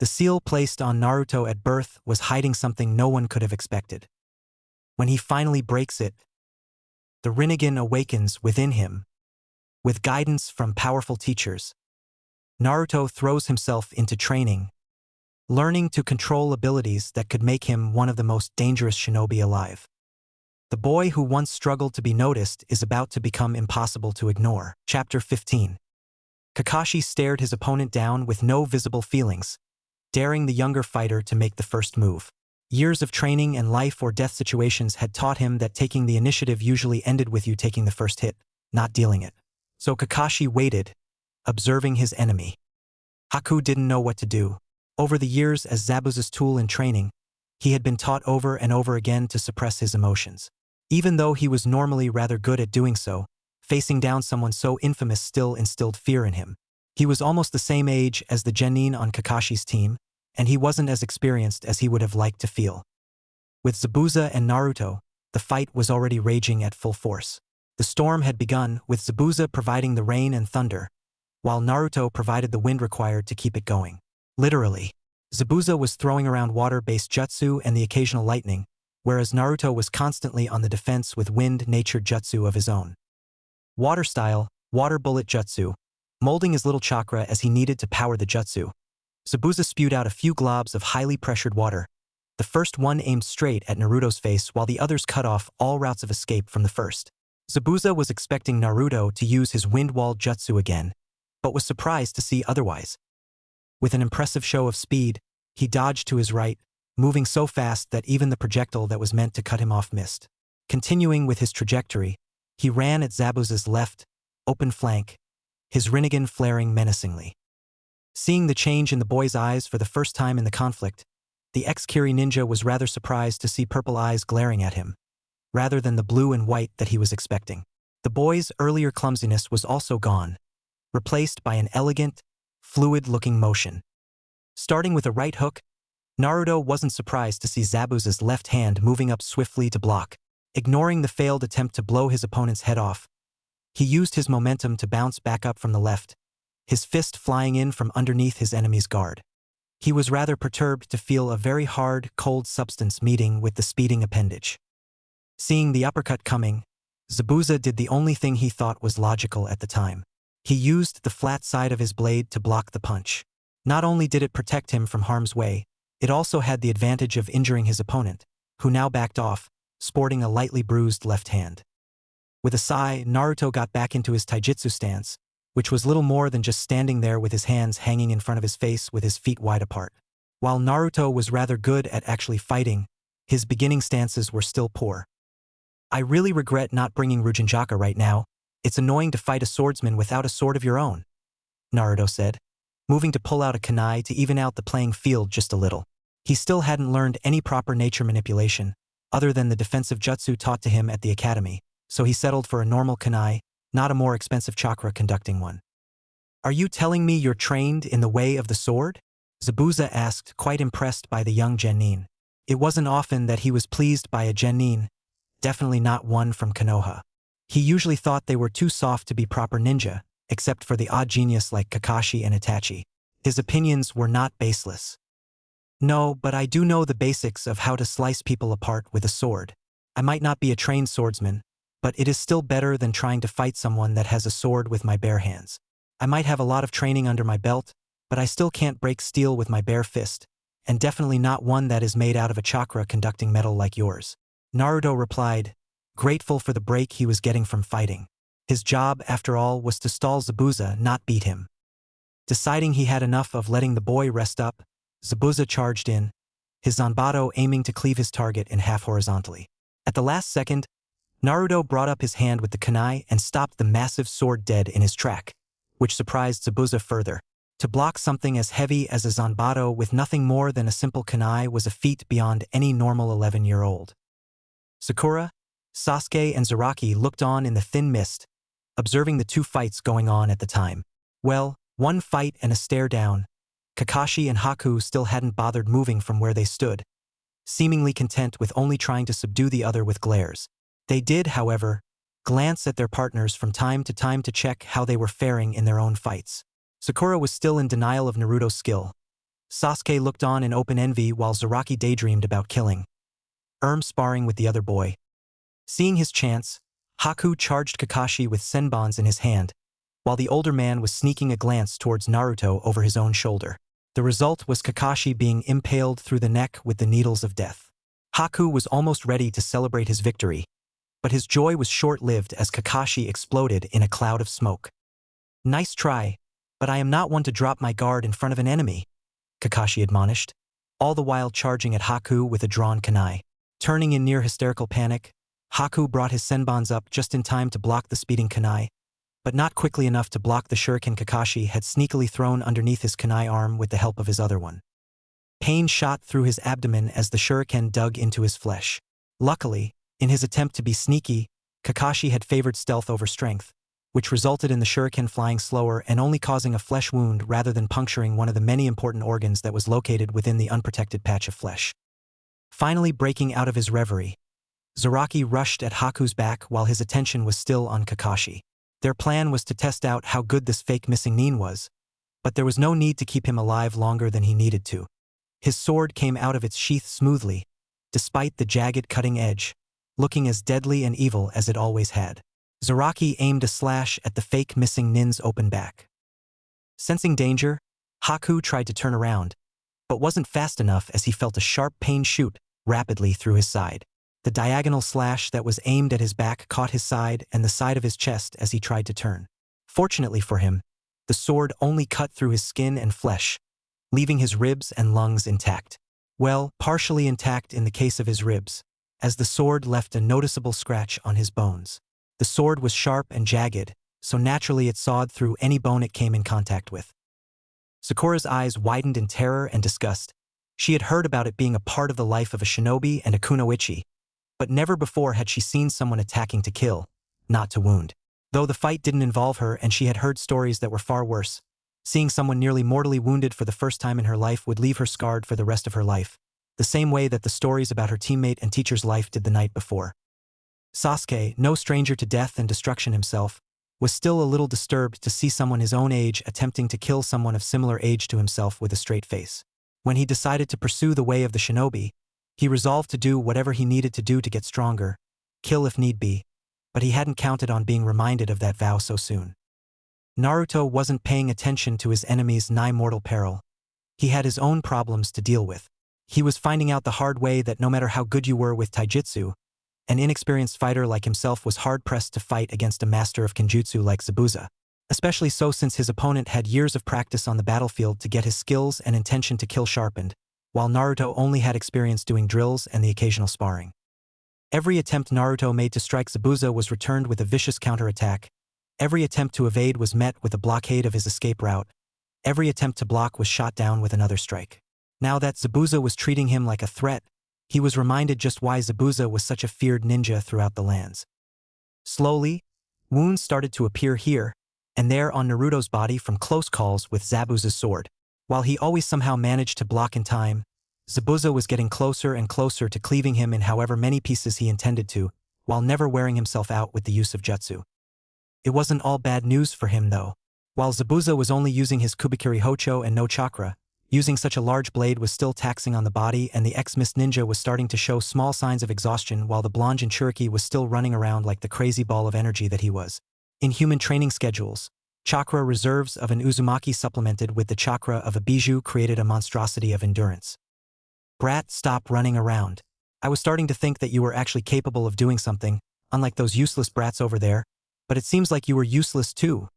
The seal placed on Naruto at birth was hiding something no one could have expected. When he finally breaks it, the Rinnegan awakens within him. With guidance from powerful teachers, Naruto throws himself into training, learning to control abilities that could make him one of the most dangerous shinobi alive. The boy who once struggled to be noticed is about to become impossible to ignore. Chapter 15. Kakashi stared his opponent down with no visible feelings, daring the younger fighter to make the first move. Years of training and life-or-death situations had taught him that taking the initiative usually ended with you taking the first hit, not dealing it. So Kakashi waited, observing his enemy. Haku didn't know what to do. Over the years as Zabuza's tool in training, he had been taught over and over again to suppress his emotions. Even though he was normally rather good at doing so, facing down someone so infamous still instilled fear in him. He was almost the same age as the genin on Kakashi's team, and he wasn't as experienced as he would have liked to feel. With Zabuza and Naruto, the fight was already raging at full force. The storm had begun, with Zabuza providing the rain and thunder, while Naruto provided the wind required to keep it going. Literally, Zabuza was throwing around water-based jutsu and the occasional lightning, whereas Naruto was constantly on the defense with wind-natured jutsu of his own. Water style, water bullet jutsu, molding his little chakra as he needed to power the jutsu. Zabuza spewed out a few globs of highly pressured water. The first one aimed straight at Naruto's face while the others cut off all routes of escape from the first. Zabuza was expecting Naruto to use his wind wall jutsu again, but was surprised to see otherwise. With an impressive show of speed, he dodged to his right, moving so fast that even the projectile that was meant to cut him off missed. Continuing with his trajectory, he ran at Zabuza's left, open flank, his Rinnegan flaring menacingly. Seeing the change in the boy's eyes for the first time in the conflict, the ex-Kiri ninja was rather surprised to see purple eyes glaring at him, rather than the blue and white that he was expecting. The boy's earlier clumsiness was also gone, replaced by an elegant, fluid-looking motion. Starting with a right hook, Naruto wasn't surprised to see Zabuza's left hand moving up swiftly to block. Ignoring the failed attempt to blow his opponent's head off, he used his momentum to bounce back up from the left, his fist flying in from underneath his enemy's guard. He was rather perturbed to feel a very hard, cold substance meeting with the speeding appendage. Seeing the uppercut coming, Zabuza did the only thing he thought was logical at the time. He used the flat side of his blade to block the punch. Not only did it protect him from harm's way, it also had the advantage of injuring his opponent, who now backed off, sporting a lightly bruised left hand. With a sigh, Naruto got back into his taijutsu stance, which was little more than just standing there with his hands hanging in front of his face with his feet wide apart. While Naruto was rather good at actually fighting, his beginning stances were still poor. "I really regret not bringing Rujinjaka right now. It's annoying to fight a swordsman without a sword of your own," Naruto said, moving to pull out a kunai to even out the playing field just a little. He still hadn't learned any proper nature manipulation, other than the defensive jutsu taught to him at the academy, so he settled for a normal kunai, not a more expensive chakra-conducting one. "Are you telling me you're trained in the way of the sword?" Zabuza asked, quite impressed by the young genin. It wasn't often that he was pleased by a genin, definitely not one from Konoha. He usually thought they were too soft to be proper ninja, except for the odd genius like Kakashi and Itachi. His opinions were not baseless. "No, but I do know the basics of how to slice people apart with a sword. I might not be a trained swordsman, but it is still better than trying to fight someone that has a sword with my bare hands. I might have a lot of training under my belt, but I still can't break steel with my bare fist, and definitely not one that is made out of a chakra-conducting metal like yours," Naruto replied, grateful for the break he was getting from fighting. His job, after all, was to stall Zabuza, not beat him. Deciding he had enough of letting the boy rest up, Zabuza charged in, his zanbato aiming to cleave his target in half horizontally. At the last second, Naruto brought up his hand with the kunai and stopped the massive sword dead in his track, which surprised Zabuza further. To block something as heavy as a zanbato with nothing more than a simple kunai was a feat beyond any normal 11-year-old. Sakura, Sasuke, and Zaraki looked on in the thin mist, observing the two fights going on at the time. Well, one fight and a stare down, Kakashi and Haku still hadn't bothered moving from where they stood, seemingly content with only trying to subdue the other with glares. They did, however, glance at their partners from time to check how they were faring in their own fights. Sakura was still in denial of Naruto's skill, Sasuke looked on in open envy while Zaraki daydreamed about killing sparring with the other boy. Seeing his chance, Haku charged Kakashi with senbons in his hand, while the older man was sneaking a glance towards Naruto over his own shoulder. The result was Kakashi being impaled through the neck with the needles of death. Haku was almost ready to celebrate his victory, but his joy was short-lived as Kakashi exploded in a cloud of smoke. "Nice try, but I am not one to drop my guard in front of an enemy," Kakashi admonished, all the while charging at Haku with a drawn kunai. Turning in near hysterical panic, Haku brought his senbons up just in time to block the speeding kunai, but not quickly enough to block the shuriken Kakashi had sneakily thrown underneath his kunai arm with the help of his other one. Pain shot through his abdomen as the shuriken dug into his flesh. Luckily, in his attempt to be sneaky, Kakashi had favored stealth over strength, which resulted in the shuriken flying slower and only causing a flesh wound rather than puncturing one of the many important organs that was located within the unprotected patch of flesh. Finally breaking out of his reverie, Zaraki rushed at Haku's back while his attention was still on Kakashi. Their plan was to test out how good this fake missing nin was, but there was no need to keep him alive longer than he needed to. His sword came out of its sheath smoothly, despite the jagged cutting edge, looking as deadly and evil as it always had. Zaraki aimed a slash at the fake missing nin's open back. Sensing danger, Haku tried to turn around, but wasn't fast enough as he felt a sharp pain shoot rapidly through his side. The diagonal slash that was aimed at his back caught his side and the side of his chest as he tried to turn. Fortunately for him, the sword only cut through his skin and flesh, leaving his ribs and lungs intact. Well, partially intact in the case of his ribs, as the sword left a noticeable scratch on his bones. The sword was sharp and jagged, so naturally it sawed through any bone it came in contact with. Sakura's eyes widened in terror and disgust. She had heard about it being a part of the life of a shinobi and a kunoichi, but never before had she seen someone attacking to kill, not to wound. Though the fight didn't involve her and she had heard stories that were far worse, seeing someone nearly mortally wounded for the first time in her life would leave her scarred for the rest of her life, the same way that the stories about her teammate and teacher's life did the night before. Sasuke, no stranger to death and destruction himself, was still a little disturbed to see someone his own age attempting to kill someone of similar age to himself with a straight face. When he decided to pursue the way of the shinobi, he resolved to do whatever he needed to do to get stronger, kill if need be, but he hadn't counted on being reminded of that vow so soon. Naruto wasn't paying attention to his enemy's nigh mortal peril. He had his own problems to deal with. He was finding out the hard way that no matter how good you were with taijutsu, an inexperienced fighter like himself was hard-pressed to fight against a master of kenjutsu like Zabuza, especially so since his opponent had years of practice on the battlefield to get his skills and intention to kill sharpened, while Naruto only had experience doing drills and the occasional sparring. Every attempt Naruto made to strike Zabuza was returned with a vicious counterattack. Every attempt to evade was met with a blockade of his escape route. Every attempt to block was shot down with another strike. Now that Zabuza was treating him like a threat, he was reminded just why Zabuza was such a feared ninja throughout the lands. Slowly, wounds started to appear here and there on Naruto's body from close calls with Zabuza's sword. While he always somehow managed to block in time, Zabuza was getting closer and closer to cleaving him in however many pieces he intended to, while never wearing himself out with the use of jutsu. It wasn't all bad news for him though. While Zabuza was only using his Kubikiri Hocho and no chakra, using such a large blade was still taxing on the body and the ex-Mist Ninja was starting to show small signs of exhaustion while the blonde Jinchuriki was still running around like the crazy ball of energy that he was. In human training schedules, chakra reserves of an Uzumaki supplemented with the chakra of a Bijou created a monstrosity of endurance. Brat, stop running around. I was starting to think that you were actually capable of doing something, unlike those useless brats over there, but it seems like you were useless too,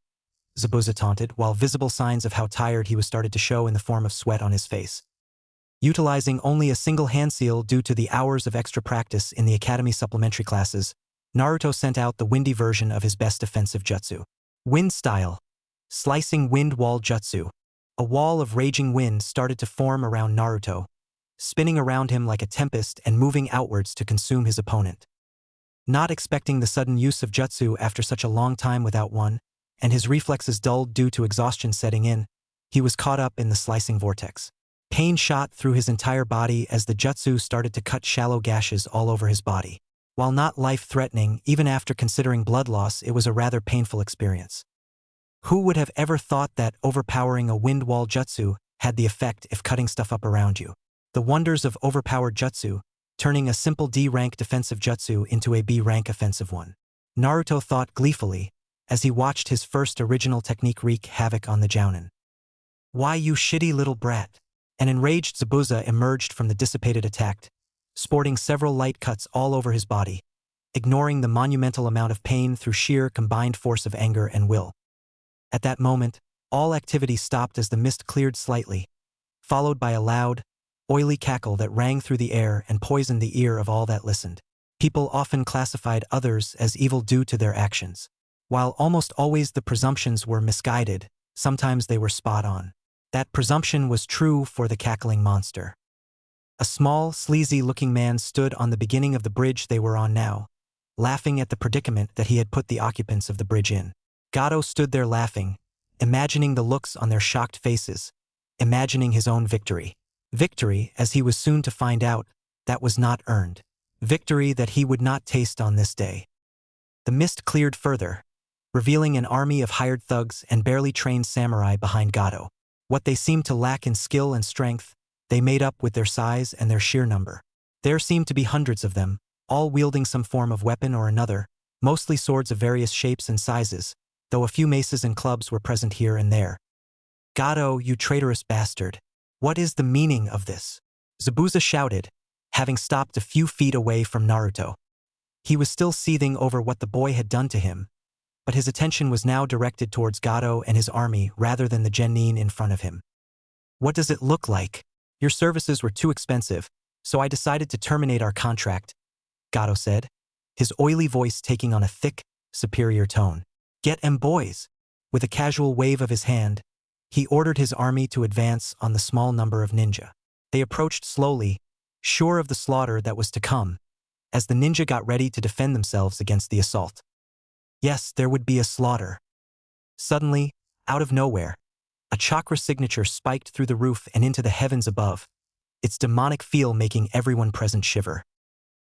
Zabuza taunted, while visible signs of how tired he was started to show in the form of sweat on his face. Utilizing only a single hand seal due to the hours of extra practice in the academy supplementary classes, Naruto sent out the windy version of his best defensive jutsu. Wind style. Slicing wind wall jutsu. A wall of raging wind started to form around Naruto, spinning around him like a tempest and moving outwards to consume his opponent. Not expecting the sudden use of jutsu after such a long time without one, and his reflexes dulled due to exhaustion setting in, he was caught up in the slicing vortex. Pain shot through his entire body as the jutsu started to cut shallow gashes all over his body. While not life-threatening, even after considering blood loss, it was a rather painful experience. Who would have ever thought that overpowering a wind wall jutsu had the effect if cutting stuff up around you. The wonders of overpowered jutsu, turning a simple D-rank defensive jutsu into a B-rank offensive one. Naruto thought gleefully as he watched his first original technique wreak havoc on the Jounin. Why, you shitty little brat? An enraged Zabuza emerged from the dissipated attack, sporting several light cuts all over his body, ignoring the monumental amount of pain through sheer combined force of anger and will. At that moment, all activity stopped as the mist cleared slightly, followed by a loud, oily cackle that rang through the air and poisoned the ear of all that listened. People often classified others as evil due to their actions. While almost always the presumptions were misguided, sometimes they were spot on. That presumption was true for the cackling monster. A small, sleazy-looking man stood on the beginning of the bridge they were on now, laughing at the predicament that he had put the occupants of the bridge in. Gato stood there laughing, imagining the looks on their shocked faces, imagining his own victory. Victory, as he was soon to find out, that was not earned. Victory that he would not taste on this day. The mist cleared further, revealing an army of hired thugs and barely trained samurai behind Gato. What they seemed to lack in skill and strength, they made up with their size and their sheer number. There seemed to be hundreds of them, all wielding some form of weapon or another, mostly swords of various shapes and sizes, though a few maces and clubs were present here and there. Gato, you traitorous bastard! What is the meaning of this? Zabuza shouted, having stopped a few feet away from Naruto. He was still seething over what the boy had done to him, but his attention was now directed towards Gato and his army rather than the genin in front of him. What does it look like? Your services were too expensive, so I decided to terminate our contract, Gato said, his oily voice taking on a thick, superior tone. Get 'em, boys! With a casual wave of his hand, he ordered his army to advance on the small number of ninja. They approached slowly, sure of the slaughter that was to come, as the ninja got ready to defend themselves against the assault. Yes, there would be a slaughter. Suddenly, out of nowhere, a chakra signature spiked through the roof and into the heavens above, its demonic feel making everyone present shiver.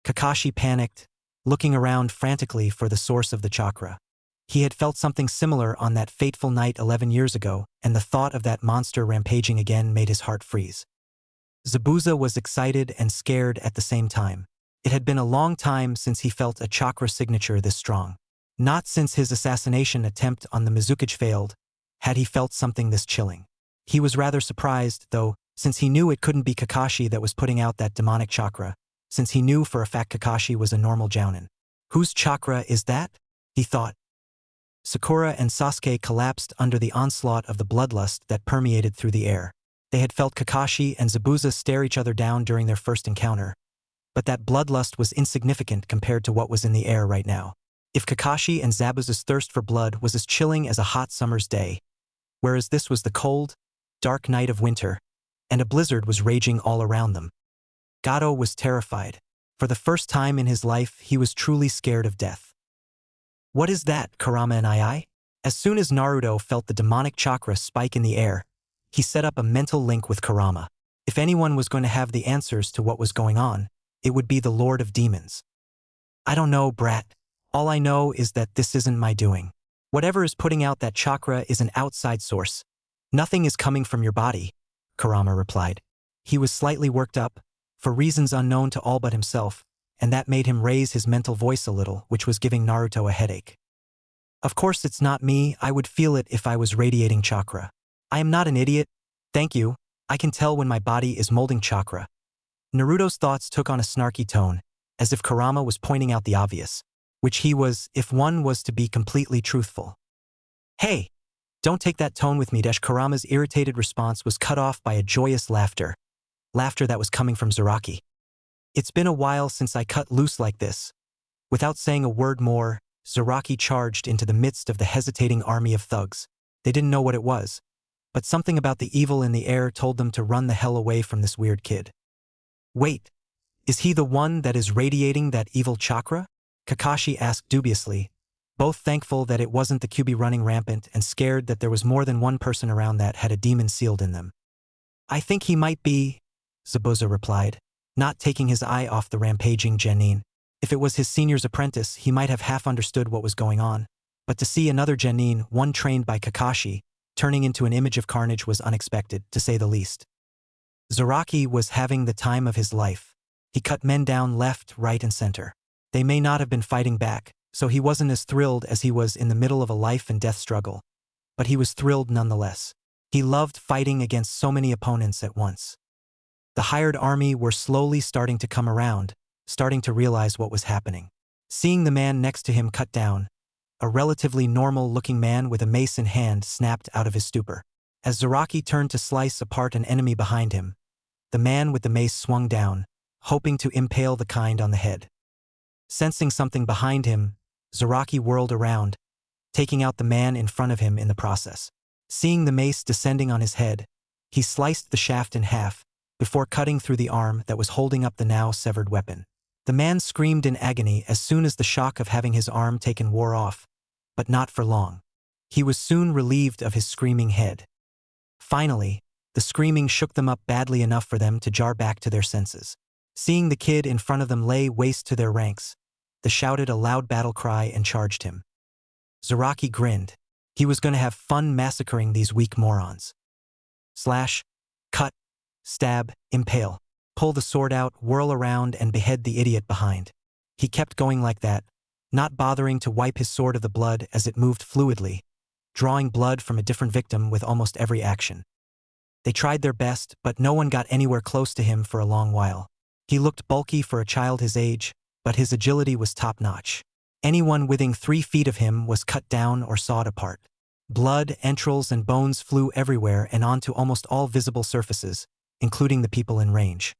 Kakashi panicked, looking around frantically for the source of the chakra. He had felt something similar on that fateful night 11 years ago, and the thought of that monster rampaging again made his heart freeze. Zabuza was excited and scared at the same time. It had been a long time since he felt a chakra signature this strong. Not since his assassination attempt on the Mizukage failed had he felt something this chilling. He was rather surprised, though, since he knew it couldn't be Kakashi that was putting out that demonic chakra, since he knew for a fact Kakashi was a normal Jounin. Whose chakra is that? He thought. Sakura and Sasuke collapsed under the onslaught of the bloodlust that permeated through the air. They had felt Kakashi and Zabuza stare each other down during their first encounter, but that bloodlust was insignificant compared to what was in the air right now. If Kakashi and Zabuza's thirst for blood was as chilling as a hot summer's day, whereas this was the cold, dark night of winter, and a blizzard was raging all around them. Gato was terrified. For the first time in his life, he was truly scared of death. What is that, Kurama and I? As soon as Naruto felt the demonic chakra spike in the air, he set up a mental link with Kurama. If anyone was going to have the answers to what was going on, it would be the Lord of Demons. I don't know, brat. All I know is that this isn't my doing. Whatever is putting out that chakra is an outside source. Nothing is coming from your body, Kurama replied. He was slightly worked up, for reasons unknown to all but himself, and that made him raise his mental voice a little, which was giving Naruto a headache. Of course it's not me, I would feel it if I was radiating chakra. I am not an idiot. Thank you, I can tell when my body is molding chakra. Naruto's thoughts took on a snarky tone, as if Kurama was pointing out the obvious, which he was, if one was to be completely truthful. Hey! Don't take that tone with me. Kurama's irritated response was cut off by a joyous laughter that was coming from Zaraki. It's been a while since I cut loose like this. Without saying a word more, Zaraki charged into the midst of the hesitating army of thugs. They didn't know what it was, but something about the evil in the air told them to run the hell away from this weird kid. Wait, is he the one that is radiating that evil chakra? Kakashi asked dubiously, both thankful that it wasn't the Kyuubi running rampant and scared that there was more than one person around that had a demon sealed in them. I think he might be, Zabuza replied, not taking his eye off the rampaging genin. If it was his senior's apprentice, he might have half understood what was going on, but to see another genin, one trained by Kakashi, turning into an image of carnage was unexpected, to say the least. Zaraki was having the time of his life. He cut men down left, right, and center. They may not have been fighting back, so he wasn't as thrilled as he was in the middle of a life and death struggle. But he was thrilled nonetheless. He loved fighting against so many opponents at once. The hired army were slowly starting to come around, starting to realize what was happening. Seeing the man next to him cut down, a relatively normal-looking man with a mace in hand snapped out of his stupor. As Zaraki turned to slice apart an enemy behind him, the man with the mace swung down, hoping to impale the kind on the head. Sensing something behind him, Zaraki whirled around, taking out the man in front of him in the process. Seeing the mace descending on his head, he sliced the shaft in half, before cutting through the arm that was holding up the now severed weapon. The man screamed in agony as soon as the shock of having his arm taken wore off, but not for long. He was soon relieved of his screaming head. Finally, the screaming shook them up badly enough for them to jar back to their senses. Seeing the kid in front of them lay waste to their ranks, they shouted a loud battle cry and charged him. Zaraki grinned. He was going to have fun massacring these weak morons. Slash, cut, stab, impale, pull the sword out, whirl around, and behead the idiot behind. He kept going like that, not bothering to wipe his sword of the blood as it moved fluidly, drawing blood from a different victim with almost every action. They tried their best, but no one got anywhere close to him for a long while. He looked bulky for a child his age, but his agility was top-notch. Anyone within 3 feet of him was cut down or sawed apart. Blood, entrails, and bones flew everywhere and onto almost all visible surfaces, including the people in range.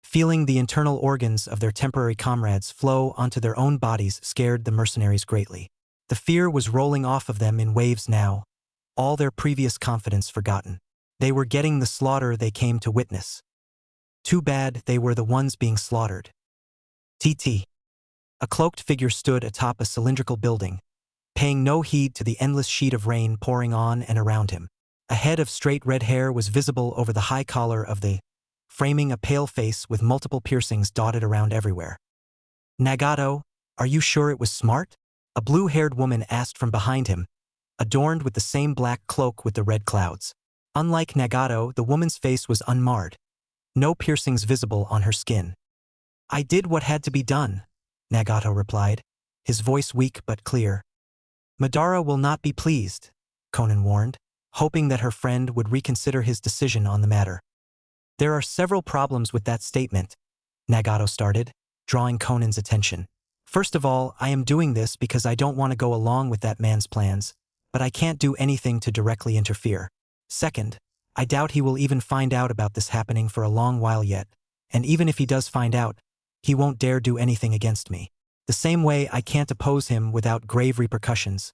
Feeling the internal organs of their temporary comrades flow onto their own bodies scared the mercenaries greatly. The fear was rolling off of them in waves now, all their previous confidence forgotten. They were getting the slaughter they came to witness. Too bad they were the ones being slaughtered. TT. A cloaked figure stood atop a cylindrical building, paying no heed to the endless sheet of rain pouring on and around him. A head of straight red hair was visible over the high collar of the, framing a pale face with multiple piercings dotted around everywhere. Nagato, are you sure it was smart? A blue-haired woman asked from behind him, adorned with the same black cloak with the red clouds. Unlike Nagato, the woman's face was unmarred. No piercings visible on her skin. I did what had to be done, Nagato replied, his voice weak but clear. Madara will not be pleased, Conan warned, hoping that her friend would reconsider his decision on the matter. There are several problems with that statement, Nagato started, drawing Conan's attention. First of all, I am doing this because I don't want to go along with that man's plans, but I can't do anything to directly interfere. Second, I doubt he will even find out about this happening for a long while yet, and even if he does find out, he won't dare do anything against me. The same way I can't oppose him without grave repercussions.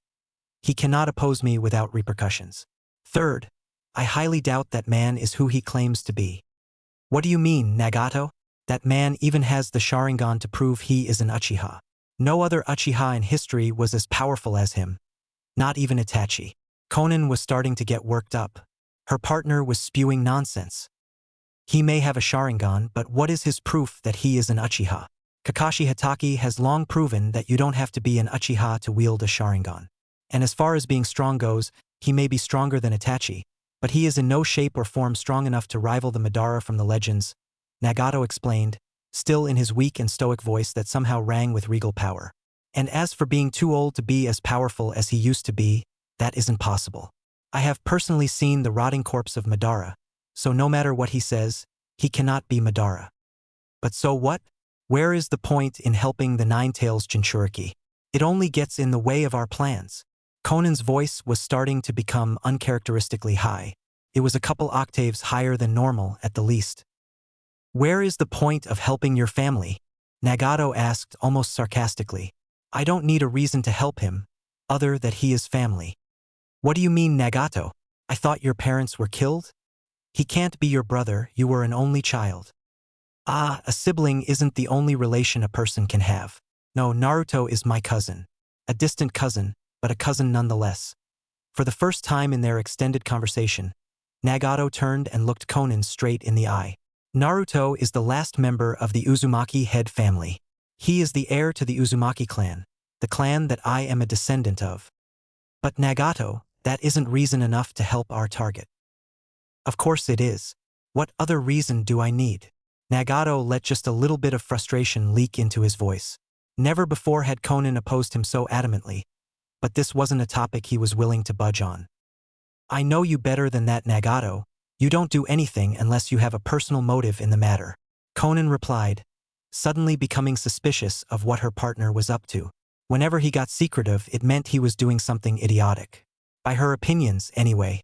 He cannot oppose me without repercussions. Third, I highly doubt that man is who he claims to be. What do you mean, Nagato? That man even has the Sharingan to prove he is an Uchiha. No other Uchiha in history was as powerful as him. Not even Itachi. Conan was starting to get worked up. Her partner was spewing nonsense. He may have a Sharingan, but what is his proof that he is an Uchiha? Kakashi Hatake has long proven that you don't have to be an Uchiha to wield a Sharingan. And as far as being strong goes, he may be stronger than Itachi, but he is in no shape or form strong enough to rival the Madara from the legends, Nagato explained, still in his weak and stoic voice that somehow rang with regal power. And as for being too old to be as powerful as he used to be, that isn't possible. I have personally seen the rotting corpse of Madara, so no matter what he says, he cannot be Madara. But so what? Where is the point in helping the Nine-Tails Jinchuriki? It only gets in the way of our plans. Conan's voice was starting to become uncharacteristically high. It was a couple octaves higher than normal at the least. Where is the point of helping your family? Nagato asked almost sarcastically. I don't need a reason to help him, other that he is family. What do you mean, Nagato? I thought your parents were killed? He can't be your brother, you were an only child. Ah, a sibling isn't the only relation a person can have. No, Naruto is my cousin. A distant cousin, but a cousin nonetheless. For the first time in their extended conversation, Nagato turned and looked Conan straight in the eye. Naruto is the last member of the Uzumaki head family. He is the heir to the Uzumaki clan, the clan that I am a descendant of. But Nagato, That isn't reason enough to help our target. Of course it is. What other reason do I need? Nagato let just a little bit of frustration leak into his voice. Never before had Conan opposed him so adamantly, but this wasn't a topic he was willing to budge on. I know you better than that, Nagato. You don't do anything unless you have a personal motive in the matter. Conan replied, suddenly becoming suspicious of what her partner was up to. Whenever he got secretive, it meant he was doing something idiotic. By her opinions, anyway.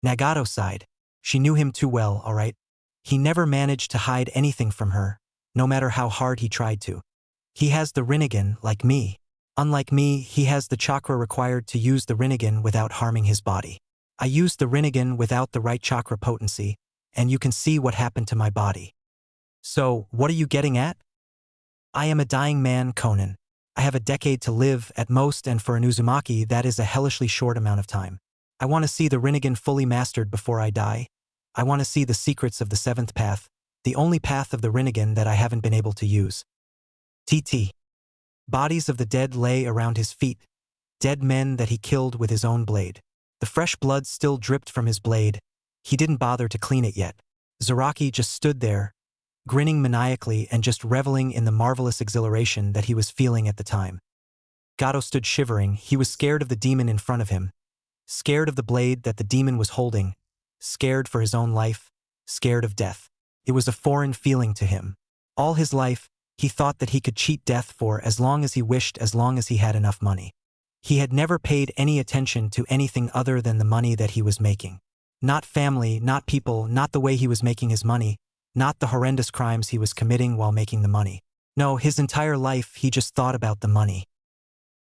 Nagato sighed. She knew him too well, all right? He never managed to hide anything from her, no matter how hard he tried to. He has the Rinnegan, like me. Unlike me, he has the chakra required to use the Rinnegan without harming his body. I used the Rinnegan without the right chakra potency, and you can see what happened to my body. So, what are you getting at? I am a dying man, Conan. I have a decade to live at most, and for an Uzumaki that is a hellishly short amount of time. I want to see the Rinnegan fully mastered before I die. I want to see the secrets of the seventh path, the only path of the Rinnegan that I haven't been able to use. TT. Bodies of the dead lay around his feet, dead men that he killed with his own blade. The fresh blood still dripped from his blade. He didn't bother to clean it yet. Zaraki just stood there, grinning maniacally and just reveling in the marvelous exhilaration that he was feeling at the time. Gato stood shivering. He was scared of the demon in front of him, scared of the blade that the demon was holding, scared for his own life, scared of death. It was a foreign feeling to him. All his life, he thought that he could cheat death for as long as he wished, as long as he had enough money. He had never paid any attention to anything other than the money that he was making. Not family, not people, not the way he was making his money, not the horrendous crimes he was committing while making the money. No, his entire life he just thought about the money.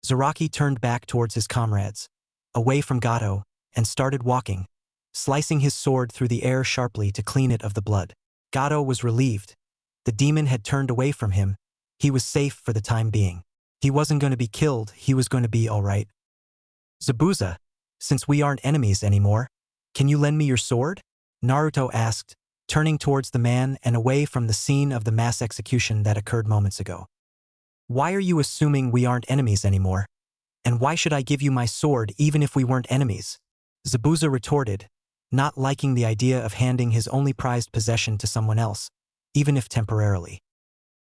Zaraki turned back towards his comrades, away from Gato, and started walking, slicing his sword through the air sharply to clean it of the blood. Gato was relieved. The demon had turned away from him. He was safe for the time being. He wasn't going to be killed, he was going to be all right. Zabuza, since we aren't enemies anymore, can you lend me your sword? Naruto asked, turning towards the man and away from the scene of the mass execution that occurred moments ago. Why are you assuming we aren't enemies anymore? And why should I give you my sword even if we weren't enemies? Zabuza retorted, not liking the idea of handing his only prized possession to someone else, even if temporarily.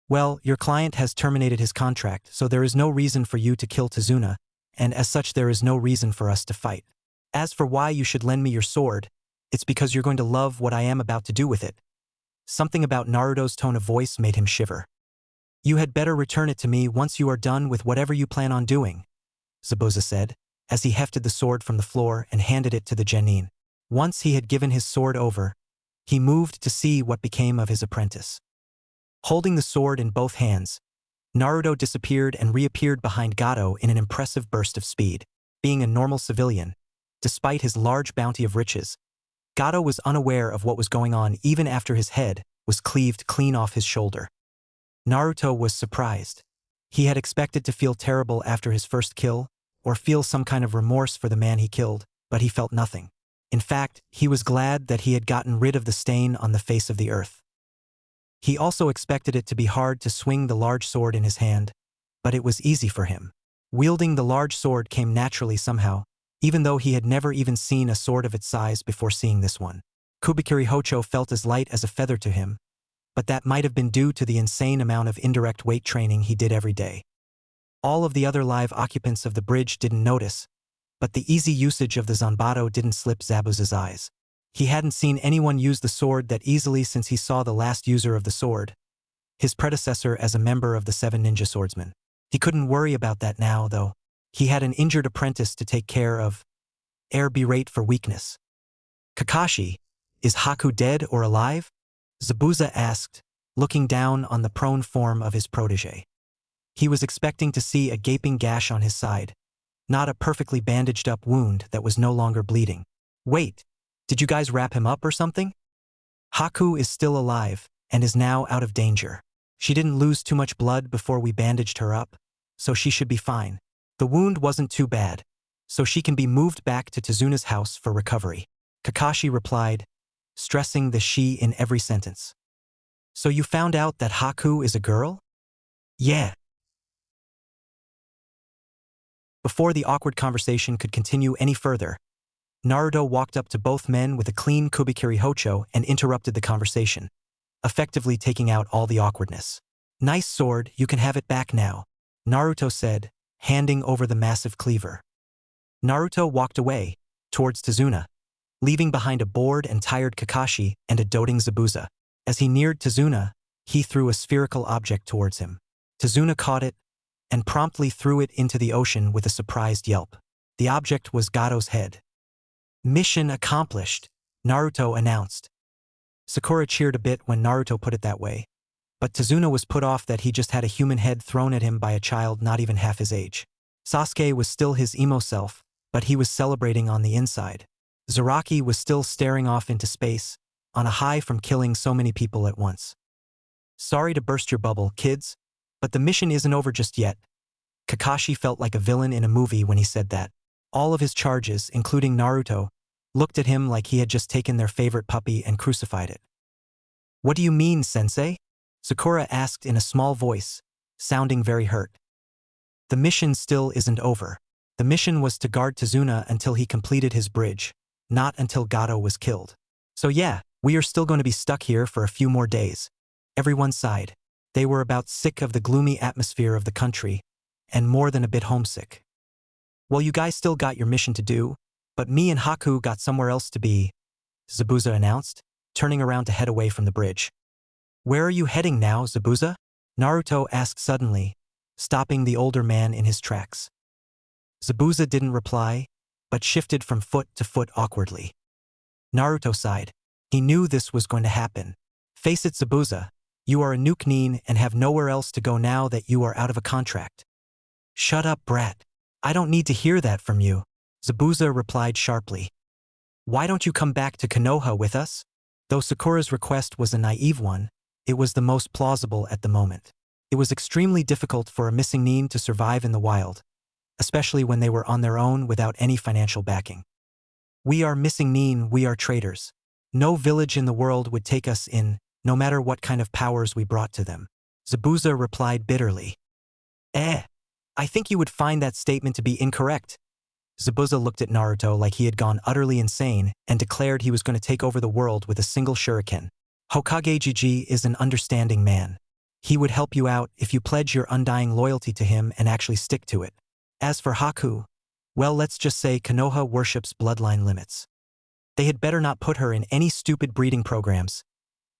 Well, your client has terminated his contract, so there is no reason for you to kill Tazuna, and as such there is no reason for us to fight. As for why you should lend me your sword, it's because you're going to love what I am about to do with it. Something about Naruto's tone of voice made him shiver. You had better return it to me once you are done with whatever you plan on doing, Zabuza said, as he hefted the sword from the floor and handed it to the genin. Once he had given his sword over, he moved to see what became of his apprentice. Holding the sword in both hands, Naruto disappeared and reappeared behind Gato in an impressive burst of speed. Being a normal civilian, despite his large bounty of riches, Gato was unaware of what was going on even after his head was cleaved clean off his shoulder. Naruto was surprised. He had expected to feel terrible after his first kill, or feel some kind of remorse for the man he killed, but he felt nothing. In fact, he was glad that he had gotten rid of the stain on the face of the earth. He also expected it to be hard to swing the large sword in his hand, but it was easy for him. Wielding the large sword came naturally somehow, even though he had never even seen a sword of its size before seeing this one. Kubikiri Hocho felt as light as a feather to him, but that might have been due to the insane amount of indirect weight training he did every day. All of the other live occupants of the bridge didn't notice, but the easy usage of the Zanbato didn't slip Zabuza's eyes. He hadn't seen anyone use the sword that easily since he saw the last user of the sword, his predecessor as a member of the 7 ninja swordsmen. He couldn't worry about that now, though. He had an injured apprentice to take care of. Air berate for weakness. Kakashi, is Haku dead or alive? Zabuza asked, looking down on the prone form of his protege. He was expecting to see a gaping gash on his side, not a perfectly bandaged up wound that was no longer bleeding. Wait, did you guys wrap him up or something? Haku is still alive and is now out of danger. She didn't lose too much blood before we bandaged her up, so she should be fine. The wound wasn't too bad, so she can be moved back to Tazuna's house for recovery. Kakashi replied, stressing the she in every sentence. So you found out that Haku is a girl? Yeah. Before the awkward conversation could continue any further, Naruto walked up to both men with a clean kubikiri hocho and interrupted the conversation, effectively taking out all the awkwardness. "Nice sword, you can have it back now," Naruto said, handing over the massive cleaver. Naruto walked away, towards Tazuna, leaving behind a bored and tired Kakashi and a doting Zabuza. As he neared Tazuna, he threw a spherical object towards him. Tazuna caught it and promptly threw it into the ocean with a surprised yelp. The object was Gado's head. "Mission accomplished," Naruto announced. Sakura cheered a bit when Naruto put it that way, but Tazuna was put off that he just had a human head thrown at him by a child not even half his age. Sasuke was still his emo self, but he was celebrating on the inside. Zaraki was still staring off into space, on a high from killing so many people at once. "Sorry to burst your bubble, kids, but the mission isn't over just yet." Kakashi felt like a villain in a movie when he said that. All of his charges, including Naruto, looked at him like he had just taken their favorite puppy and crucified it. "What do you mean, sensei?" Sakura asked in a small voice, sounding very hurt. "The mission still isn't over. The mission was to guard Tazuna until he completed his bridge, not until Gado was killed. So yeah, we are still going to be stuck here for a few more days." Everyone sighed. They were about sick of the gloomy atmosphere of the country, and more than a bit homesick. "Well, you guys still got your mission to do, but me and Haku got somewhere else to be," Zabuza announced, turning around to head away from the bridge. "Where are you heading now, Zabuza?" Naruto asked suddenly, stopping the older man in his tracks. Zabuza didn't reply, but shifted from foot to foot awkwardly. Naruto sighed. He knew this was going to happen. "Face it, Zabuza, you are a nuke nin and have nowhere else to go now that you are out of a contract." "Shut up, brat. I don't need to hear that from you," Zabuza replied sharply. "Why don't you come back to Konoha with us?" Though Sakura's request was a naive one, it was the most plausible at the moment. It was extremely difficult for a missing nin to survive in the wild, especially when they were on their own without any financial backing. "We are missing nin, we are traitors. No village in the world would take us in, no matter what kind of powers we brought to them," Zabuza replied bitterly. I think you would find that statement to be incorrect." Zabuza looked at Naruto like he had gone utterly insane and declared he was going to take over the world with a single shuriken. "Hokage Gigi is an understanding man. He would help you out if you pledge your undying loyalty to him and actually stick to it. As for Haku, well, let's just say Konoha worships bloodline limits. They had better not put her in any stupid breeding programs."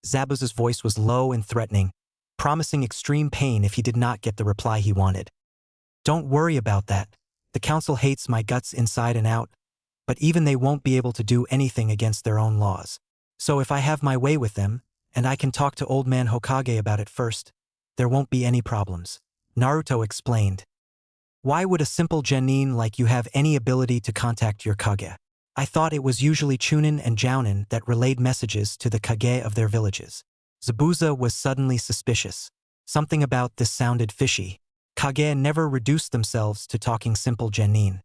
Zabuza's voice was low and threatening, promising extreme pain if he did not get the reply he wanted. "Don't worry about that. The council hates my guts inside and out, but even they won't be able to do anything against their own laws. So if I have my way with them, and I can talk to Old Man Hokage about it first, there won't be any problems," Naruto explained. "Why would a simple genin like you have any ability to contact your Kage? I thought it was usually Chunin and Jounin that relayed messages to the Kage of their villages." Zabuza was suddenly suspicious. Something about this sounded fishy. Kage never reduced themselves to talking simple genin.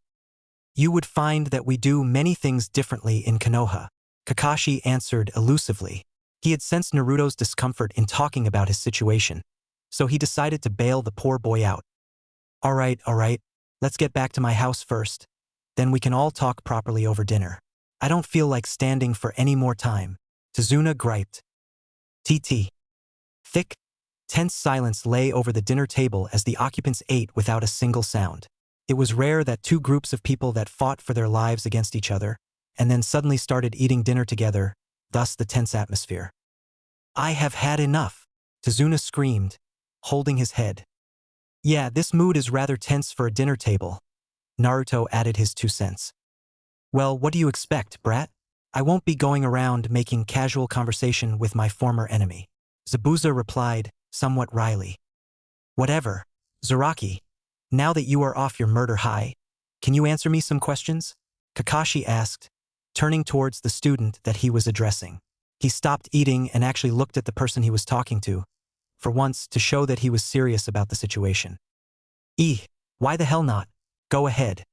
"You would find that we do many things differently in Konoha," Kakashi answered elusively. He had sensed Naruto's discomfort in talking about his situation, so he decided to bail the poor boy out. All right, let's get back to my house first. Then we can all talk properly over dinner. I don't feel like standing for any more time," Tazuna griped. TT. Thick, tense silence lay over the dinner table as the occupants ate without a single sound. It was rare that two groups of people that fought for their lives against each other, and then suddenly started eating dinner together, thus the tense atmosphere. "I have had enough," Tazuna screamed, holding his head. "Yeah, this mood is rather tense for a dinner table," Naruto added his 2 cents. "Well, what do you expect, brat? I won't be going around making casual conversation with my former enemy," Zabuza replied, somewhat wryly. "Whatever. Zaraki, now that you are off your murder high, can you answer me some questions?" Kakashi asked, turning towards the student that he was addressing. He stopped eating and actually looked at the person he was talking to, for once to show that he was serious about the situation. Why the hell not? Go ahead."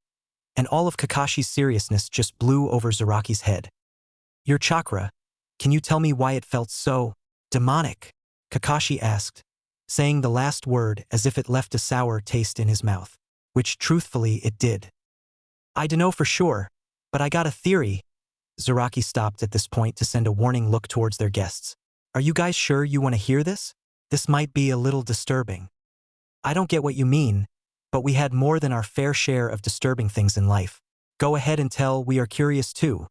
And all of Kakashi's seriousness just blew over Zaraki's head. "Your chakra, can you tell me why it felt so demonic?" Kakashi asked, saying the last word as if it left a sour taste in his mouth, which truthfully it did. "I dunno for sure, But I got a theory. Zaraki stopped at this point to send a warning look towards their guests. Are you guys sure you want to hear this? This might be a little disturbing. I don't get what you mean, but we had more than our fair share of disturbing things in life. Go ahead and tell, we are curious too.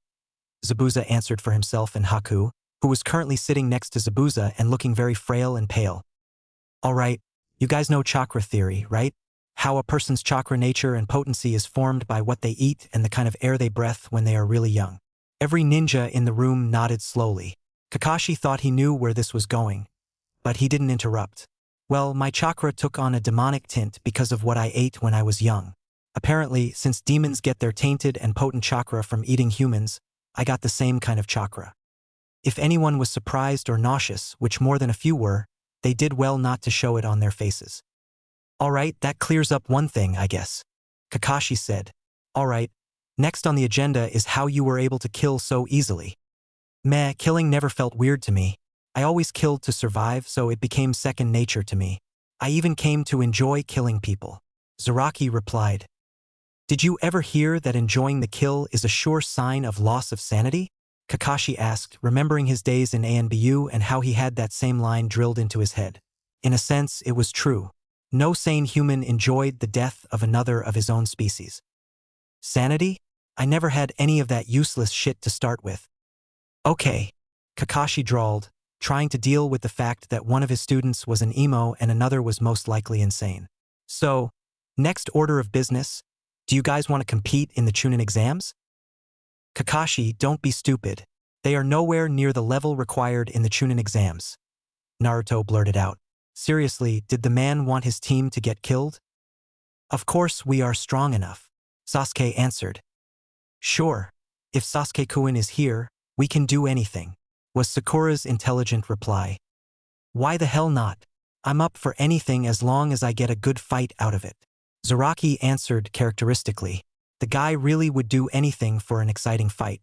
Zabuza answered for himself and Haku, who was currently sitting next to Zabuza and looking very frail and pale. Alright, you guys know chakra theory, right? How a person's chakra nature and potency is formed by what they eat and the kind of air they breathe when they are really young. Every ninja in the room nodded slowly. Kakashi thought he knew where this was going, but he didn't interrupt. Well, my chakra took on a demonic tint because of what I ate when I was young. Apparently, since demons get their tainted and potent chakra from eating humans, I got the same kind of chakra. If anyone was surprised or nauseous, which more than a few were, they did well not to show it on their faces. Alright, that clears up one thing, I guess. Kakashi said. Alright, next on the agenda is how you were able to kill so easily. Meh, killing never felt weird to me. I always killed to survive, so it became second nature to me. I even came to enjoy killing people. Zaraki replied. Did you ever hear that enjoying the kill is a sure sign of loss of sanity? Kakashi asked, remembering his days in ANBU and how he had that same line drilled into his head. In a sense, it was true. No sane human enjoyed the death of another of his own species. Sanity? I never had any of that useless shit to start with. Okay, Kakashi drawled, trying to deal with the fact that one of his students was an emo and another was most likely insane. So, next order of business, do you guys want to compete in the Chunin exams? Kakashi, don't be stupid. They are nowhere near the level required in the Chunin exams. Naruto blurted out. Seriously, did the man want his team to get killed? Of course we are strong enough, Sasuke answered. Sure, if Sasuke-kun is here, we can do anything, was Sakura's intelligent reply. Why the hell not? I'm up for anything as long as I get a good fight out of it. Zaraki answered characteristically. The guy really would do anything for an exciting fight.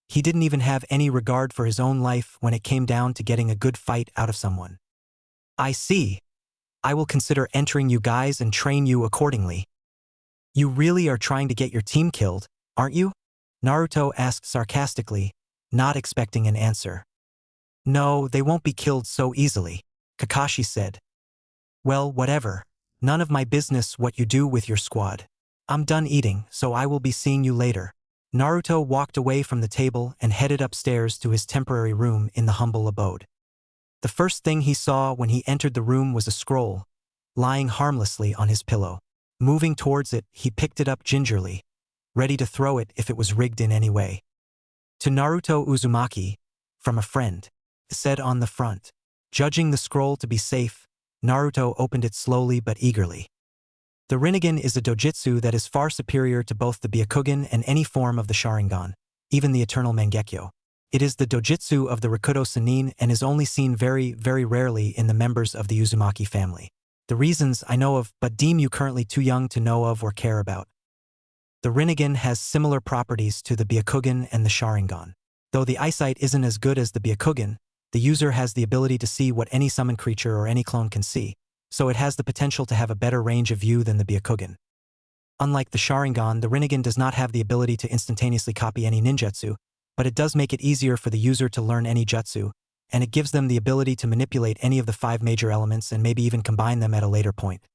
He didn't even have any regard for his own life when it came down to getting a good fight out of someone. I see. I will consider entering you guys and train you accordingly. You really are trying to get your team killed, aren't you? Naruto asked sarcastically, not expecting an answer. No, they won't be killed so easily, Kakashi said. Well, whatever. None of my business what you do with your squad. I'm done eating, so I will be seeing you later. Naruto walked away from the table and headed upstairs to his temporary room in the humble abode. The first thing he saw when he entered the room was a scroll, lying harmlessly on his pillow. Moving towards it, he picked it up gingerly, ready to throw it if it was rigged in any way. To Naruto Uzumaki, from a friend, said on the front. Judging the scroll to be safe, Naruto opened it slowly but eagerly. The Rinnegan is a dojutsu that is far superior to both the Byakugan and any form of the Sharingan, even the Eternal Mangekyo. It is the dojutsu of the Rakudo Sannin and is only seen very, very rarely in the members of the Uzumaki family. The reasons I know of but deem you currently too young to know of or care about. The Rinnegan has similar properties to the Byakugan and the Sharingan. Though the eyesight isn't as good as the Byakugan, the user has the ability to see what any summoned creature or any clone can see, so it has the potential to have a better range of view than the Byakugan. Unlike the Sharingan, the Rinnegan does not have the ability to instantaneously copy any ninjutsu, but it does make it easier for the user to learn any jutsu, and it gives them the ability to manipulate any of the 5 major elements and maybe even combine them at a later point.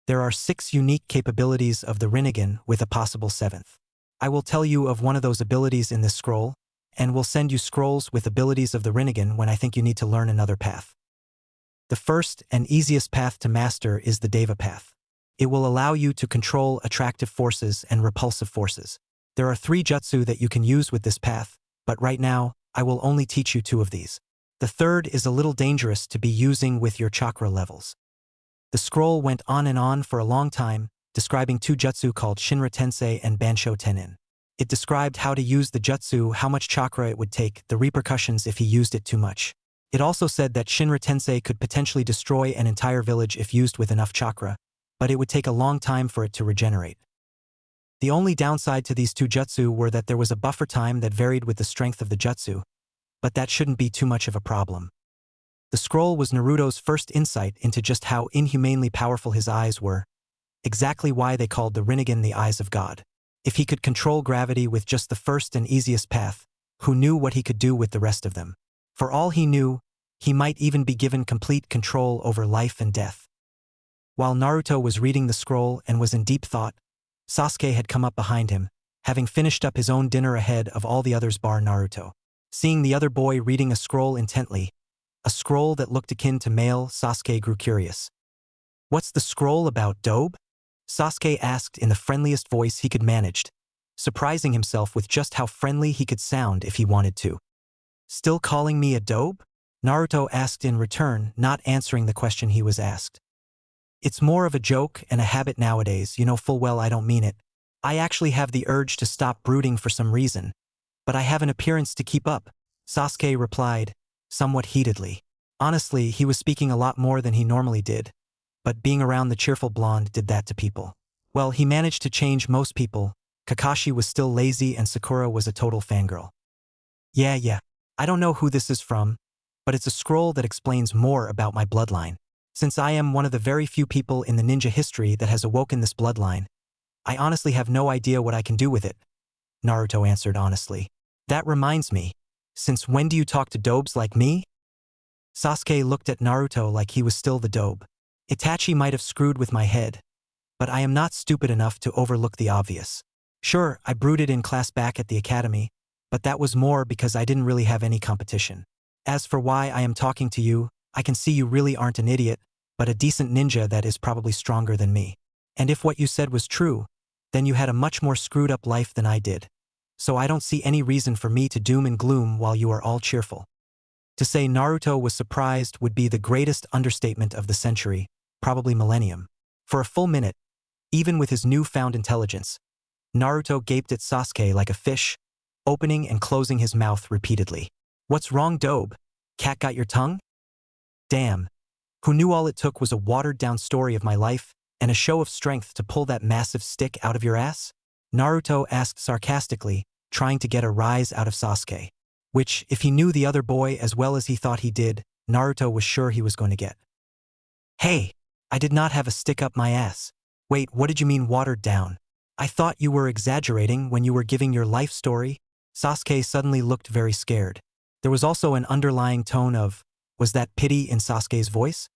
There are 6 unique capabilities of the Rinnegan with a possible 7th. I will tell you of one of those abilities in this scroll, and will send you scrolls with abilities of the Rinnegan when I think you need to learn another path. The first and easiest path to master is the Deva path. It will allow you to control attractive forces and repulsive forces. There are 3 jutsu that you can use with this path, but right now, I will only teach you 2 of these. The third is a little dangerous to be using with your chakra levels. The scroll went on and on for a long time, describing 2 jutsu called Shinra Tensei and Bansho Tenin. It described how to use the jutsu, how much chakra it would take, the repercussions if he used it too much. It also said that Shinra Tensei could potentially destroy an entire village if used with enough chakra, but it would take a long time for it to regenerate. The only downside to these 2 jutsu were that there was a buffer time that varied with the strength of the jutsu, but that shouldn't be too much of a problem. The scroll was Naruto's first insight into just how inhumanely powerful his eyes were, exactly why they called the Rinnegan the Eyes of God. If he could control gravity with just the first and easiest path, who knew what he could do with the rest of them? For all he knew, he might even be given complete control over life and death. While Naruto was reading the scroll and was in deep thought, Sasuke had come up behind him, having finished up his own dinner ahead of all the others bar Naruto. Seeing the other boy reading a scroll intently, a scroll that looked akin to mail, Sasuke grew curious. "What's the scroll about, Dobe?" Sasuke asked in the friendliest voice he could manage, surprising himself with just how friendly he could sound if he wanted to. "Still calling me a Dobe?" Naruto asked in return, not answering the question he was asked. "It's more of a joke and a habit nowadays, you know full well I don't mean it. I actually have the urge to stop brooding for some reason, but I have an appearance to keep up," Sasuke replied, somewhat heatedly. Honestly, he was speaking a lot more than he normally did, but being around the cheerful blonde did that to people. Well, he managed to change most people. Kakashi was still lazy and Sakura was a total fangirl. Yeah. I don't know who this is from, but it's a scroll that explains more about my bloodline. Since I am one of the very few people in the ninja history that has awoken this bloodline, I honestly have no idea what I can do with it," Naruto answered honestly. "That reminds me, since when do you talk to Dobes like me?" Sasuke looked at Naruto like he was still the Dobe. "Itachi might have screwed with my head, but I am not stupid enough to overlook the obvious. Sure, I brooded in class back at the academy, but that was more because I didn't really have any competition. As for why I am talking to you, I can see you really aren't an idiot, but a decent ninja that is probably stronger than me. And if what you said was true, then you had a much more screwed up life than I did. So I don't see any reason for me to doom and gloom while you are all cheerful." To say Naruto was surprised would be the greatest understatement of the century, probably millennium. For a full minute, even with his newfound intelligence, Naruto gaped at Sasuke like a fish, opening and closing his mouth repeatedly. "What's wrong, Dobe? Cat got your tongue? Damn. Who knew all it took was a watered-down story of my life and a show of strength to pull that massive stick out of your ass?" Naruto asked sarcastically, trying to get a rise out of Sasuke. Which, if he knew the other boy as well as he thought he did, Naruto was sure he was going to get. "Hey, I did not have a stick up my ass. Wait, what did you mean watered down? I thought you were exaggerating when you were giving your life story." Sasuke suddenly looked very scared. There was also an underlying tone of, was that pity in Sasuke's voice?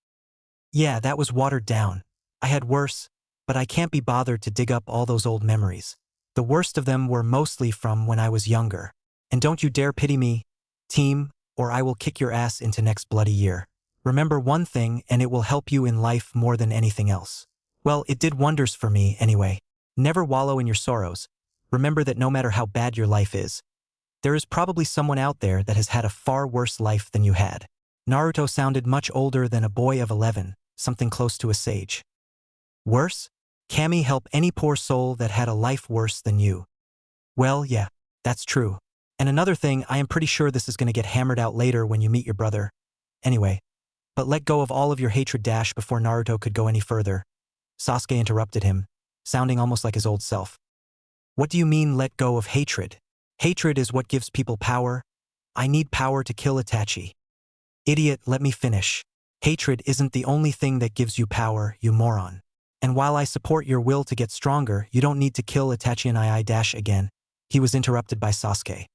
"Yeah, that was watered down. I had worse, but I can't be bothered to dig up all those old memories. The worst of them were mostly from when I was younger. And don't you dare pity me, team, or I will kick your ass into next bloody year. Remember one thing and it will help you in life more than anything else." Well, it did wonders for me anyway. Never wallow in your sorrows. Remember that no matter how bad your life is, there is probably someone out there that has had a far worse life than you had. Naruto sounded much older than a boy of 11, something close to a sage. Worse? Kami help any poor soul that had a life worse than you. Well, yeah, that's true. And another thing, I am pretty sure this is going to get hammered out later when you meet your brother. Anyway, but let go of all of your hatred dash before Naruto could go any further. Sasuke interrupted him, sounding almost like his old self. "What do you mean let go of hatred? Hatred is what gives people power. I need power to kill Itachi." "Idiot, let me finish. Hatred isn't the only thing that gives you power, you moron. And while I support your will to get stronger, you don't need to kill Itachi and I dash again." He was interrupted by Sasuke.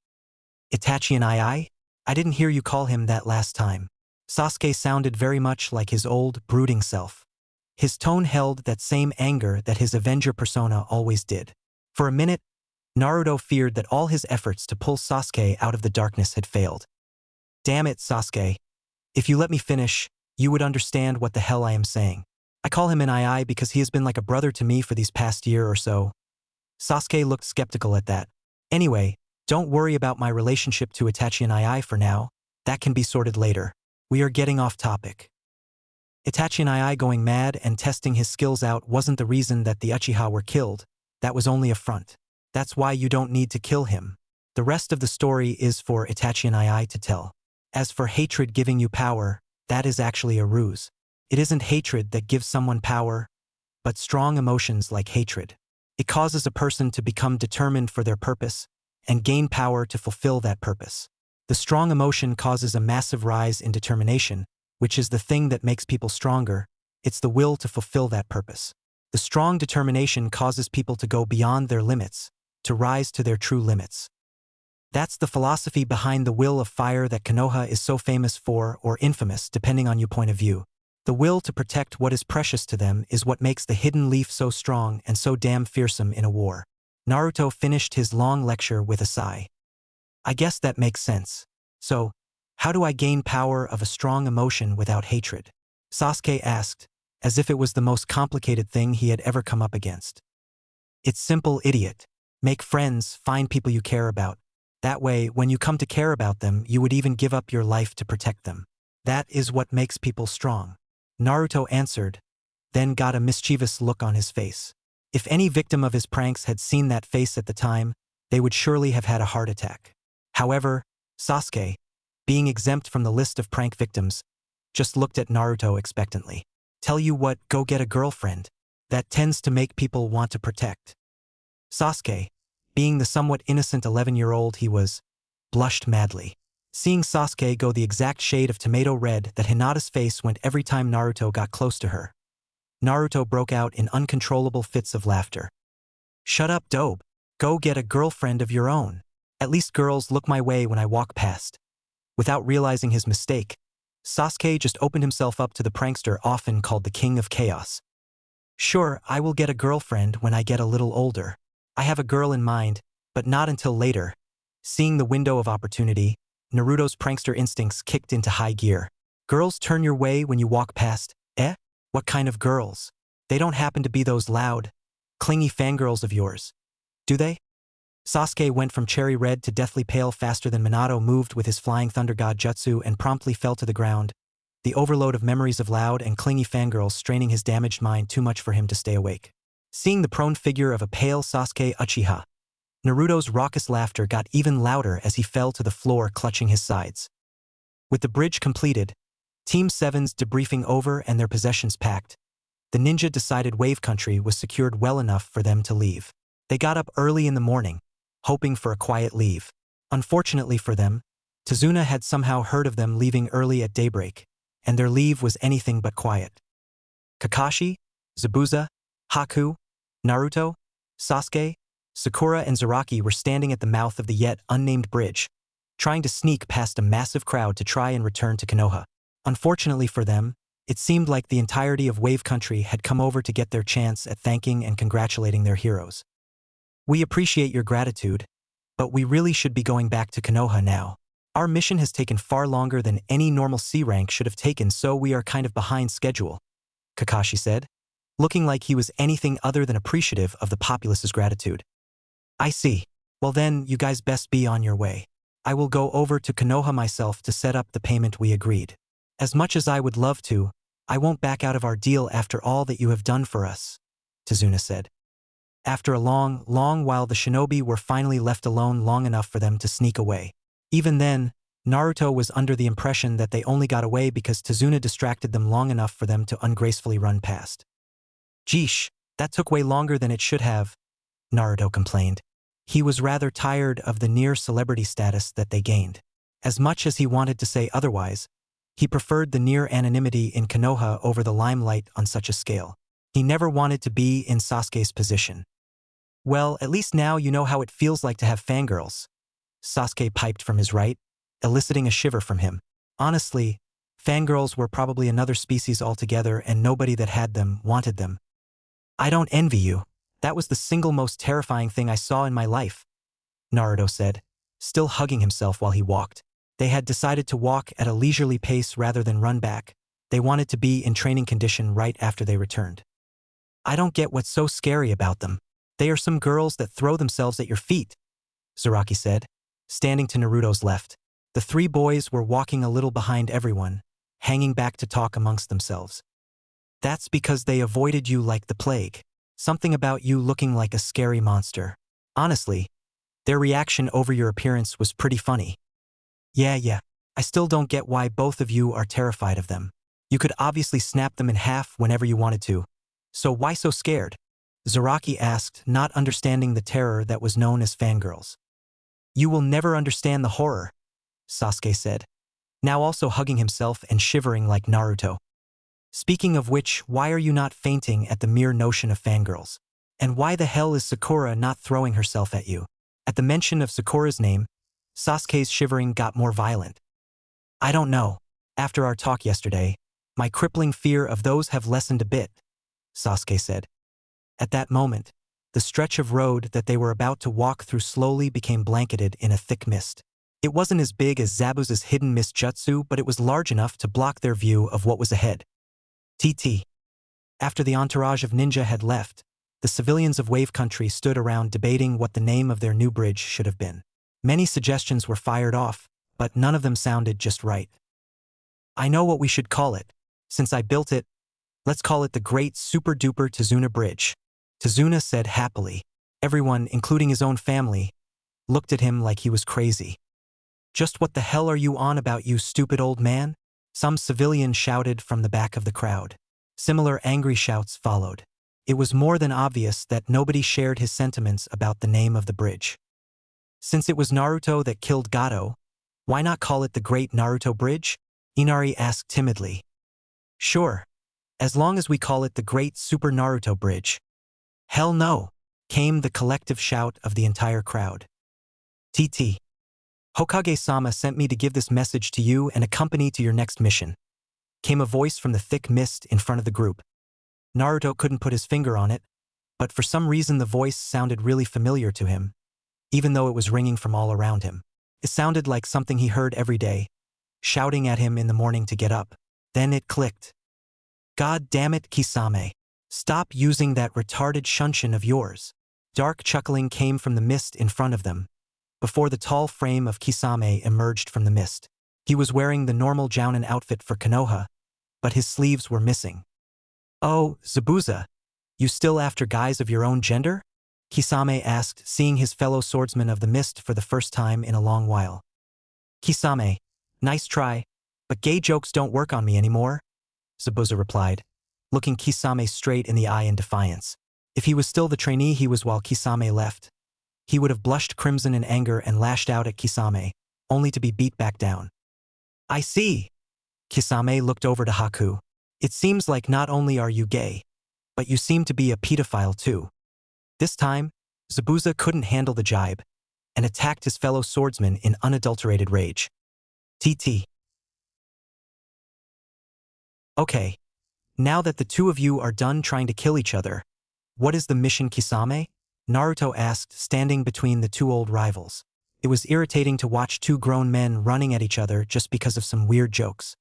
"Itachi and I? I didn't hear you call him that last time." Sasuke sounded very much like his old, brooding self. His tone held that same anger that his Avenger persona always did. For a minute, Naruto feared that all his efforts to pull Sasuke out of the darkness had failed. "Damn it, Sasuke. If you let me finish, you would understand what the hell I am saying. I call him an II because he has been like a brother to me for these past year or so." Sasuke looked skeptical at that. "Anyway, don't worry about my relationship to Itachi and I for now. That can be sorted later. We are getting off topic. Itachi and I going mad and testing his skills out wasn't the reason that the Uchiha were killed. That was only a front. That's why you don't need to kill him. The rest of the story is for Itachi and I to tell. As for hatred giving you power, that is actually a ruse. It isn't hatred that gives someone power, but strong emotions like hatred. It causes a person to become determined for their purpose and gain power to fulfill that purpose. The strong emotion causes a massive rise in determination, which is the thing that makes people stronger. It's the will to fulfill that purpose. The strong determination causes people to go beyond their limits, to rise to their true limits. That's the philosophy behind the will of fire that Konoha is so famous for, or infamous, depending on your point of view. The will to protect what is precious to them is what makes the hidden leaf so strong and so damn fearsome in a war. Naruto finished his long lecture with a sigh. I guess that makes sense. So, how do I gain power of a strong emotion without hatred? Sasuke asked, as if it was the most complicated thing he had ever come up against. It's simple, idiot. Make friends, find people you care about. That way, when you come to care about them, you would even give up your life to protect them. That is what makes people strong. Naruto answered, then got a mischievous look on his face. If any victim of his pranks had seen that face at the time, they would surely have had a heart attack. However, Sasuke, being exempt from the list of prank victims, just looked at Naruto expectantly. Tell you what, go get a girlfriend. That tends to make people want to protect. Sasuke, being the somewhat innocent 11-year-old he was, blushed madly. Seeing Sasuke go the exact shade of tomato red that Hinata's face went every time Naruto got close to her, Naruto broke out in uncontrollable fits of laughter. Shut up, dope. Go get a girlfriend of your own. At least girls look my way when I walk past. Without realizing his mistake, Sasuke just opened himself up to the prankster often called the King of Chaos. Sure, I will get a girlfriend when I get a little older. I have a girl in mind, but not until later. Seeing the window of opportunity, Naruto's prankster instincts kicked into high gear. Girls turn your way when you walk past, eh? What kind of girls? They don't happen to be those loud, clingy fangirls of yours, do they? Sasuke went from cherry red to deathly pale faster than Minato moved with his flying thunder god jutsu and promptly fell to the ground, the overload of memories of loud and clingy fangirls straining his damaged mind too much for him to stay awake. Seeing the prone figure of a pale Sasuke Uchiha, Naruto's raucous laughter got even louder as he fell to the floor clutching his sides. With the bridge completed, Team 7's debriefing over and their possessions packed, the ninja decided Wave Country was secured well enough for them to leave. They got up early in the morning, hoping for a quiet leave. Unfortunately for them, Tazuna had somehow heard of them leaving early at daybreak, and their leave was anything but quiet. Kakashi, Zabuza, Haku, Naruto, Sasuke, Sakura and Zaraki were standing at the mouth of the yet unnamed bridge, trying to sneak past a massive crowd to try and return to Konoha. Unfortunately for them, it seemed like the entirety of Wave Country had come over to get their chance at thanking and congratulating their heroes. We appreciate your gratitude, but we really should be going back to Konoha now. Our mission has taken far longer than any normal C rank should have taken, so we are kind of behind schedule, Kakashi said, looking like he was anything other than appreciative of the populace's gratitude. I see. Well then, you guys best be on your way. I will go over to Konoha myself to set up the payment we agreed. As much as I would love to, I won't back out of our deal after all that you have done for us, Tazuna said. After a long while, the shinobi were finally left alone long enough for them to sneak away. Even then, Naruto was under the impression that they only got away because Tazuna distracted them long enough for them to ungracefully run past. Jeesh, that took way longer than it should have, Naruto complained. He was rather tired of the near celebrity status that they gained. As much as he wanted to say otherwise, he preferred the near anonymity in Konoha over the limelight on such a scale. He never wanted to be in Sasuke's position. Well, at least now you know how it feels like to have fangirls, Sasuke piped from his right, eliciting a shiver from him. Honestly, fangirls were probably another species altogether and nobody that had them wanted them. I don't envy you. That was the single most terrifying thing I saw in my life, Naruto said, still hugging himself while he walked. They had decided to walk at a leisurely pace rather than run back. They wanted to be in training condition right after they returned. I don't get what's so scary about them. They are some girls that throw themselves at your feet, Zaraki said, standing to Naruto's left. The three boys were walking a little behind everyone, hanging back to talk amongst themselves. That's because they avoided you like the plague. Something about you looking like a scary monster. Honestly, their reaction over your appearance was pretty funny. Yeah. I still don't get why both of you are terrified of them. You could obviously snap them in half whenever you wanted to. So why so scared? Zaraki asked, not understanding the terror that was known as fangirls. You will never understand the horror, Sasuke said, now also hugging himself and shivering like Naruto. Speaking of which, why are you not fainting at the mere notion of fangirls? And why the hell is Sakura not throwing herself at you? At the mention of Sakura's name, Sasuke's shivering got more violent. I don't know. After our talk yesterday, my crippling fear of those have lessened a bit, Sasuke said. At that moment, the stretch of road that they were about to walk through slowly became blanketed in a thick mist. It wasn't as big as Zabuza's hidden mist jutsu, but it was large enough to block their view of what was ahead. TT. After the entourage of ninja had left, the civilians of Wave Country stood around debating what the name of their new bridge should have been. Many suggestions were fired off, but none of them sounded just right. I know what we should call it. Since I built it, let's call it the Great Super Duper Tazuna Bridge, Tazuna said happily. Everyone, including his own family, looked at him like he was crazy. Just what the hell are you on about, you stupid old man? Some civilian shouted from the back of the crowd. Similar angry shouts followed. It was more than obvious that nobody shared his sentiments about the name of the bridge. Since it was Naruto that killed Gato, why not call it the Great Naruto Bridge? Inari asked timidly. Sure. As long as we call it the Great Super Naruto Bridge. Hell no, came the collective shout of the entire crowd. TT. Hokage-sama sent me to give this message to you and accompany to your next mission. Came a voice from the thick mist in front of the group. Naruto couldn't put his finger on it, but for some reason the voice sounded really familiar to him, even though it was ringing from all around him. It sounded like something he heard every day, shouting at him in the morning to get up. Then it clicked. God damn it, Kisame. Stop using that retarded shunshin of yours. Dark chuckling came from the mist in front of them, before the tall frame of Kisame emerged from the mist. He was wearing the normal jounin outfit for Konoha, but his sleeves were missing. Oh, Zabuza, you still after guys of your own gender? Kisame asked, seeing his fellow swordsman of the mist for the first time in a long while. Kisame, nice try, but gay jokes don't work on me anymore, Zabuza replied, looking Kisame straight in the eye in defiance. If he was still the trainee he was while Kisame left, he would have blushed crimson in anger and lashed out at Kisame, only to be beat back down. I see. Kisame looked over to Haku. It seems like not only are you gay, but you seem to be a pedophile too. This time, Zabuza couldn't handle the jibe, and attacked his fellow swordsman in unadulterated rage. TT. Okay. Now that the two of you are done trying to kill each other, what is the mission, Kisame? Naruto asked, standing between the two old rivals. It was irritating to watch two grown men running at each other just because of some weird jokes.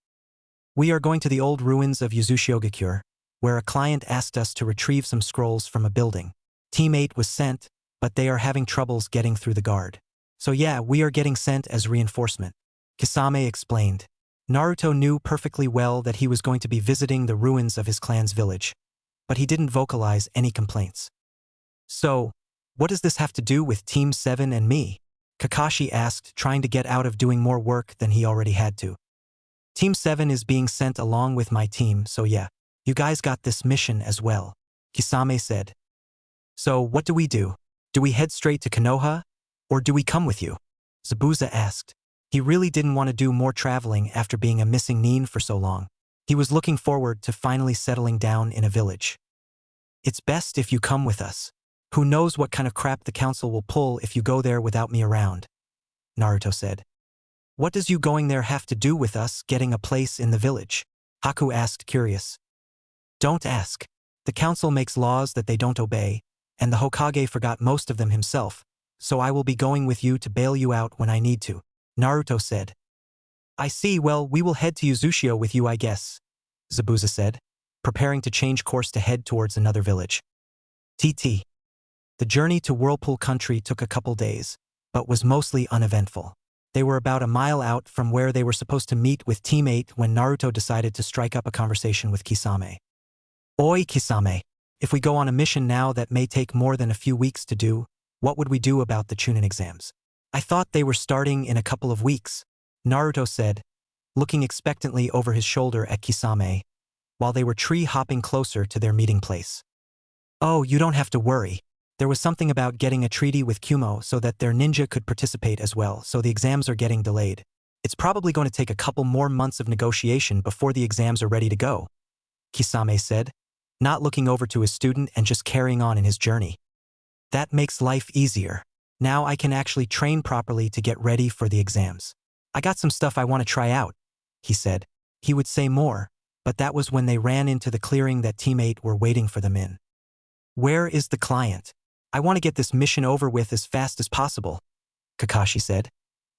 We are going to the old ruins of Yuzushiogakure, where a client asked us to retrieve some scrolls from a building. Team 8 was sent, but they are having troubles getting through the guard. So yeah, we are getting sent as reinforcement. Kisame explained. Naruto knew perfectly well that he was going to be visiting the ruins of his clan's village, but he didn't vocalize any complaints. So, what does this have to do with Team 7 and me? Kakashi asked, trying to get out of doing more work than he already had to. Team 7 is being sent along with my team, so yeah, you guys got this mission as well, Kisame said. So what do we do? Do we head straight to Konoha, or do we come with you? Zabuza asked. He really didn't want to do more traveling after being a missing nin for so long. He was looking forward to finally settling down in a village. It's best if you come with us. Who knows what kind of crap the council will pull if you go there without me around, Naruto said. What does you going there have to do with us getting a place in the village? Haku asked, curious. Don't ask. The council makes laws that they don't obey, and the Hokage forgot most of them himself, so I will be going with you to bail you out when I need to, Naruto said. I see, well, we will head to Yuzushio with you, I guess, Zabuza said, preparing to change course to head towards another village. TT. The journey to Whirlpool Country took a couple days, but was mostly uneventful. They were about a mile out from where they were supposed to meet with Team 8 when Naruto decided to strike up a conversation with Kisame. Oi, Kisame. If we go on a mission now that may take more than a few weeks to do, what would we do about the Chunin exams? I thought they were starting in a couple of weeks, Naruto said, looking expectantly over his shoulder at Kisame, while they were tree-hopping closer to their meeting place. Oh, you don't have to worry. There was something about getting a treaty with Kumo so that their ninja could participate as well, so the exams are getting delayed. It's probably going to take a couple more months of negotiation before the exams are ready to go, Kisame said, not looking over to his student and just carrying on in his journey. That makes life easier. Now I can actually train properly to get ready for the exams. I got some stuff I want to try out, he said. He would say more, but that was when they ran into the clearing that Team 8 were waiting for them in. Where is the client? I want to get this mission over with as fast as possible, Kakashi said,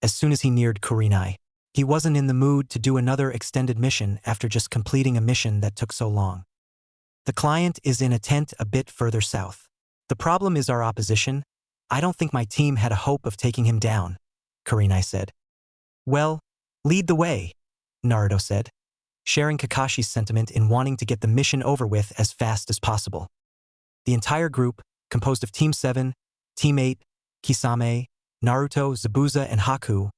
as soon as he neared Kurenai. He wasn't in the mood to do another extended mission after just completing a mission that took so long. The client is in a tent a bit further south. The problem is our opposition. I don't think my team had a hope of taking him down, Kurenai said. Well, lead the way, Naruto said, sharing Kakashi's sentiment in wanting to get the mission over with as fast as possible. The entire group, composed of Team 7, Team 8, Kisame, Naruto, Zabuza, and Haku,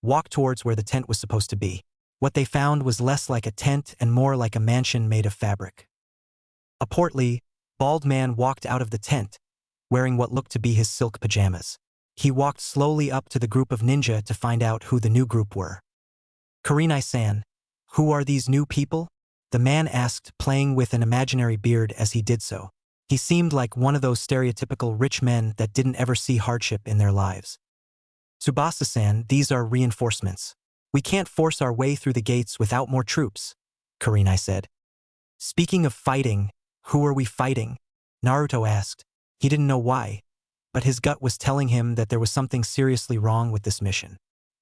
walked towards where the tent was supposed to be. What they found was less like a tent and more like a mansion made of fabric. A portly, bald man walked out of the tent, wearing what looked to be his silk pajamas. He walked slowly up to the group of ninja to find out who the new group were. Kurenai-san, who are these new people? The man asked, playing with an imaginary beard as he did so. He seemed like one of those stereotypical rich men that didn't ever see hardship in their lives. Tsubasa-san, these are reinforcements. We can't force our way through the gates without more troops, Kurenai said. Speaking of fighting, who are we fighting? Naruto asked. He didn't know why, but his gut was telling him that there was something seriously wrong with this mission.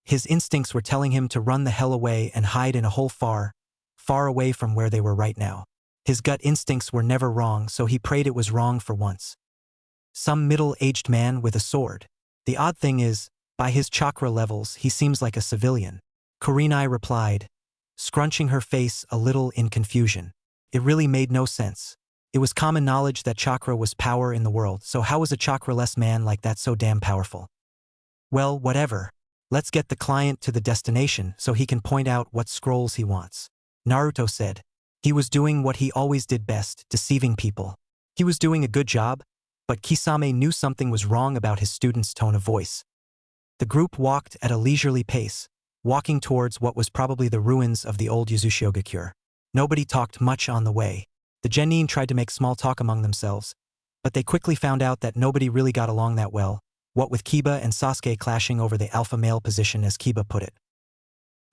His instincts were telling him to run the hell away and hide in a hole far, far away from where they were right now. His gut instincts were never wrong, so he prayed it was wrong for once. Some middle-aged man with a sword. The odd thing is, by his chakra levels, he seems like a civilian. Kurenai replied, scrunching her face a little in confusion. It really made no sense. It was common knowledge that chakra was power in the world, so how was a chakra-less man like that so damn powerful? Well, whatever. Let's get the client to the destination so he can point out what scrolls he wants. Naruto said. He was doing what he always did best, deceiving people. He was doing a good job, but Kisame knew something was wrong about his student's tone of voice. The group walked at a leisurely pace, walking towards what was probably the ruins of the old Yuzushiogakure. Nobody talked much on the way. The genin tried to make small talk among themselves, but they quickly found out that nobody really got along that well, what with Kiba and Sasuke clashing over the alpha male position, as Kiba put it.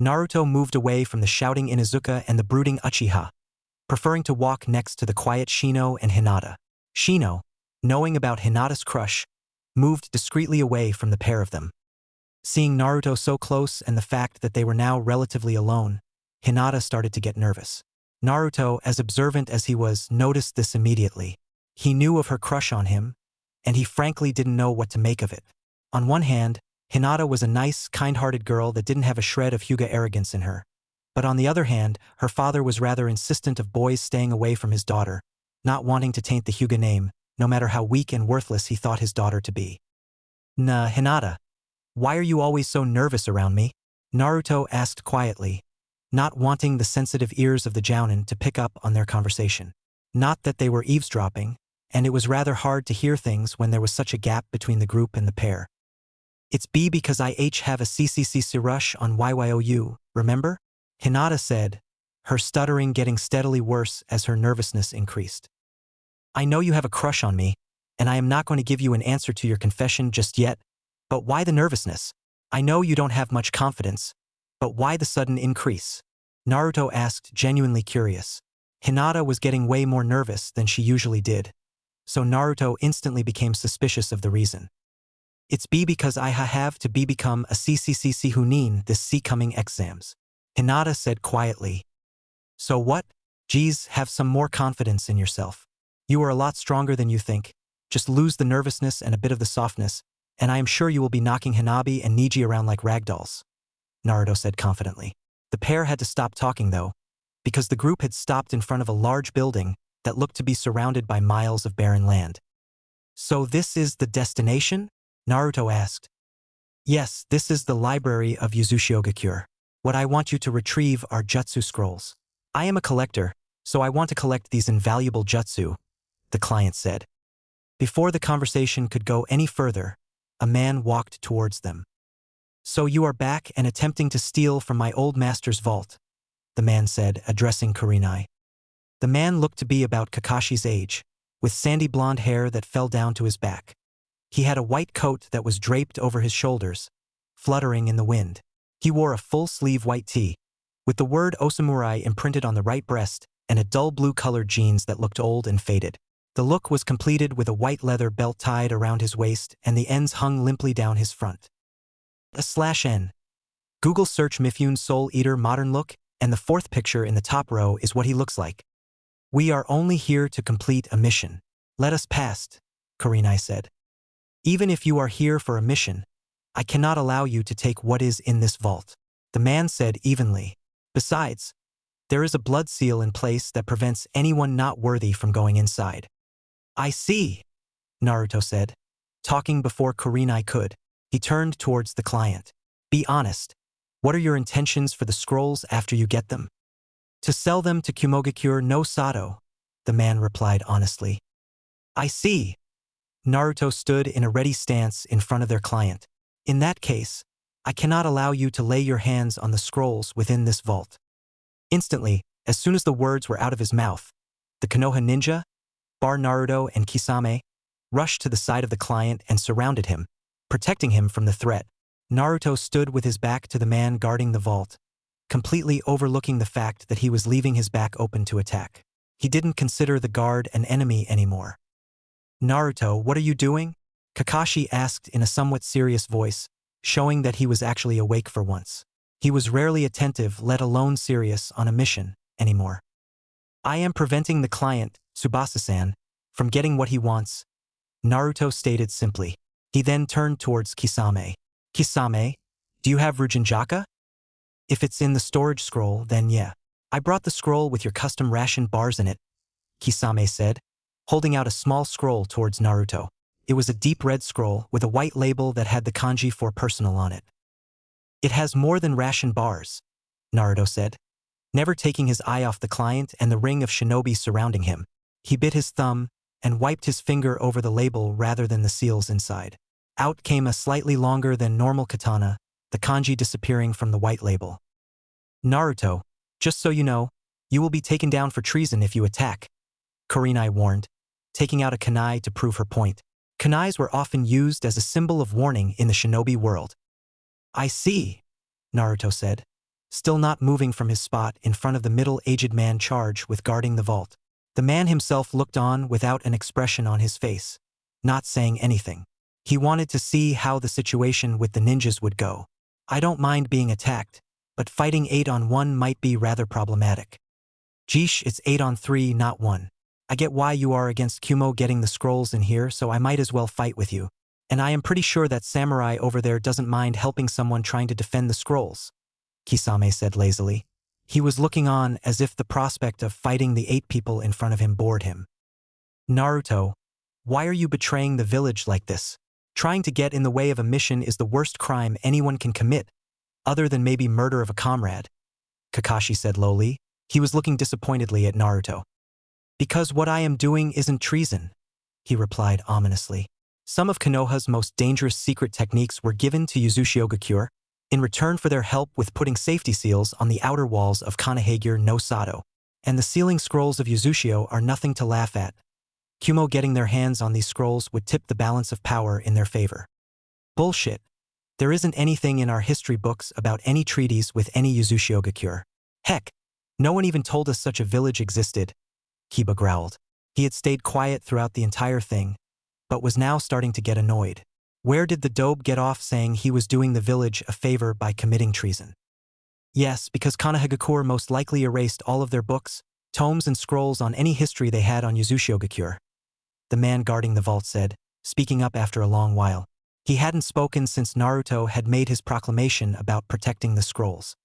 Naruto moved away from the shouting Inuzuka and the brooding Uchiha, preferring to walk next to the quiet Shino and Hinata. Shino, knowing about Hinata's crush, moved discreetly away from the pair of them. Seeing Naruto so close and the fact that they were now relatively alone, Hinata started to get nervous. Naruto, as observant as he was, noticed this immediately. He knew of her crush on him, and he frankly didn't know what to make of it. On one hand, Hinata was a nice, kind-hearted girl that didn't have a shred of Hyuga arrogance in her. But on the other hand, her father was rather insistent of boys staying away from his daughter, not wanting to taint the Hyuga name, no matter how weak and worthless he thought his daughter to be. Nah, Hinata, why are you always so nervous around me? Naruto asked quietly, not wanting the sensitive ears of the Jounin to pick up on their conversation. Not that they were eavesdropping, and it was rather hard to hear things when there was such a gap between the group and the pair. It's because I have a CCC rush on YYOU, remember? Hinata said, her stuttering getting steadily worse as her nervousness increased. I know you have a crush on me, and I am not going to give you an answer to your confession just yet, but why the nervousness? I know you don't have much confidence, but why the sudden increase? Naruto asked, genuinely curious. Hinata was getting way more nervous than she usually did, so Naruto instantly became suspicious of the reason. It's because I have to become a CCC Hunin this coming exams. Hinata said quietly. So what? Geez, have some more confidence in yourself. You are a lot stronger than you think. Just lose the nervousness and a bit of the softness, and I am sure you will be knocking Hanabi and Niji around like ragdolls, Naruto said confidently. The pair had to stop talking though, because the group had stopped in front of a large building that looked to be surrounded by miles of barren land. So this is the destination? Naruto asked. Yes, this is the library of Yuzushiogakure. What I want you to retrieve are jutsu scrolls. I am a collector, so I want to collect these invaluable jutsu, the client said. Before the conversation could go any further, a man walked towards them. So you are back and attempting to steal from my old master's vault, the man said, addressing Kurenai. The man looked to be about Kakashi's age, with sandy blonde hair that fell down to his back. He had a white coat that was draped over his shoulders, fluttering in the wind. He wore a full-sleeve white tee, with the word Osamurai imprinted on the right breast, and a dull blue-colored jeans that looked old and faded. The look was completed with a white leather belt tied around his waist and the ends hung limply down his front. /N. Google search Mifune Soul Eater modern look, and the fourth picture in the top row is what he looks like. We are only here to complete a mission. Let us pass, Kurenai said. Even if you are here for a mission, I cannot allow you to take what is in this vault. The man said evenly. Besides, there is a blood seal in place that prevents anyone not worthy from going inside. I see, Naruto said. Talking before Kurenai could, he turned towards the client. Be honest. What are your intentions for the scrolls after you get them? To sell them to Kumogakure no Sato, the man replied honestly. I see. Naruto stood in a ready stance in front of their client. In that case, I cannot allow you to lay your hands on the scrolls within this vault. Instantly, as soon as the words were out of his mouth, the Konoha ninja, bar Naruto and Kisame, rushed to the side of the client and surrounded him, protecting him from the threat. Naruto stood with his back to the man guarding the vault, completely overlooking the fact that he was leaving his back open to attack. He didn't consider the guard an enemy anymore. Naruto, what are you doing? Kakashi asked in a somewhat serious voice, showing that he was actually awake for once. He was rarely attentive, let alone serious, on a mission anymore. I am preventing the client, Tsubasa-san, from getting what he wants, Naruto stated simply. He then turned towards Kisame. Kisame, do you have Rujinjaka? If it's in the storage scroll, then yeah. I brought the scroll with your custom ration bars in it, Kisame said, holding out a small scroll towards Naruto. It was a deep red scroll with a white label that had the kanji for personal on it. It has more than ration bars, Naruto said, never taking his eye off the client and the ring of shinobi surrounding him. He bit his thumb and wiped his finger over the label rather than the seals inside. Out came a slightly longer than normal katana, the kanji disappearing from the white label. Naruto, just so you know, you will be taken down for treason if you attack, Kurenai warned, taking out a kunai to prove her point. Kunais were often used as a symbol of warning in the shinobi world. I see, Naruto said, still not moving from his spot in front of the middle-aged man charged with guarding the vault. The man himself looked on without an expression on his face, not saying anything. He wanted to see how the situation with the ninjas would go. I don't mind being attacked, but fighting 8-on-1 might be rather problematic. Jeesh, it's 8-on-3, not 1. I get why you are against Kumo getting the scrolls in here, so I might as well fight with you. And I am pretty sure that samurai over there doesn't mind helping someone trying to defend the scrolls, Kisame said lazily. He was looking on as if the prospect of fighting the 8 people in front of him bored him. Naruto, why are you betraying the village like this? Trying to get in the way of a mission is the worst crime anyone can commit, other than maybe murder of a comrade, Kakashi said lowly. He was looking disappointedly at Naruto. Because what I am doing isn't treason, he replied ominously. Some of Konoha's most dangerous secret techniques were given to Uzushigakure in return for their help with putting safety seals on the outer walls of Konohagure no Sato, and the sealing scrolls of Uzushio are nothing to laugh at. Kumo getting their hands on these scrolls would tip the balance of power in their favor. Bullshit. There isn't anything in our history books about any treaties with any Uzushigakure. Heck, no one even told us such a village existed, Kiba growled. He had stayed quiet throughout the entire thing, but was now starting to get annoyed. Where did the dope get off saying he was doing the village a favor by committing treason? Yes, because Konohagakure most likely erased all of their books, tomes and scrolls on any history they had on Uzushigakure, the man guarding the vault said, speaking up after a long while. He hadn't spoken since Naruto had made his proclamation about protecting the scrolls.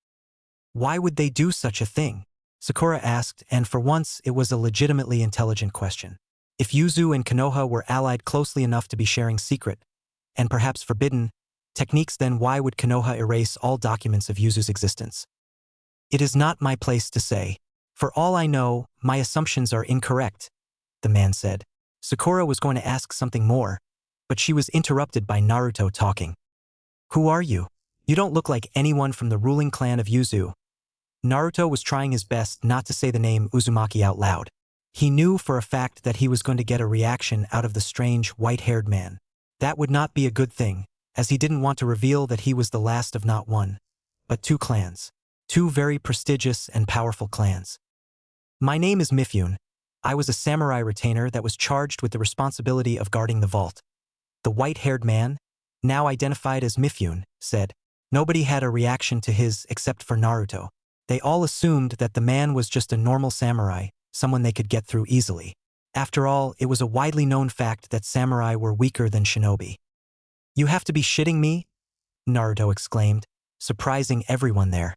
Why would they do such a thing? Sakura asked, and for once it was a legitimately intelligent question. If Yuzu and Konoha were allied closely enough to be sharing secret, and perhaps forbidden, techniques, then why would Konoha erase all documents of Yuzu's existence? It is not my place to say. For all I know, my assumptions are incorrect, the man said. Sakura was going to ask something more, but she was interrupted by Naruto talking. Who are you? You don't look like anyone from the ruling clan of Yuzu. Naruto was trying his best not to say the name Uzumaki out loud. He knew for a fact that he was going to get a reaction out of the strange, white-haired man. That would not be a good thing, as he didn't want to reveal that he was the last of not one, but two clans. Two very prestigious and powerful clans. My name is Mifune. I was a samurai retainer that was charged with the responsibility of guarding the vault. The white-haired man, now identified as Mifune, said. Nobody had a reaction to his except for Naruto. They all assumed that the man was just a normal samurai, someone they could get through easily. After all, it was a widely known fact that samurai were weaker than shinobi. You have to be shitting me? Naruto exclaimed, surprising everyone there.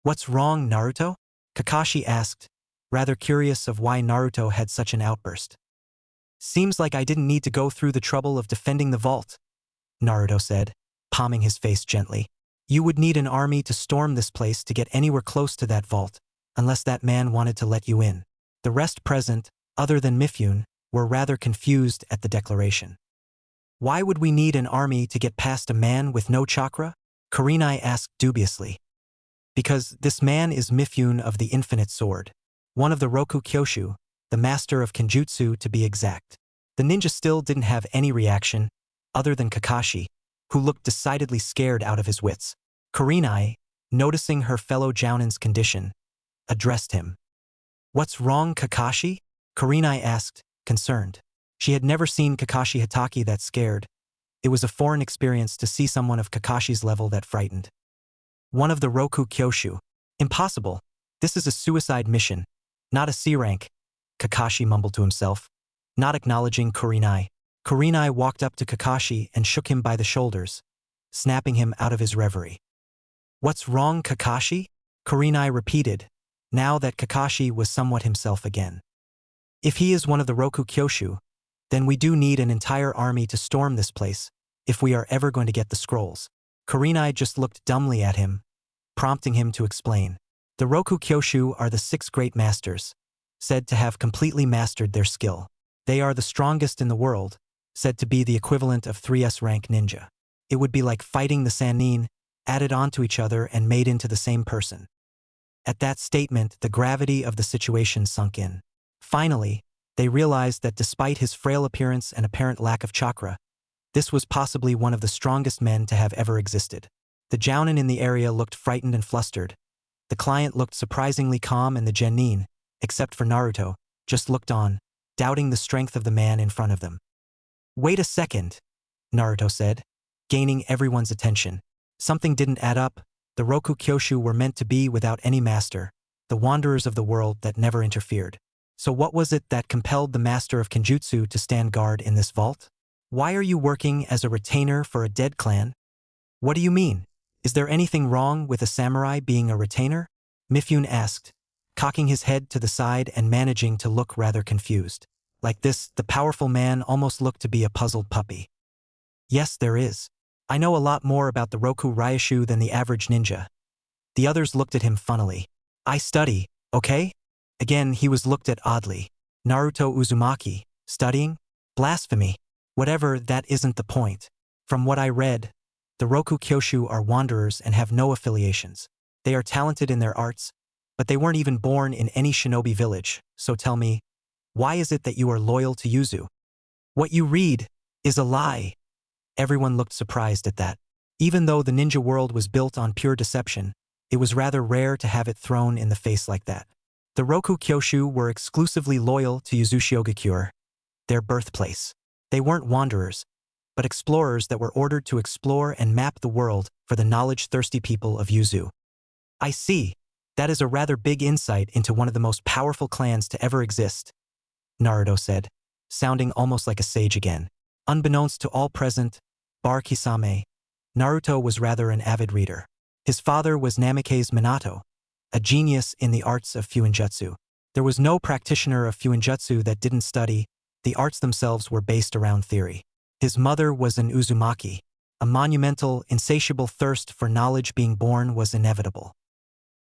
What's wrong, Naruto? Kakashi asked, rather curious of why Naruto had such an outburst. Seems like I didn't need to go through the trouble of defending the vault, Naruto said, palming his face gently. You would need an army to storm this place to get anywhere close to that vault, unless that man wanted to let you in. The rest present, other than Mifune, were rather confused at the declaration. Why would we need an army to get past a man with no chakra? Kurenai asked dubiously. Because this man is Mifune of the Infinite Sword, one of the Roku Kyoshu, the master of Kenjutsu to be exact. The ninja still didn't have any reaction, other than Kakashi, who looked decidedly scared out of his wits. Kurenai, noticing her fellow Jounin's condition, addressed him. What's wrong, Kakashi? Kurenai asked, concerned. She had never seen Kakashi Hatake that scared. It was a foreign experience to see someone of Kakashi's level that frightened. One of the Roku Kyoshu. Impossible. This is a suicide mission, not a C rank, Kakashi mumbled to himself, not acknowledging Kurenai. Kurenai walked up to Kakashi and shook him by the shoulders, snapping him out of his reverie. What's wrong, Kakashi? Kurenai repeated, now that Kakashi was somewhat himself again. If he is one of the Roku Kyoshu, then we do need an entire army to storm this place, if we are ever going to get the scrolls. Kurenai just looked dumbly at him, prompting him to explain. The Roku Kyoshu are the 6 great masters, said to have completely mastered their skill. They are the strongest in the world, said to be the equivalent of 3S rank ninja. It would be like fighting the Sannin, added onto each other and made into the same person. At that statement, the gravity of the situation sunk in. Finally, they realized that despite his frail appearance and apparent lack of chakra, this was possibly one of the strongest men to have ever existed. The Jounin in the area looked frightened and flustered. The client looked surprisingly calm and the genin, except for Naruto, just looked on, doubting the strength of the man in front of them. Wait a second, Naruto said, gaining everyone's attention. Something didn't add up. The Roku Kyoshu were meant to be without any master, the wanderers of the world that never interfered. So what was it that compelled the master of Kenjutsu to stand guard in this vault? Why are you working as a retainer for a dead clan? What do you mean? Is there anything wrong with a samurai being a retainer? Mifune asked, cocking his head to the side and managing to look rather confused. Like this, the powerful man almost looked to be a puzzled puppy. Yes, there is. I know a lot more about the Roku Ryushu than the average ninja. The others looked at him funnily. I study, okay? Again, he was looked at oddly. Naruto Uzumaki, studying? Blasphemy. Whatever, that isn't the point. From what I read, the Roku Kyoshu are wanderers and have no affiliations. They are talented in their arts, but they weren't even born in any shinobi village, so tell me, why is it that you are loyal to Yuzu? What you read is a lie. Everyone looked surprised at that. Even though the ninja world was built on pure deception, it was rather rare to have it thrown in the face like that. The Roku Kyoshu were exclusively loyal to Yuzushiogakyure, their birthplace. They weren't wanderers, but explorers that were ordered to explore and map the world for the knowledge-thirsty people of Yuzu. I see. That is a rather big insight into one of the most powerful clans to ever exist, Naruto said, sounding almost like a sage again. Unbeknownst to all present, bar Kisame, Naruto was rather an avid reader. His father was Namikaze Minato, a genius in the arts of Fuinjutsu. There was no practitioner of Fuinjutsu that didn't study. The arts themselves were based around theory. His mother was an Uzumaki. A monumental, insatiable thirst for knowledge being born was inevitable.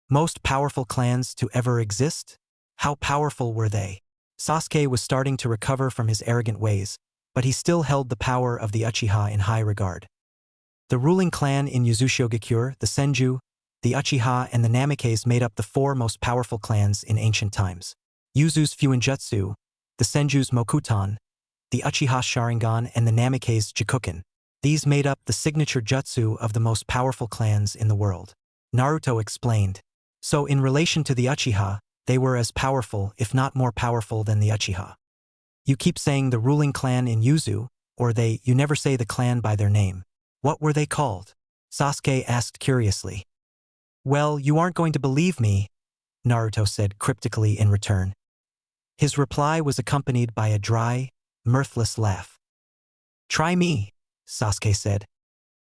Most powerful clans to ever exist? How powerful were they? Sasuke was starting to recover from his arrogant ways, but he still held the power of the Uchiha in high regard. The ruling clan in Yuzushiogakyure, the Senju, the Uchiha and the Namikaze made up the four most powerful clans in ancient times. Yuzu's Fuinjutsu, the Senju's Mokuton, the Uchiha Sharingan and the Namikaze Jikuken. These made up the signature jutsu of the most powerful clans in the world. Naruto explained. So in relation to the Uchiha, they were as powerful, if not more powerful than the Uchiha. You keep saying the ruling clan in Yuzu, or you never say the clan by their name. What were they called? Sasuke asked curiously. Well, you aren't going to believe me, Naruto said cryptically in return. His reply was accompanied by a dry, mirthless laugh. Try me, Sasuke said.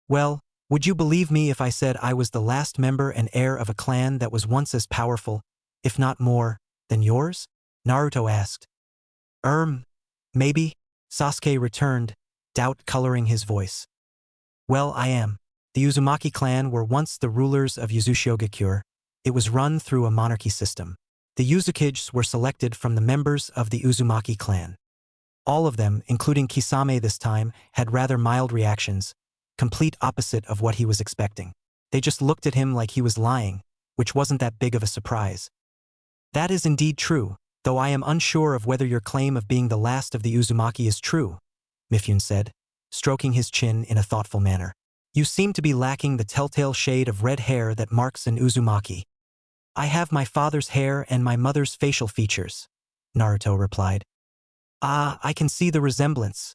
Well, would you believe me if I said I was the last member and heir of a clan that was once as powerful, if not more, than yours? Naruto asked. Maybe, Sasuke returned, doubt coloring his voice. Well, I am. The Uzumaki clan were once the rulers of Yuzushigakure. It was run through a monarchy system. The Uzukiges were selected from the members of the Uzumaki clan. All of them, including Kisame this time, had rather mild reactions, complete opposite of what he was expecting. They just looked at him like he was lying, which wasn't that big of a surprise. That is indeed true, though I am unsure of whether your claim of being the last of the Uzumaki is true, Mifune said, stroking his chin in a thoughtful manner. You seem to be lacking the telltale shade of red hair that marks an Uzumaki. I have my father's hair and my mother's facial features, Naruto replied. Ah, I can see the resemblance,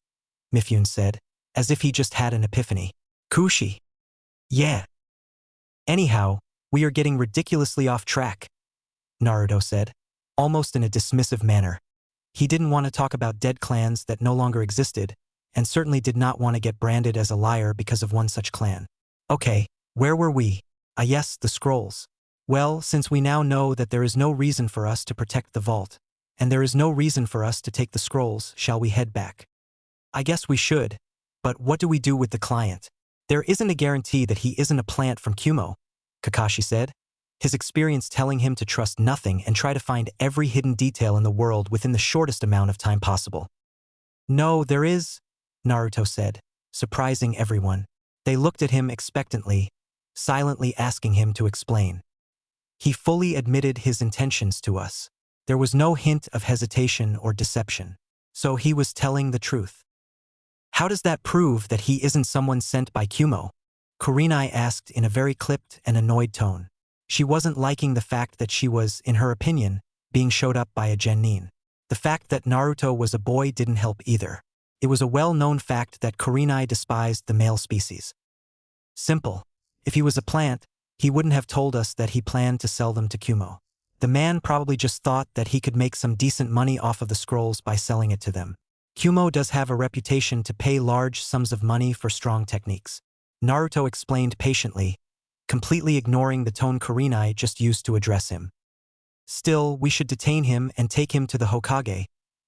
Mifune said, as if he just had an epiphany. Kushi. Yeah. Anyhow, we are getting ridiculously off track, Naruto said, almost in a dismissive manner. He didn't want to talk about dead clans that no longer existed, and certainly did not want to get branded as a liar because of one such clan. Okay, where were we? Ah yes, the scrolls. Well, since we now know that there is no reason for us to protect the vault, and there is no reason for us to take the scrolls, shall we head back? I guess we should, but what do we do with the client? There isn't a guarantee that he isn't a plant from Kumo, Kakashi said, his experience telling him to trust nothing and try to find every hidden detail in the world within the shortest amount of time possible. No, there is, Naruto said, surprising everyone. They looked at him expectantly, silently asking him to explain. He fully admitted his intentions to us. There was no hint of hesitation or deception. So he was telling the truth. How does that prove that he isn't someone sent by Kumo? Kurenai asked in a very clipped and annoyed tone. She wasn't liking the fact that she was, in her opinion, being showed up by a genin. The fact that Naruto was a boy didn't help either. It was a well-known fact that Kurenai despised the male species. Simple. If he was a plant, he wouldn't have told us that he planned to sell them to Kumo. The man probably just thought that he could make some decent money off of the scrolls by selling it to them. Kumo does have a reputation to pay large sums of money for strong techniques. Naruto explained patiently, completely ignoring the tone Kurenai just used to address him. Still, we should detain him and take him to the Hokage.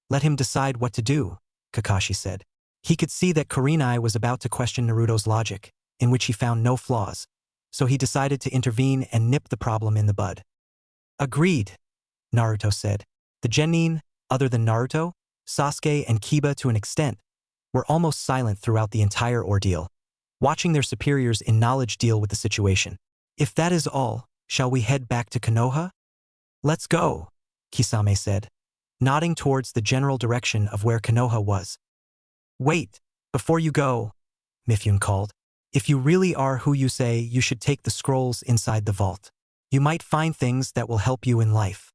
Let him decide what to do, Kakashi said. He could see that Kurenai was about to question Naruto's logic, in which he found no flaws, so he decided to intervene and nip the problem in the bud. Agreed, Naruto said. The genin, other than Naruto, Sasuke and Kiba to an extent, were almost silent throughout the entire ordeal, watching their superiors in knowledge deal with the situation. If that is all, shall we head back to Konoha? Let's go, Kisame said, nodding towards the general direction of where Konoha was. Wait, before you go, Mifune called. If you really are who you say, you should take the scrolls inside the vault. You might find things that will help you in life.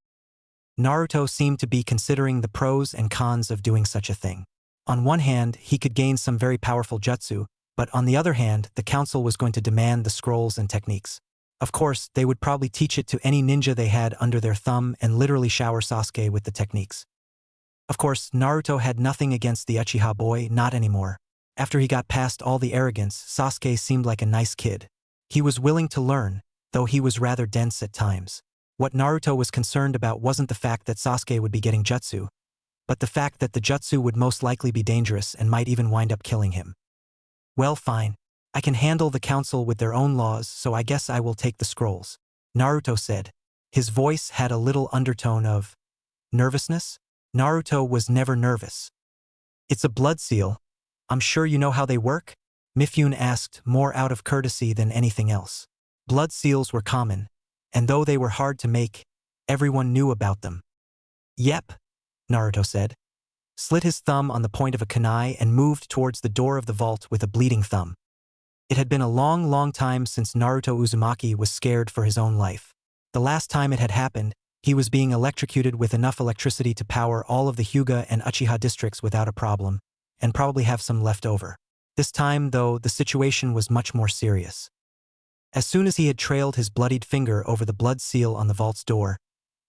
Naruto seemed to be considering the pros and cons of doing such a thing. On one hand, he could gain some very powerful jutsu, but on the other hand, the council was going to demand the scrolls and techniques. Of course, they would probably teach it to any ninja they had under their thumb and literally shower Sasuke with the techniques. Of course, Naruto had nothing against the Uchiha boy, not anymore. After he got past all the arrogance, Sasuke seemed like a nice kid. He was willing to learn, though he was rather dense at times. What Naruto was concerned about wasn't the fact that Sasuke would be getting jutsu, but the fact that the jutsu would most likely be dangerous and might even wind up killing him. Well, fine. I can handle the council with their own laws, so I guess I will take the scrolls, Naruto said. His voice had a little undertone of nervousness. Naruto was never nervous. It's a blood seal. I'm sure you know how they work? Mifune asked, more out of courtesy than anything else. Blood seals were common, and though they were hard to make, everyone knew about them. "Yep," Naruto said, slid his thumb on the point of a kunai and moved towards the door of the vault with a bleeding thumb. It had been a long time since Naruto Uzumaki was scared for his own life. The last time it had happened, he was being electrocuted with enough electricity to power all of the Hyuga and Uchiha districts without a problem, and probably have some left over. This time, though, the situation was much more serious. As soon as he had trailed his bloodied finger over the blood seal on the vault's door,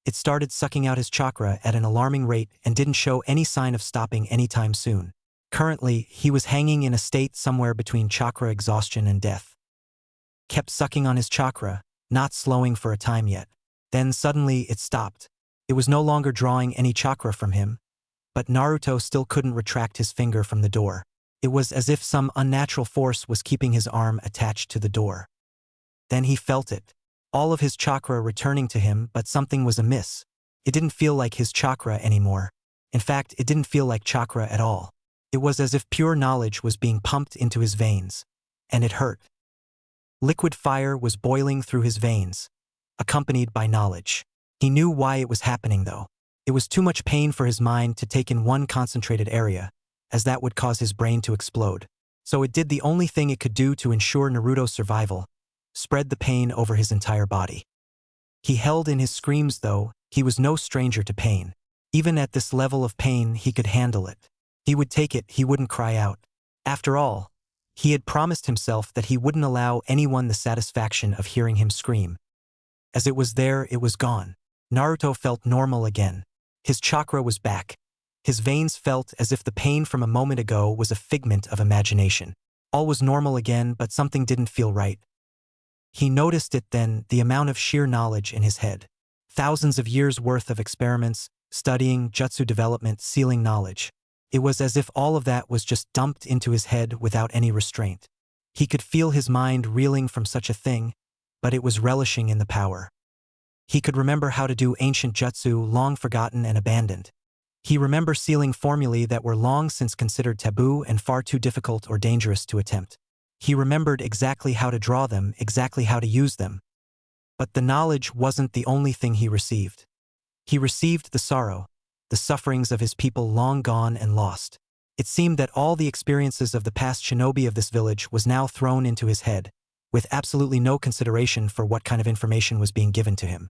it started sucking out his chakra at an alarming rate and didn't show any sign of stopping anytime soon. Currently, he was hanging in a state somewhere between chakra exhaustion and death. Kept sucking on his chakra, not slowing for a time yet. Then suddenly it stopped. It was no longer drawing any chakra from him, but Naruto still couldn't retract his finger from the door. It was as if some unnatural force was keeping his arm attached to the door. Then he felt it. All of his chakra returning to him, but something was amiss. It didn't feel like his chakra anymore. In fact, it didn't feel like chakra at all. It was as if pure knowledge was being pumped into his veins, and it hurt. Liquid fire was boiling through his veins, accompanied by knowledge. He knew why it was happening though. It was too much pain for his mind to take in one concentrated area, as that would cause his brain to explode. So it did the only thing it could do to ensure Naruto's survival: spread the pain over his entire body. He held in his screams though. He was no stranger to pain. Even at this level of pain, he could handle it. He would take it, he wouldn't cry out. After all, he had promised himself that he wouldn't allow anyone the satisfaction of hearing him scream. As it was there, it was gone. Naruto felt normal again. His chakra was back. His veins felt as if the pain from a moment ago was a figment of imagination. All was normal again, but something didn't feel right. He noticed it then, the amount of sheer knowledge in his head. Thousands of years' worth of experiments, studying, jutsu development, sealing knowledge. It was as if all of that was just dumped into his head without any restraint. He could feel his mind reeling from such a thing, but it was relishing in the power. He could remember how to do ancient jutsu long forgotten and abandoned. He remembered sealing formulae that were long since considered taboo and far too difficult or dangerous to attempt. He remembered exactly how to draw them, exactly how to use them. But the knowledge wasn't the only thing he received. He received the sorrow, the sufferings of his people long gone and lost. It seemed that all the experiences of the past shinobi of this village was now thrown into his head, with absolutely no consideration for what kind of information was being given to him.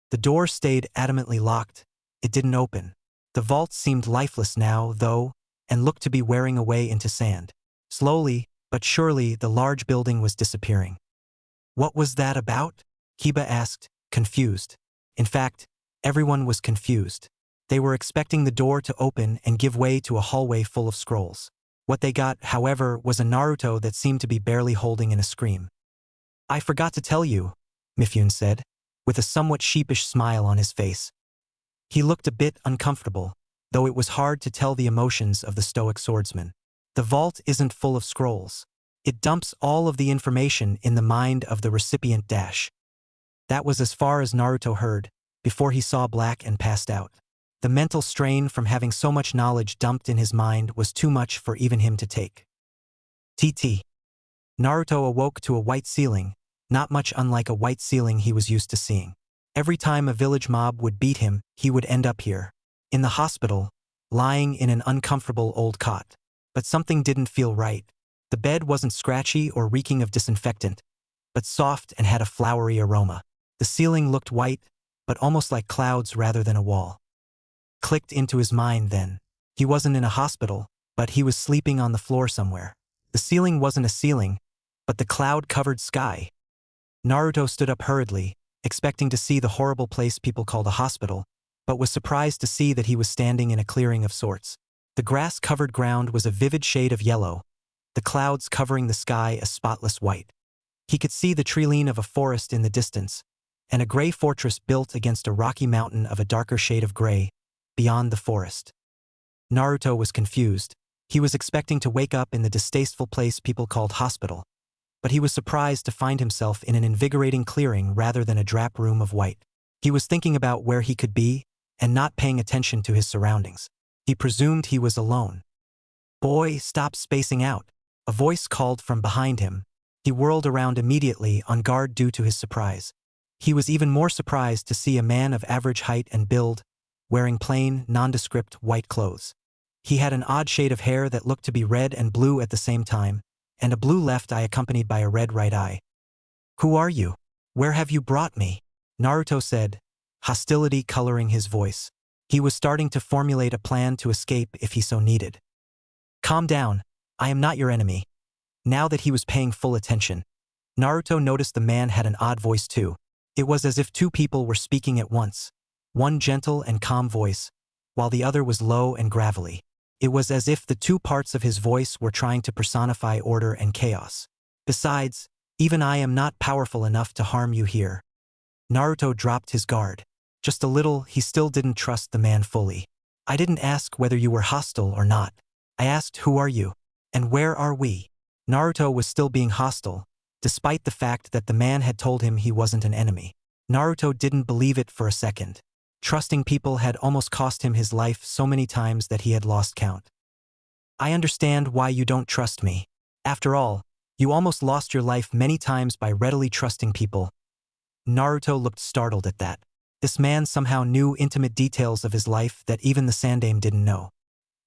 The door stayed adamantly locked. It didn't open. The vault seemed lifeless now, though, and looked to be wearing away into sand. Slowly, but surely, the large building was disappearing. What was that about? Kiba asked, confused. In fact, everyone was confused. They were expecting the door to open and give way to a hallway full of scrolls. What they got, however, was a Naruto that seemed to be barely holding in a scream. "I forgot to tell you," Mifune said, with a somewhat sheepish smile on his face. He looked a bit uncomfortable, though it was hard to tell the emotions of the stoic swordsman. The vault isn't full of scrolls. It dumps all of the information in the mind of the recipient dash. That was as far as Naruto heard, before he saw black and passed out. The mental strain from having so much knowledge dumped in his mind was too much for even him to take. TT. Naruto awoke to a white ceiling, not much unlike a white ceiling he was used to seeing. Every time a village mob would beat him, he would end up here, in the hospital, lying in an uncomfortable old cot. But something didn't feel right. The bed wasn't scratchy or reeking of disinfectant, but soft and had a flowery aroma. The ceiling looked white, but almost like clouds rather than a wall. Clicked into his mind then. He wasn't in a hospital, but he was sleeping on the floor somewhere. The ceiling wasn't a ceiling, but the cloud-covered sky. Naruto stood up hurriedly, expecting to see the horrible place people called a hospital, but was surprised to see that he was standing in a clearing of sorts. The grass-covered ground was a vivid shade of yellow, the clouds covering the sky a spotless white. He could see the tree-line of a forest in the distance, and a gray fortress built against a rocky mountain of a darker shade of gray, beyond the forest. Naruto was confused. He was expecting to wake up in the distasteful place people called hospital, but he was surprised to find himself in an invigorating clearing rather than a drab room of white. He was thinking about where he could be, and not paying attention to his surroundings. He presumed he was alone. "Boy, stop spacing out," a voice called from behind him, He whirled around immediately, on guard due to his surprise. He was even more surprised to see a man of average height and build, wearing plain, nondescript white clothes. He had an odd shade of hair that looked to be red and blue at the same time, and a blue left eye accompanied by a red right eye. "Who are you? Where have you brought me?" Naruto said, hostility coloring his voice. He was starting to formulate a plan to escape if he so needed. "Calm down, I am not your enemy." Now that he was paying full attention, Naruto noticed the man had an odd voice too. It was as if two people were speaking at once, one gentle and calm voice, while the other was low and gravelly. It was as if the two parts of his voice were trying to personify order and chaos. "Besides, even I am not powerful enough to harm you here." Naruto dropped his guard. Just a little, he still didn't trust the man fully. "I didn't ask whether you were hostile or not. I asked who are you? And where are we?" Naruto was still being hostile, despite the fact that the man had told him he wasn't an enemy. Naruto didn't believe it for a second. Trusting people had almost cost him his life so many times that he had lost count. "I understand why you don't trust me. After all, you almost lost your life many times by readily trusting people." Naruto looked startled at that. This man somehow knew intimate details of his life that even the Sandaime didn't know.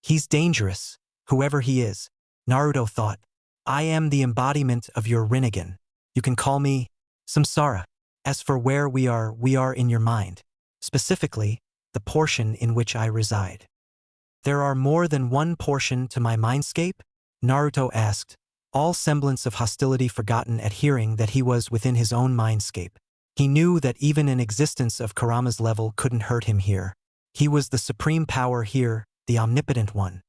"He's dangerous, whoever he is," Naruto thought. "I am the embodiment of your Rinnegan. You can call me Samsara. As for where we are in your mind. Specifically, the portion in which I reside." "There are more than one portion to my mindscape?" Naruto asked, all semblance of hostility forgotten at hearing that he was within his own mindscape. He knew that even an existence of Kurama's level couldn't hurt him here. He was the supreme power here, the omnipotent one.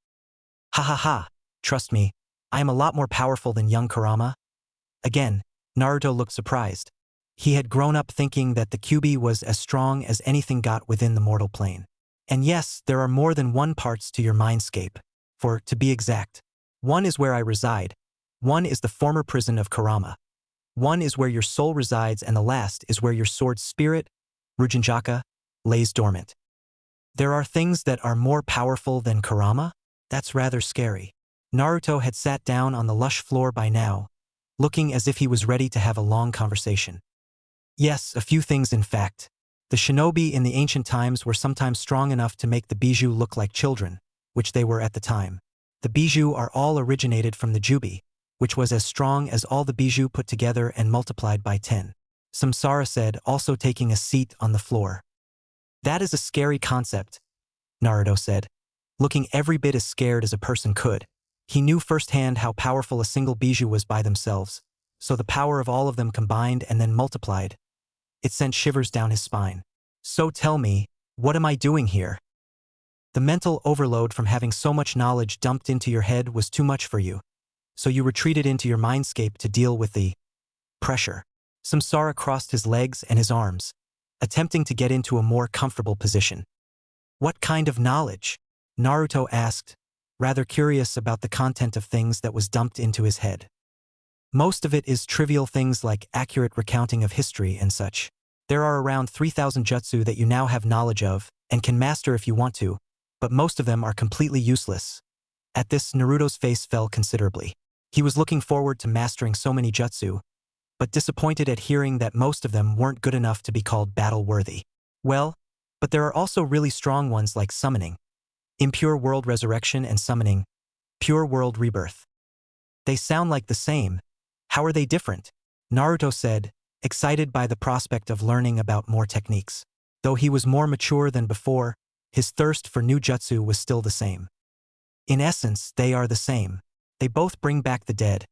"Ha ha ha, trust me, I am a lot more powerful than young Kurama." Again, Naruto looked surprised. He had grown up thinking that the Kyuubi was as strong as anything got within the mortal plane. And yes, there are more than one parts to your mindscape. For, to be exact, one is where I reside, one is the former prison of Kurama. One is where your soul resides, and the last is where your sword's spirit, Rujinjaka, lays dormant. There are things that are more powerful than Kurama? That's rather scary. Naruto had sat down on the lush floor by now, looking as if he was ready to have a long conversation. Yes, a few things in fact. The shinobi in the ancient times were sometimes strong enough to make the bijou look like children, which they were at the time. The bijou are all originated from the jubi, which was as strong as all the bijou put together and multiplied by 10. Samsara said, also taking a seat on the floor. "That is a scary concept," Naruto said, looking every bit as scared as a person could. He knew firsthand how powerful a single bijou was by themselves, so the power of all of them combined and then multiplied. It sent shivers down his spine. "So tell me, what am I doing here?" The mental overload from having so much knowledge dumped into your head was too much for you, so you retreated into your mindscape to deal with the pressure. Samsara crossed his legs and his arms, attempting to get into a more comfortable position. "What kind of knowledge?" Naruto asked, rather curious about the content of things that was dumped into his head. "Most of it is trivial things like accurate recounting of history and such. There are around 3,000 jutsu that you now have knowledge of and can master if you want to, but most of them are completely useless." At this, Naruto's face fell considerably. He was looking forward to mastering so many jutsu, but disappointed at hearing that most of them weren't good enough to be called battle-worthy. "Well, but there are also really strong ones like summoning, impure world resurrection, and summoning, pure world rebirth. They sound like the same. How are they different?" Naruto said, excited by the prospect of learning about more techniques. Though he was more mature than before, his thirst for new jutsu was still the same. "In essence, they are the same. They both bring back the dead."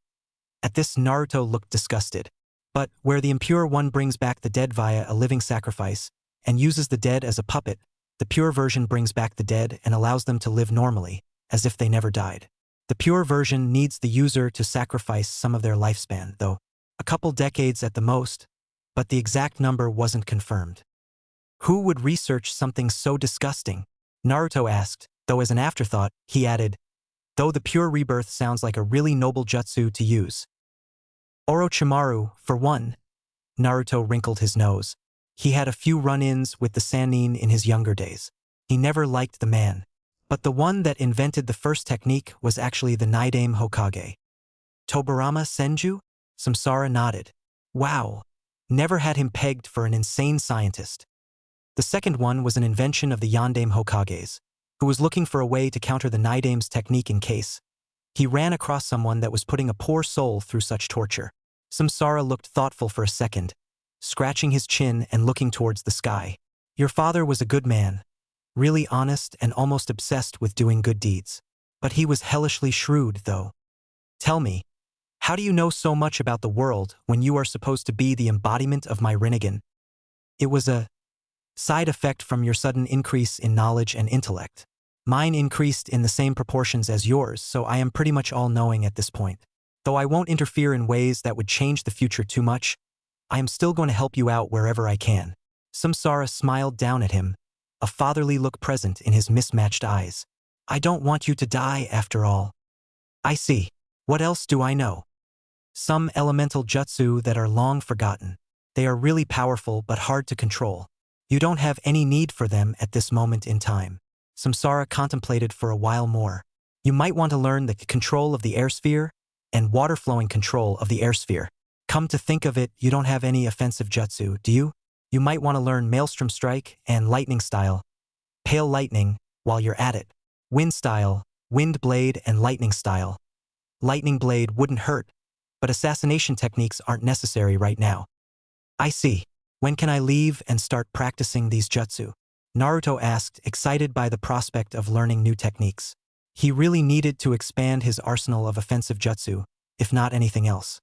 At this, Naruto looked disgusted. "But where the impure one brings back the dead via a living sacrifice and uses the dead as a puppet, the pure version brings back the dead and allows them to live normally, as if they never died. The pure version needs the user to sacrifice some of their lifespan, though a couple decades at the most, but the exact number wasn't confirmed." "Who would research something so disgusting?" Naruto asked, though as an afterthought, he added, "Though the pure rebirth sounds like a really noble jutsu to use." "Orochimaru, for one." Naruto wrinkled his nose. He had a few run-ins with the Sannin in his younger days. He never liked the man. But the one that invented the first technique was actually the Nidaime Hokage. "Tobarama Senju?" Samsara nodded. Wow. Never had him pegged for an insane scientist. The second one was an invention of the Yondaime Hokage's, who was looking for a way to counter the Nidaime's technique in case he ran across someone that was putting a poor soul through such torture. Samsara looked thoughtful for a second, scratching his chin and looking towards the sky. Your father was a good man, really honest and almost obsessed with doing good deeds. But he was hellishly shrewd, though. Tell me, how do you know so much about the world when you are supposed to be the embodiment of my Rinnegan? It was a side effect from your sudden increase in knowledge and intellect. Mine increased in the same proportions as yours, so I am pretty much all-knowing at this point. Though I won't interfere in ways that would change the future too much, I am still going to help you out wherever I can. Samsara smiled down at him, a fatherly look present in his mismatched eyes. I don't want you to die after all. I see. What else do I know? Some elemental jutsu that are long forgotten. They are really powerful but hard to control. You don't have any need for them at this moment in time. Samsara contemplated for a while more. You might want to learn the control of the air sphere and water-flowing control of the air sphere. Come to think of it, you don't have any offensive jutsu, do you? You might want to learn Maelstrom Strike and Lightning Style, Pale Lightning, while you're at it. Wind Style, Wind Blade and Lightning Style. Lightning Blade wouldn't hurt, but assassination techniques aren't necessary right now. I see. When can I leave and start practicing these jutsu? Naruto asked, excited by the prospect of learning new techniques. He really needed to expand his arsenal of offensive jutsu, if not anything else.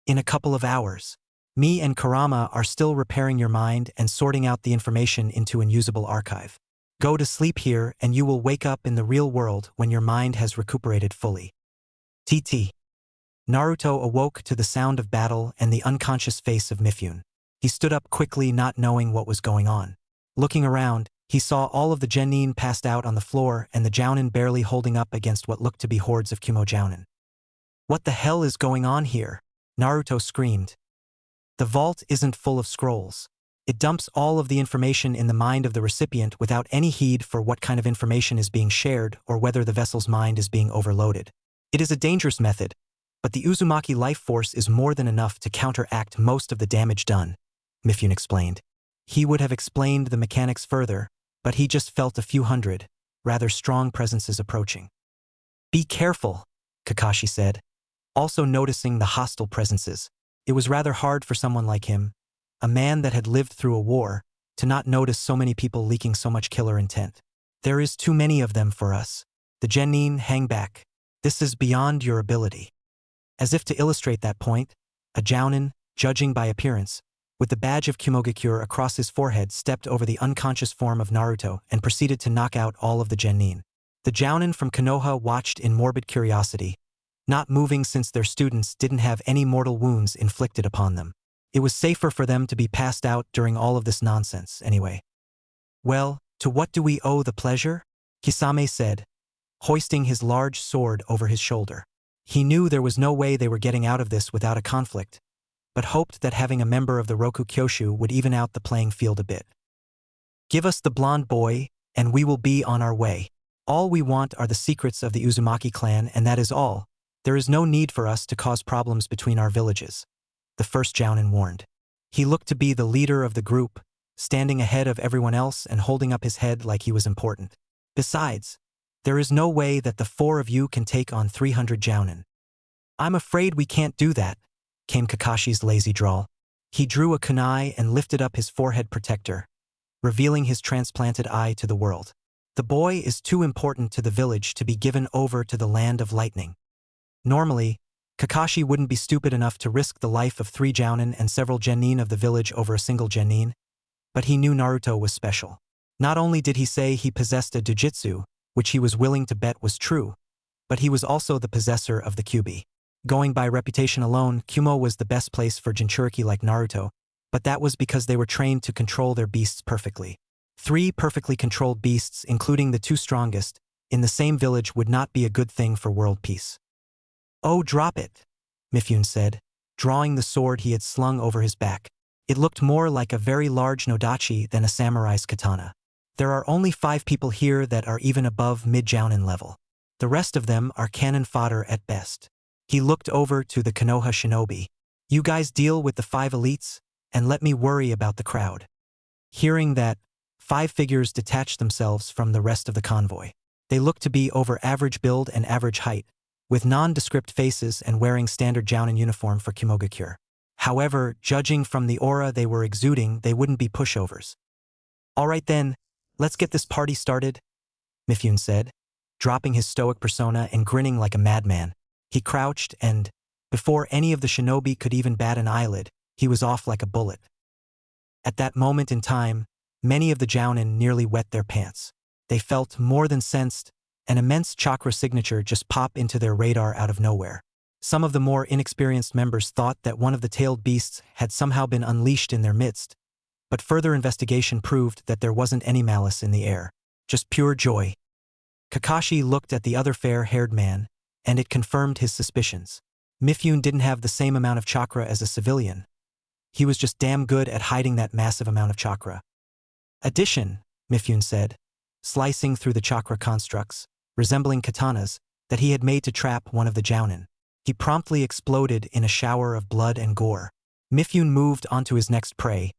In a couple of hours. Me and Kurama are still repairing your mind and sorting out the information into an usable archive. Go to sleep here and you will wake up in the real world when your mind has recuperated fully. TT. Naruto awoke to the sound of battle and the unconscious face of Mifune. He stood up quickly, not knowing what was going on. Looking around, he saw all of the genin passed out on the floor and the jounin barely holding up against what looked to be hordes of Kumo jounin. What the hell is going on here? Naruto screamed. The vault isn't full of scrolls. It dumps all of the information in the mind of the recipient without any heed for what kind of information is being shared or whether the vessel's mind is being overloaded. It is a dangerous method, but the Uzumaki life force is more than enough to counteract most of the damage done, Mifune explained. He would have explained the mechanics further, but he just felt a few hundred, rather strong presences approaching. Be careful, Kakashi said, also noticing the hostile presences. It was rather hard for someone like him, a man that had lived through a war, to not notice so many people leaking so much killer intent. There is too many of them for us. The genin hang back. This is beyond your ability. As if to illustrate that point, a jounin, judging by appearance, with the badge of Kimogakure across his forehead, stepped over the unconscious form of Naruto and proceeded to knock out all of the genin. The jounin from Konoha watched in morbid curiosity, not moving since their students didn't have any mortal wounds inflicted upon them. It was safer for them to be passed out during all of this nonsense, anyway. Well, to what do we owe the pleasure? Kisame said, hoisting his large sword over his shoulder. He knew there was no way they were getting out of this without a conflict, but hoped that having a member of the Roku Kyoshu would even out the playing field a bit. Give us the blonde boy, and we will be on our way. All we want are the secrets of the Uzumaki clan, and that is all. There is no need for us to cause problems between our villages, the first jounin warned. He looked to be the leader of the group, standing ahead of everyone else and holding up his head like he was important. Besides, there is no way that the four of you can take on 300 jounin. I'm afraid we can't do that, came Kakashi's lazy drawl. He drew a kunai and lifted up his forehead protector, revealing his transplanted eye to the world. The boy is too important to the village to be given over to the land of lightning. Normally, Kakashi wouldn't be stupid enough to risk the life of 3 jounin and several genin of the village over a single genin, but he knew Naruto was special. Not only did he say he possessed a jujitsu, which he was willing to bet was true, but he was also the possessor of the Kyubi. Going by reputation alone, Kumo was the best place for Jinchuriki like Naruto, but that was because they were trained to control their beasts perfectly. 3 perfectly controlled beasts, including the 2 strongest, in the same village would not be a good thing for world peace. Oh, drop it, Mifune said, drawing the sword he had slung over his back. It looked more like a very large nodachi than a samurai's katana. There are only 5 people here that are even above mid-jounin level. The rest of them are cannon fodder at best. He looked over to the Konoha shinobi. You guys deal with the 5 elites, and let me worry about the crowd. Hearing that, 5 figures detached themselves from the rest of the convoy. They looked to be over average build and average height, with nondescript faces and wearing standard Jounin uniform for Kimogakure. However, judging from the aura they were exuding, they wouldn't be pushovers. Alright then, let's get this party started, Mifune said, dropping his stoic persona and grinning like a madman. He crouched and, before any of the shinobi could even bat an eyelid, he was off like a bullet. At that moment in time, many of the Jounin nearly wet their pants. They felt, more than sensed, an immense chakra signature just pop into their radar out of nowhere. Some of the more inexperienced members thought that one of the tailed beasts had somehow been unleashed in their midst, but further investigation proved that there wasn't any malice in the air, just pure joy. Kakashi looked at the other fair-haired man, and it confirmed his suspicions. Mifune didn't have the same amount of chakra as a civilian. He was just damn good at hiding that massive amount of chakra. Addition, Mifune said, slicing through the chakra constructs, resembling katanas, that he had made to trap one of the Jounin. He promptly exploded in a shower of blood and gore. Mifune moved onto his next prey,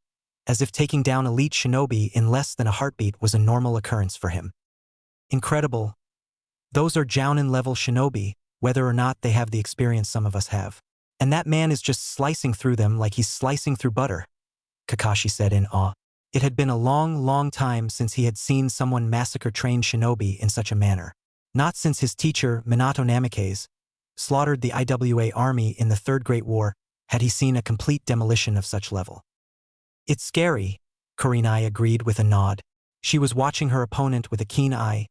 as if taking down elite shinobi in less than a heartbeat was a normal occurrence for him. Incredible. Those are Jounin-level shinobi, whether or not they have the experience some of us have. And that man is just slicing through them like he's slicing through butter, Kakashi said in awe. It had been a long time since he had seen someone massacre trained shinobi in such a manner. Not since his teacher, Minato Namikaze, slaughtered the IWA army in the Third Great War had he seen a complete demolition of such level. It's scary, Kurenai agreed with a nod. She was watching her opponent with a keen eye,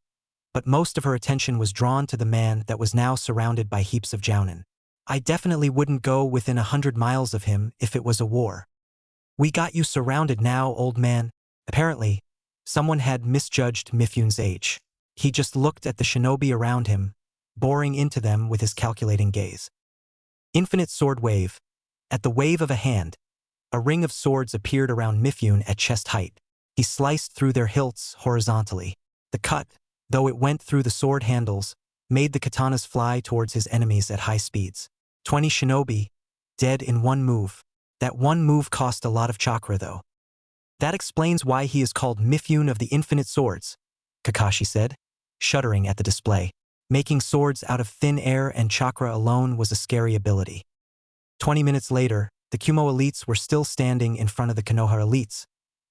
but most of her attention was drawn to the man that was now surrounded by heaps of Jounin. I definitely wouldn't go within 100 miles of him if it was a war. We got you surrounded now, old man. Apparently, someone had misjudged Mifune's age. He just looked at the shinobi around him, boring into them with his calculating gaze. Infinite sword wave. At the wave of a hand, a ring of swords appeared around Mifune at chest height. He sliced through their hilts horizontally. The cut, though it went through the sword handles, made the katanas fly towards his enemies at high speeds. 20 shinobi, dead in one move. That one move cost a lot of chakra though. That explains why he is called Mifune of the Infinite Swords, Kakashi said, shuddering at the display. Making swords out of thin air and chakra alone was a scary ability. 20 minutes later, the Kumo elites were still standing in front of the Konoha elites,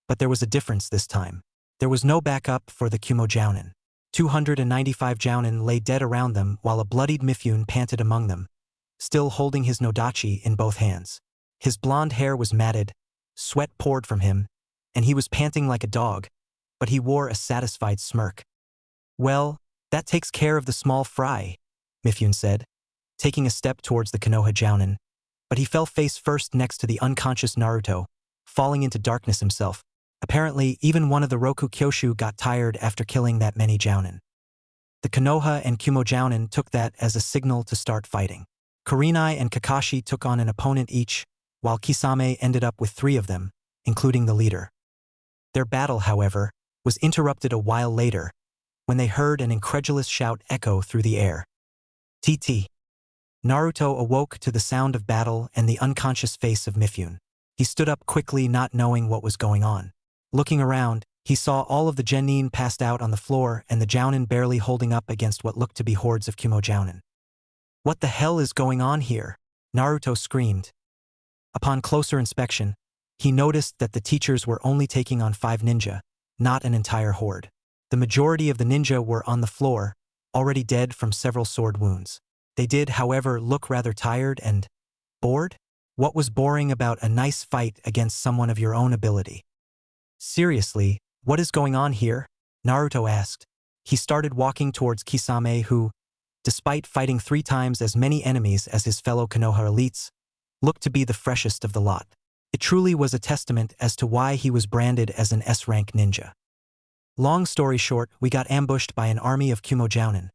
but there was a difference this time. There was no backup for the Kumo Jounin. 295 Jounin lay dead around them while a bloodied Mifune panted among them, still holding his nodachi in both hands. His blonde hair was matted, sweat poured from him, and he was panting like a dog, but he wore a satisfied smirk. Well, that takes care of the small fry, Mifune said, taking a step towards the Konoha Jounin, but he fell face first next to the unconscious Naruto, falling into darkness himself. Apparently, even one of the Roku Kyoshu got tired after killing that many Jounin. The Konoha and Kumo Jounin took that as a signal to start fighting. Kurenai and Kakashi took on an opponent each, while Kisame ended up with 3 of them, including the leader. Their battle, however, was interrupted a while later, when they heard an incredulous shout echo through the air. TT. Naruto awoke to the sound of battle and the unconscious face of Mifune. He stood up quickly, not knowing what was going on. Looking around, he saw all of the genin passed out on the floor and the Jounin barely holding up against what looked to be hordes of Kumo Jounin. What the hell is going on here? Naruto screamed. Upon closer inspection, he noticed that the teachers were only taking on 5 ninja, not an entire horde. The majority of the ninja were on the floor, already dead from several sword wounds. They did, however, look rather tired and bored. What was boring about a nice fight against someone of your own ability? Seriously, what is going on here? Naruto asked. He started walking towards Kisame who, despite fighting 3 times as many enemies as his fellow Konoha elites, looked to be the freshest of the lot. It truly was a testament as to why he was branded as an S-rank ninja. Long story short, we got ambushed by an army of Kumo Jounin.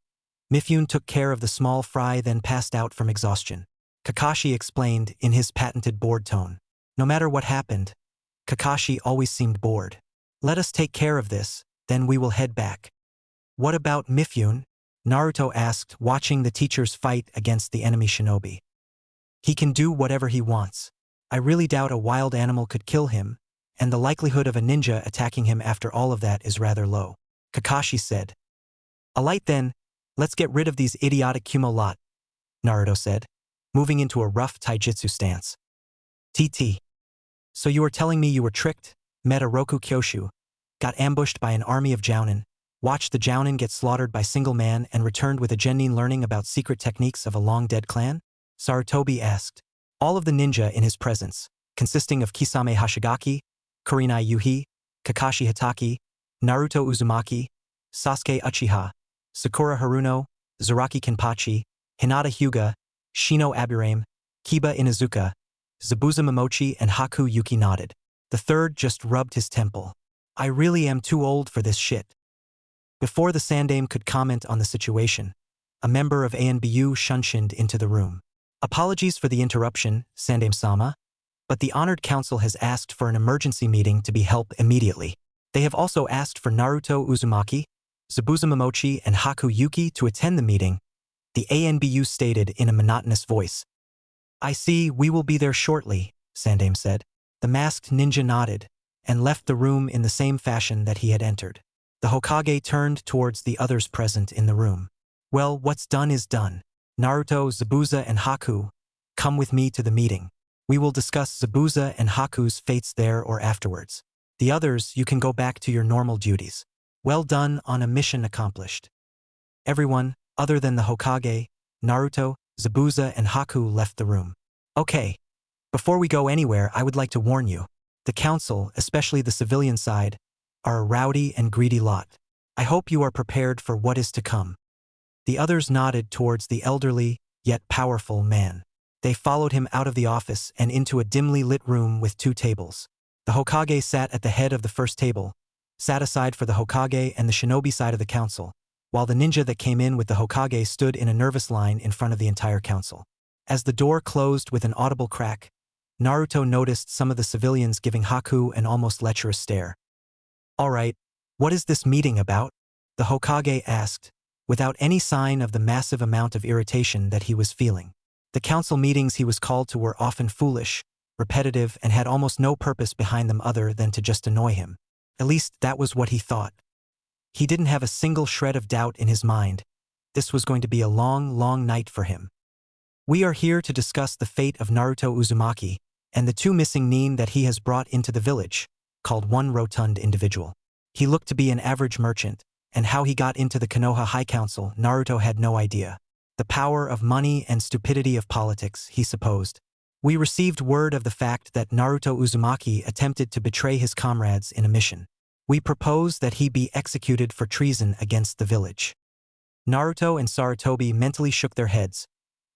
Mifune took care of the small fry, then passed out from exhaustion. Kakashi explained in his patented bored tone. No matter what happened, Kakashi always seemed bored. Let us take care of this, then we will head back. What about Mifune? Naruto asked, watching the teachers fight against the enemy shinobi. He can do whatever he wants. I really doubt a wild animal could kill him, and the likelihood of a ninja attacking him after all of that is rather low. Kakashi said. Alright then, let's get rid of these idiotic Kumo lot, Naruto said, moving into a rough taijutsu stance. TT. So you were telling me you were tricked, met a Roku Kyoshu, got ambushed by an army of Jounin, watched the Jounin get slaughtered by single man and returned with a genin learning about secret techniques of a long-dead clan? Sarutobi asked. All of the ninja in his presence, consisting of Kisame Hashigaki, Kurenai Yuhi, Kakashi Hatake, Naruto Uzumaki, Sasuke Uchiha, Sakura Haruno, Zaraki Kenpachi, Hinata Hyuga, Shino Aburame, Kiba Inuzuka, Zabuza Momochi and Haku Yuki nodded. The third just rubbed his temple. I really am too old for this shit. Before the Sandame could comment on the situation, a member of ANBU shunshined into the room. Apologies for the interruption, Sandame-sama, but the Honored Council has asked for an emergency meeting to be held immediately. They have also asked for Naruto Uzumaki, Zabuza Momochi and Haku Yuki to attend the meeting, the ANBU stated in a monotonous voice. I see, we will be there shortly, Sandame said. The masked ninja nodded, and left the room in the same fashion that he had entered. The Hokage turned towards the others present in the room. Well, what's done is done. Naruto, Zabuza and Haku, come with me to the meeting. We will discuss Zabuza and Haku's fates there or afterwards. The others, you can go back to your normal duties. Well done on a mission accomplished. Everyone, other than the Hokage, Naruto, Zabuza and Haku left the room. Okay. Before we go anywhere, I would like to warn you. The council, especially the civilian side, are a rowdy and greedy lot. I hope you are prepared for what is to come. The others nodded towards the elderly, yet powerful man. They followed him out of the office and into a dimly lit room with 2 tables. The Hokage sat at the head of the first table, sat aside for the Hokage and the shinobi side of the council, while the ninja that came in with the Hokage stood in a nervous line in front of the entire council. As the door closed with an audible crack, Naruto noticed some of the civilians giving Haku an almost lecherous stare. Alright, what is this meeting about? The Hokage asked, without any sign of the massive amount of irritation that he was feeling. The council meetings he was called to were often foolish, repetitive, and had almost no purpose behind them other than to just annoy him. At least that was what he thought. He didn't have a single shred of doubt in his mind. This was going to be a long, long night for him. We are here to discuss the fate of Naruto Uzumaki and the 2 missing nin that he has brought into the village, called one rotund individual. He looked to be an average merchant, and how he got into the Konoha High Council, Naruto had no idea. The power of money and stupidity of politics, he supposed. We received word of the fact that Naruto Uzumaki attempted to betray his comrades in a mission. We propose that he be executed for treason against the village. Naruto and Sarutobi mentally shook their heads,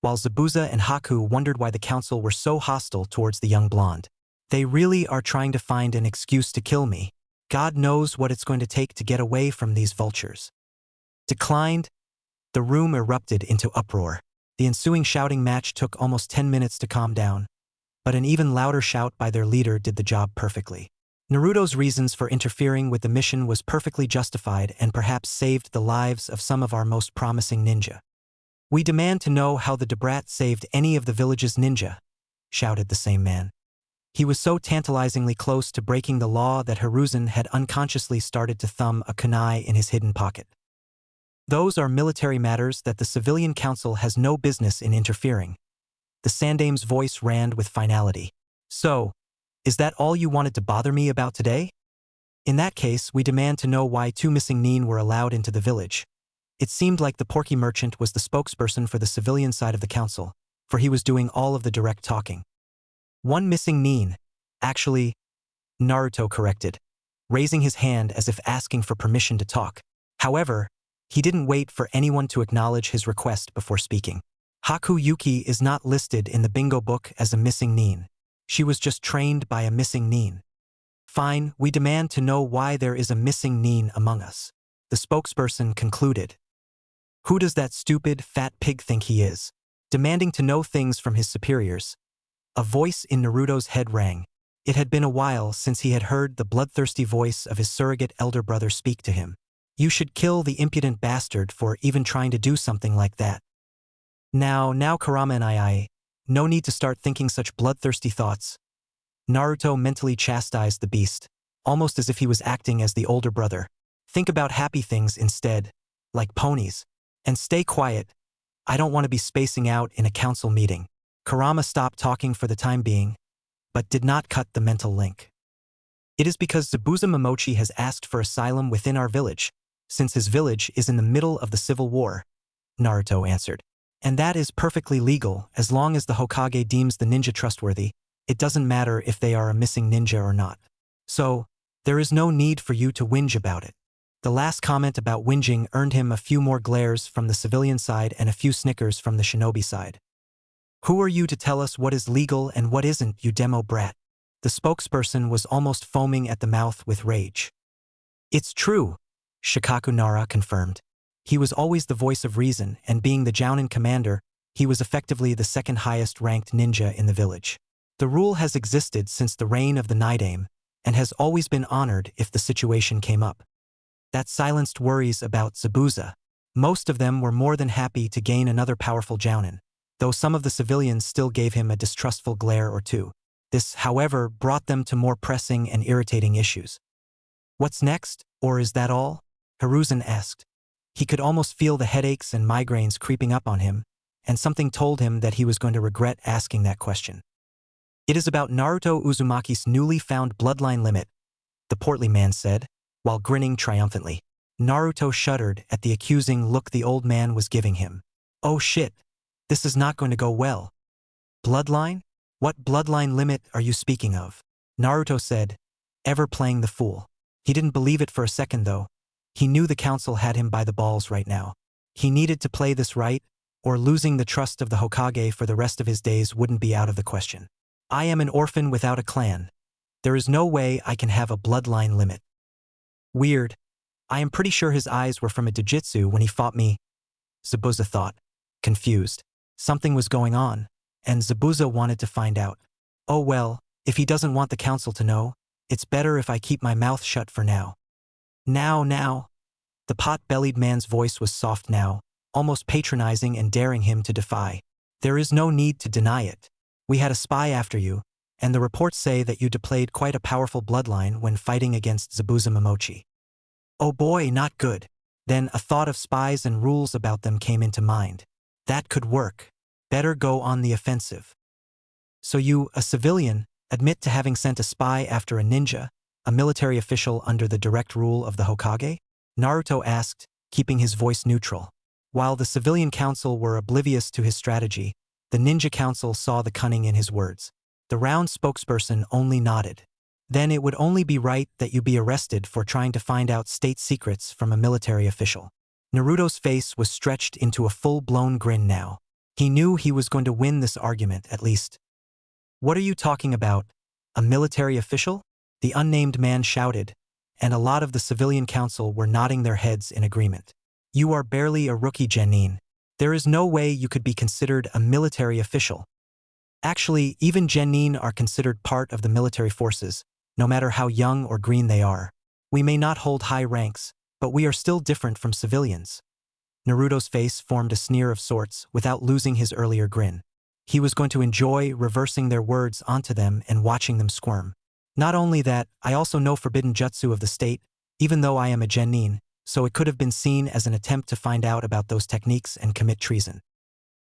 while Zabuza and Haku wondered why the council were so hostile towards the young blonde. They really are trying to find an excuse to kill me. God knows what it's going to take to get away from these vultures. Declined. The room erupted into uproar. The ensuing shouting match took almost 10 minutes to calm down, but an even louder shout by their leader did the job perfectly. Naruto's reasons for interfering with the mission was perfectly justified and perhaps saved the lives of some of our most promising ninja. We demand to know how the Debrat saved any of the village's ninja, shouted the same man. He was so tantalizingly close to breaking the law that Hiruzen had unconsciously started to thumb a kunai in his hidden pocket. Those are military matters that the civilian council has no business in interfering. The Sandame's voice rang with finality. So, is that all you wanted to bother me about today? In that case, we demand to know why 2 missing nin were allowed into the village. It seemed like the porky merchant was the spokesperson for the civilian side of the council, for he was doing all of the direct talking. 1 missing nin. Actually, Naruto corrected, raising his hand as if asking for permission to talk. However, he didn't wait for anyone to acknowledge his request before speaking. Haku Yuki is not listed in the bingo book as a missing nin. She was just trained by a missing nin. Fine, we demand to know why there is a missing nin among us. The spokesperson concluded. Who does that stupid, fat pig think he is? Demanding to know things from his superiors. A voice in Naruto's head rang. It had been a while since he had heard the bloodthirsty voice of his surrogate elder brother speak to him. You should kill the impudent bastard for even trying to do something like that. Now Kurama and I, No need to start thinking such bloodthirsty thoughts. Naruto mentally chastised the beast, almost as if he was acting as the older brother. Think about happy things instead, like ponies. And stay quiet. I don't want to be spacing out in a council meeting. Kurama stopped talking for the time being, but did not cut the mental link. It is because Zabuza Momochi has asked for asylum within our village, since his village is in the middle of the civil war, Naruto answered. And that is perfectly legal as long as the Hokage deems the ninja trustworthy. It doesn't matter if they are a missing ninja or not. So, there is no need for you to whinge about it. The last comment about whinging earned him a few more glares from the civilian side and a few snickers from the shinobi side. Who are you to tell us what is legal and what isn't, you demo brat? The spokesperson was almost foaming at the mouth with rage. It's true, Shikaku Nara confirmed. He was always the voice of reason, and being the Jounin commander, he was effectively the second highest ranked ninja in the village. The rule has existed since the reign of the Nidaime, and has always been honored if the situation came up. That silenced worries about Zabuza. Most of them were more than happy to gain another powerful Jounin, though some of the civilians still gave him a distrustful glare or two. This, however, brought them to more pressing and irritating issues. What's next, or is that all? Hiruzen asked. He could almost feel the headaches and migraines creeping up on him, and something told him that he was going to regret asking that question. It is about Naruto Uzumaki's newly found bloodline limit, the portly man said, while grinning triumphantly. Naruto shuddered at the accusing look the old man was giving him. Oh shit, this is not going to go well. Bloodline? What bloodline limit are you speaking of? Naruto said, ever playing the fool. He didn't believe it for a second though. He knew the council had him by the balls right now. He needed to play this right, or losing the trust of the Hokage for the rest of his days wouldn't be out of the question. I am an orphan without a clan. There is no way I can have a bloodline limit. Weird. I am pretty sure his eyes were from a Dojutsu when he fought me. Zabuza thought, confused. Something was going on, and Zabuza wanted to find out. Oh well, if he doesn't want the council to know, it's better if I keep my mouth shut for now. Now. The pot-bellied man's voice was soft now, almost patronizing and daring him to defy. There is no need to deny it. We had a spy after you, and the reports say that you displayed quite a powerful bloodline when fighting against Zabuza Momochi. Oh boy, not good. Then a thought of spies and rules about them came into mind. That could work. Better go on the offensive. So you, a civilian, admit to having sent a spy after a ninja, a military official under the direct rule of the Hokage? Naruto asked, keeping his voice neutral. While the civilian council were oblivious to his strategy, the ninja council saw the cunning in his words. The round spokesperson only nodded. Then it would only be right that you be arrested for trying to find out state secrets from a military official. Naruto's face was stretched into a full-blown grin now. He knew he was going to win this argument, at least. What are you talking about? A military official? The unnamed man shouted, and a lot of the civilian council were nodding their heads in agreement. You are barely a rookie, Genin. There is no way you could be considered a military official. Actually, even Genin are considered part of the military forces, no matter how young or green they are. We may not hold high ranks, but we are still different from civilians. Naruto's face formed a sneer of sorts without losing his earlier grin. He was going to enjoy reversing their words onto them and watching them squirm. Not only that, I also know forbidden jutsu of the state, even though I am a genin, so it could have been seen as an attempt to find out about those techniques and commit treason.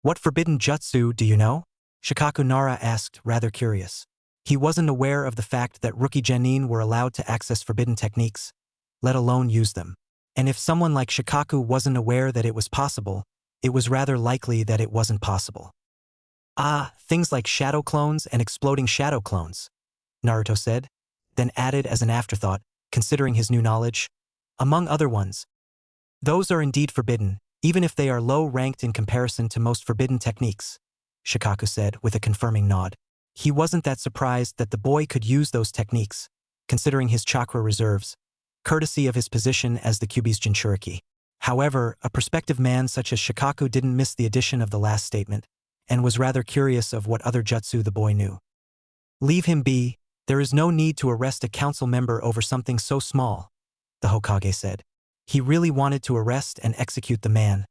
What forbidden jutsu do you know? Shikaku Nara asked, rather curious. He wasn't aware of the fact that rookie genin were allowed to access forbidden techniques, let alone use them. And if someone like Shikaku wasn't aware that it was possible, it was rather likely that it wasn't possible. Ah, things like shadow clones and exploding shadow clones, Naruto said, then added as an afterthought, considering his new knowledge, among other ones. Those are indeed forbidden, even if they are low-ranked in comparison to most forbidden techniques, Shikaku said with a confirming nod. He wasn't that surprised that the boy could use those techniques, considering his chakra reserves, courtesy of his position as the Kyuubi's Jinchuriki. However, a prospective man such as Shikaku didn't miss the addition of the last statement, and was rather curious of what other jutsu the boy knew. Leave him be. There is no need to arrest a council member over something so small, the Hokage said. He really wanted to arrest and execute the man,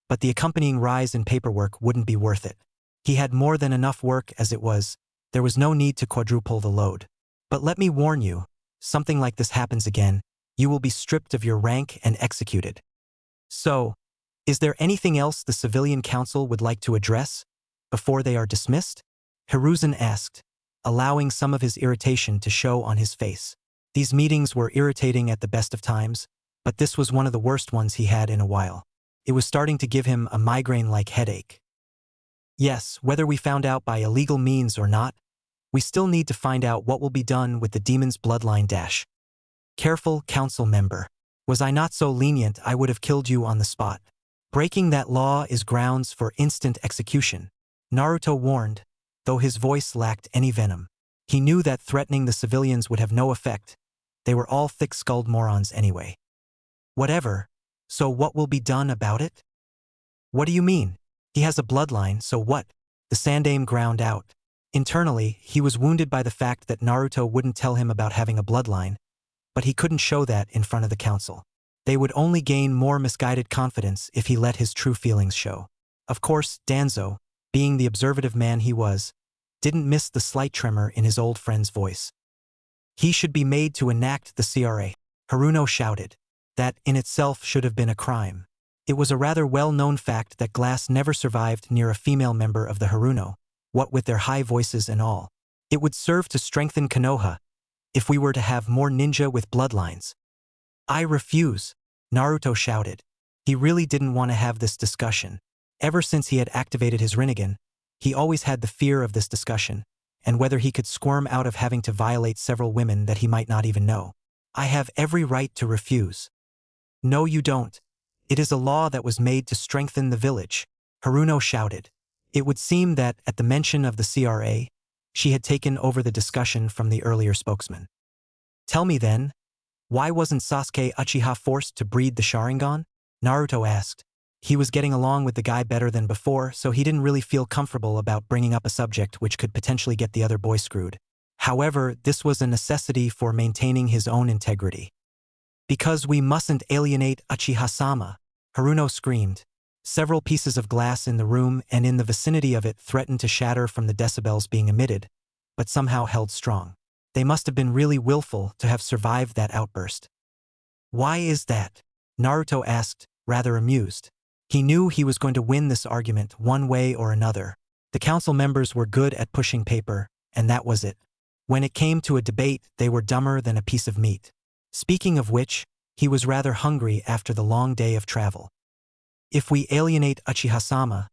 but the accompanying rise in paperwork wouldn't be worth it. He had more than enough work as it was. There was no need to quadruple the load. But let me warn you, something like this happens again, you will be stripped of your rank and executed. So, is there anything else the civilian council would like to address before they are dismissed? Hiruzen asked, allowing some of his irritation to show on his face. These meetings were irritating at the best of times, but this was one of the worst ones he had in a while. It was starting to give him a migraine-like headache. Yes, whether we found out by illegal means or not, we still need to find out what will be done with the demon's bloodline dash. Careful, council member. Was I not so lenient I would have killed you on the spot. Breaking that law is grounds for instant execution, Naruto warned, though his voice lacked any venom. He knew that threatening the civilians would have no effect. They were all thick-skulled morons anyway. Whatever. So what will be done about it? What do you mean? He has a bloodline, so what? The Sandaime ground out. Internally, he was wounded by the fact that Naruto wouldn't tell him about having a bloodline, but he couldn't show that in front of the council. They would only gain more misguided confidence if he let his true feelings show. Of course, Danzo, being the observative man he was, didn't miss the slight tremor in his old friend's voice. He should be made to enact the CRA. Haruno shouted. That, in itself, should have been a crime. It was a rather well-known fact that Glass never survived near a female member of the Haruno, what with their high voices and all. It would serve to strengthen Konoha, if we were to have more ninja with bloodlines. I refuse, Naruto shouted. He really didn't want to have this discussion. Ever since he had activated his Rinnegan, he always had the fear of this discussion, and whether he could squirm out of having to violate several women that he might not even know. I have every right to refuse. No, you don't. It is a law that was made to strengthen the village, Haruno shouted. It would seem that, at the mention of the CRA, she had taken over the discussion from the earlier spokesman. Tell me then, why wasn't Sasuke Uchiha forced to breed the Sharingan? Naruto asked. He was getting along with the guy better than before, so he didn't really feel comfortable about bringing up a subject which could potentially get the other boy screwed. However, this was a necessity for maintaining his own integrity. Because we mustn't alienate Uchiha-sama, Haruno screamed. Several pieces of glass in the room and in the vicinity of it threatened to shatter from the decibels being emitted, but somehow held strong. They must have been really willful to have survived that outburst. Why is that? Naruto asked, rather amused. He knew he was going to win this argument one way or another. The council members were good at pushing paper, and that was it. When it came to a debate, they were dumber than a piece of meat. Speaking of which, he was rather hungry after the long day of travel. If we alienate Uchiha-sama,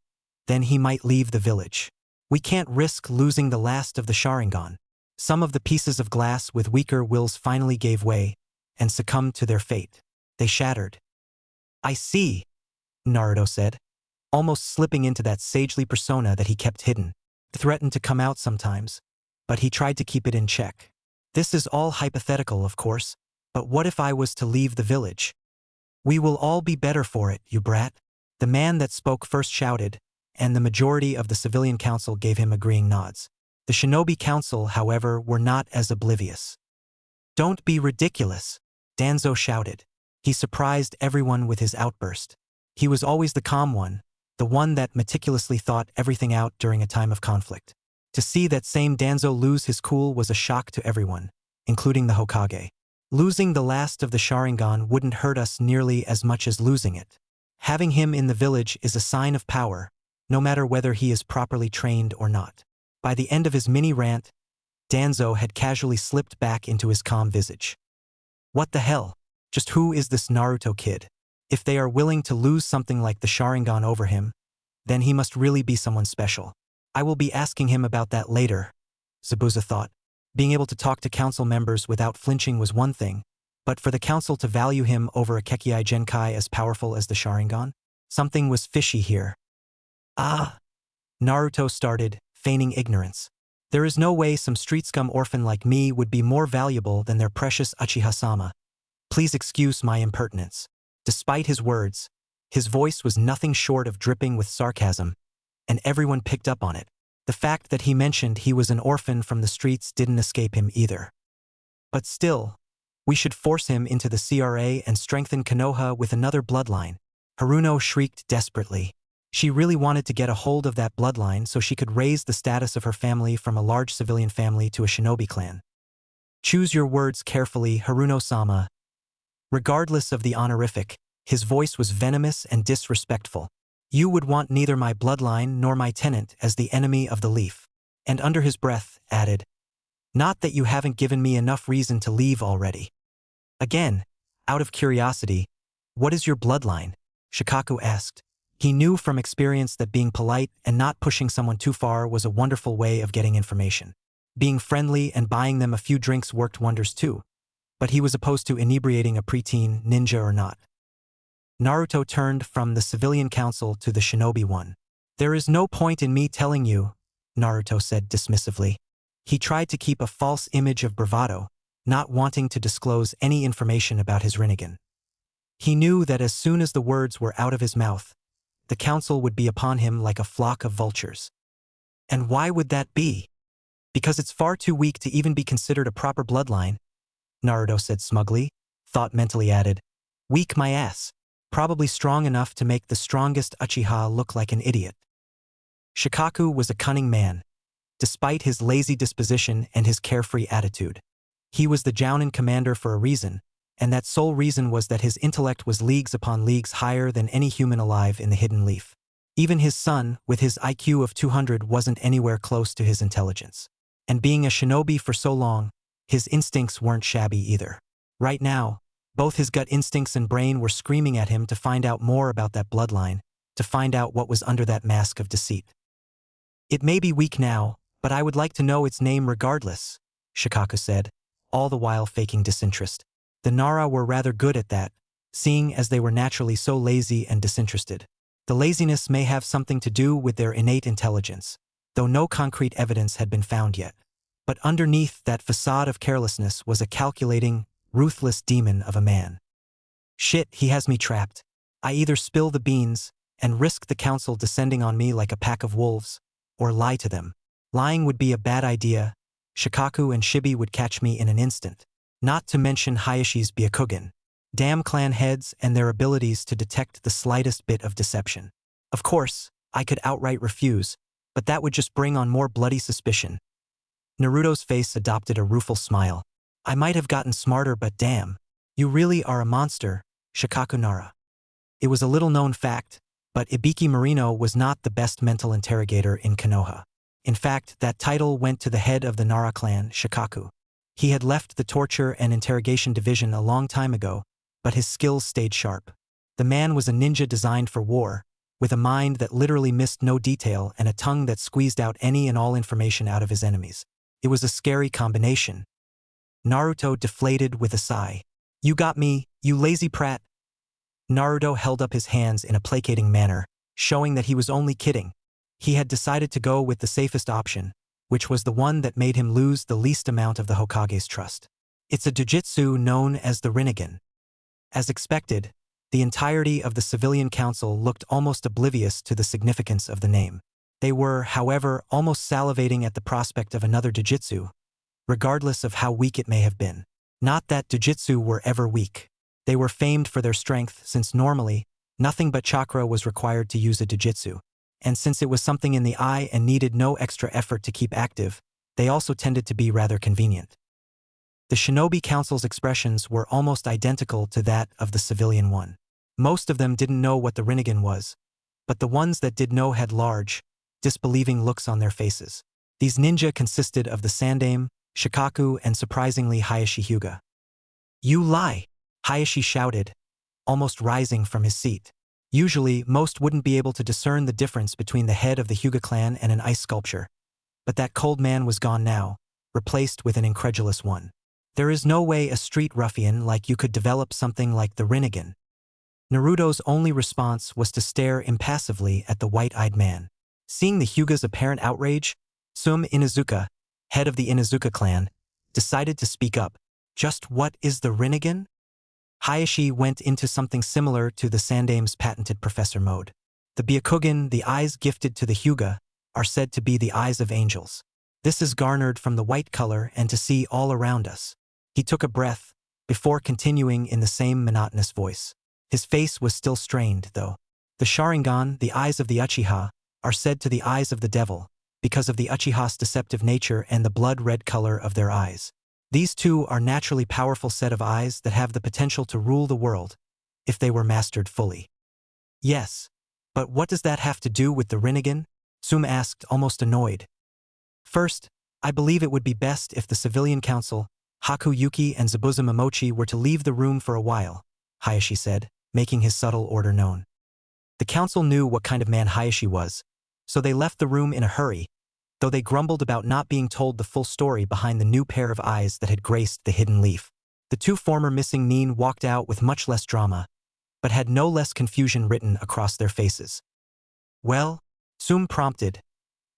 then he might leave the village. We can't risk losing the last of the Sharingan. Some of the pieces of glass with weaker wills finally gave way and succumbed to their fate. They shattered. I see, Naruto said, almost slipping into that sagely persona that he kept hidden. It threatened to come out sometimes, but he tried to keep it in check. This is all hypothetical, of course, but what if I was to leave the village? We will all be better for it, you brat. The man that spoke first shouted, and the majority of the civilian council gave him agreeing nods. The shinobi council, however, were not as oblivious. Don't be ridiculous, Danzo shouted. He surprised everyone with his outburst. He was always the calm one, the one that meticulously thought everything out during a time of conflict. To see that same Danzo lose his cool was a shock to everyone, including the Hokage. Losing the last of the Sharingan wouldn't hurt us nearly as much as losing it. Having him in the village is a sign of power, no matter whether he is properly trained or not. By the end of his mini-rant, Danzo had casually slipped back into his calm visage. What the hell? Just who is this Naruto kid? If they are willing to lose something like the Sharingan over him, then he must really be someone special. I will be asking him about that later, Zabuza thought. Being able to talk to council members without flinching was one thing, but for the council to value him over a Kekkei Genkai as powerful as the Sharingan? Something was fishy here. Ah! Naruto started, feigning ignorance. There is no way some street scum orphan like me would be more valuable than their precious Uchiha-sama. Please excuse my impertinence. Despite his words, his voice was nothing short of dripping with sarcasm, and everyone picked up on it. The fact that he mentioned he was an orphan from the streets didn't escape him either. But still, we should force him into the CRA and strengthen Konoha with another bloodline, Haruno shrieked desperately. She really wanted to get a hold of that bloodline so she could raise the status of her family from a large civilian family to a shinobi clan. Choose your words carefully, Haruno-sama. Regardless of the honorific, his voice was venomous and disrespectful. You would want neither my bloodline nor my tenant as the enemy of the leaf. And under his breath, added, not that you haven't given me enough reason to leave already. Again, out of curiosity, what is your bloodline? Shikaku asked. He knew from experience that being polite and not pushing someone too far was a wonderful way of getting information. Being friendly and buying them a few drinks worked wonders too, but he was opposed to inebriating a preteen, ninja or not. Naruto turned from the civilian council to the shinobi one. There is no point in me telling you, Naruto said dismissively. He tried to keep a false image of bravado, not wanting to disclose any information about his Rinnegan. He knew that as soon as the words were out of his mouth, the council would be upon him like a flock of vultures. And why would that be? Because it's far too weak to even be considered a proper bloodline, Naruto said smugly, thought mentally added, weak my ass, probably strong enough to make the strongest Uchiha look like an idiot. Shikaku was a cunning man, despite his lazy disposition and his carefree attitude. He was the Jounin commander for a reason, and that sole reason was that his intellect was leagues upon leagues higher than any human alive in the Hidden Leaf. Even his son, with his IQ of 200, wasn't anywhere close to his intelligence. And being a shinobi for so long, his instincts weren't shabby either. Right now, both his gut instincts and brain were screaming at him to find out more about that bloodline, to find out what was under that mask of deceit. It may be weak now, but I would like to know its name regardless, Shikaku said, all the while faking disinterest. The Nara were rather good at that, seeing as they were naturally so lazy and disinterested. The laziness may have something to do with their innate intelligence, though no concrete evidence had been found yet. But underneath that facade of carelessness was a calculating, ruthless demon of a man. Shit, he has me trapped. I either spill the beans and risk the council descending on me like a pack of wolves, or lie to them. Lying would be a bad idea. Shikaku and Shibi would catch me in an instant. Not to mention Hayashi's Byakugan. Damn clan heads and their abilities to detect the slightest bit of deception. Of course, I could outright refuse, but that would just bring on more bloody suspicion. Naruto's face adopted a rueful smile. I might have gotten smarter, but damn, you really are a monster, Shikaku Nara. It was a little-known fact, but Ibiki Marino was not the best mental interrogator in Konoha. In fact, that title went to the head of the Nara clan, Shikaku. He had left the torture and interrogation division a long time ago, but his skills stayed sharp. The man was a ninja designed for war, with a mind that literally missed no detail and a tongue that squeezed out any and all information out of his enemies. It was a scary combination. Naruto deflated with a sigh. You got me, you lazy prat. Naruto held up his hands in a placating manner, showing that he was only kidding. He had decided to go with the safest option, which was the one that made him lose the least amount of the Hokage's trust. It's a jujitsu known as the Rinnegan. As expected, the entirety of the civilian council looked almost oblivious to the significance of the name. They were, however, almost salivating at the prospect of another jujitsu, regardless of how weak it may have been. Not that jujitsu were ever weak. They were famed for their strength since normally, nothing but chakra was required to use a jujitsu. And since it was something in the eye and needed no extra effort to keep active, they also tended to be rather convenient. The Shinobi Council's expressions were almost identical to that of the civilian one. Most of them didn't know what the Rinnegan was, but the ones that did know had large, disbelieving looks on their faces. These ninja consisted of the Sandaime, Shikaku, and surprisingly Hayashi Hyuga. You lie, Hayashi shouted, almost rising from his seat. Usually, most wouldn't be able to discern the difference between the head of the Hyuga clan and an ice sculpture. But that cold man was gone now, replaced with an incredulous one. There is no way a street ruffian like you could develop something like the Rinnegan. Naruto's only response was to stare impassively at the white-eyed man. Seeing the Hyuga's apparent outrage, Sum Inuzuka, head of the Inuzuka clan, decided to speak up. Just what is the Rinnegan? Hayashi went into something similar to the Sandaime's patented professor mode. The Byakugan, the eyes gifted to the Hyuga, are said to be the eyes of angels. This is garnered from the white color and to see all around us. He took a breath, before continuing in the same monotonous voice. His face was still strained, though. The Sharingan, the eyes of the Uchiha, are said to the eyes of the devil, because of the Uchiha's deceptive nature and the blood-red color of their eyes. These two are naturally powerful set of eyes that have the potential to rule the world, if they were mastered fully. Yes, but what does that have to do with the Rinnegan? Sum asked, almost annoyed. First, I believe it would be best if the civilian council, Haku Yuki and Zabuza Momochi, were to leave the room for a while, Hayashi said, making his subtle order known. The council knew what kind of man Hayashi was, so they left the room in a hurry, though they grumbled about not being told the full story behind the new pair of eyes that had graced the hidden leaf. The two former missing nin walked out with much less drama, but had no less confusion written across their faces. Well? Sum prompted,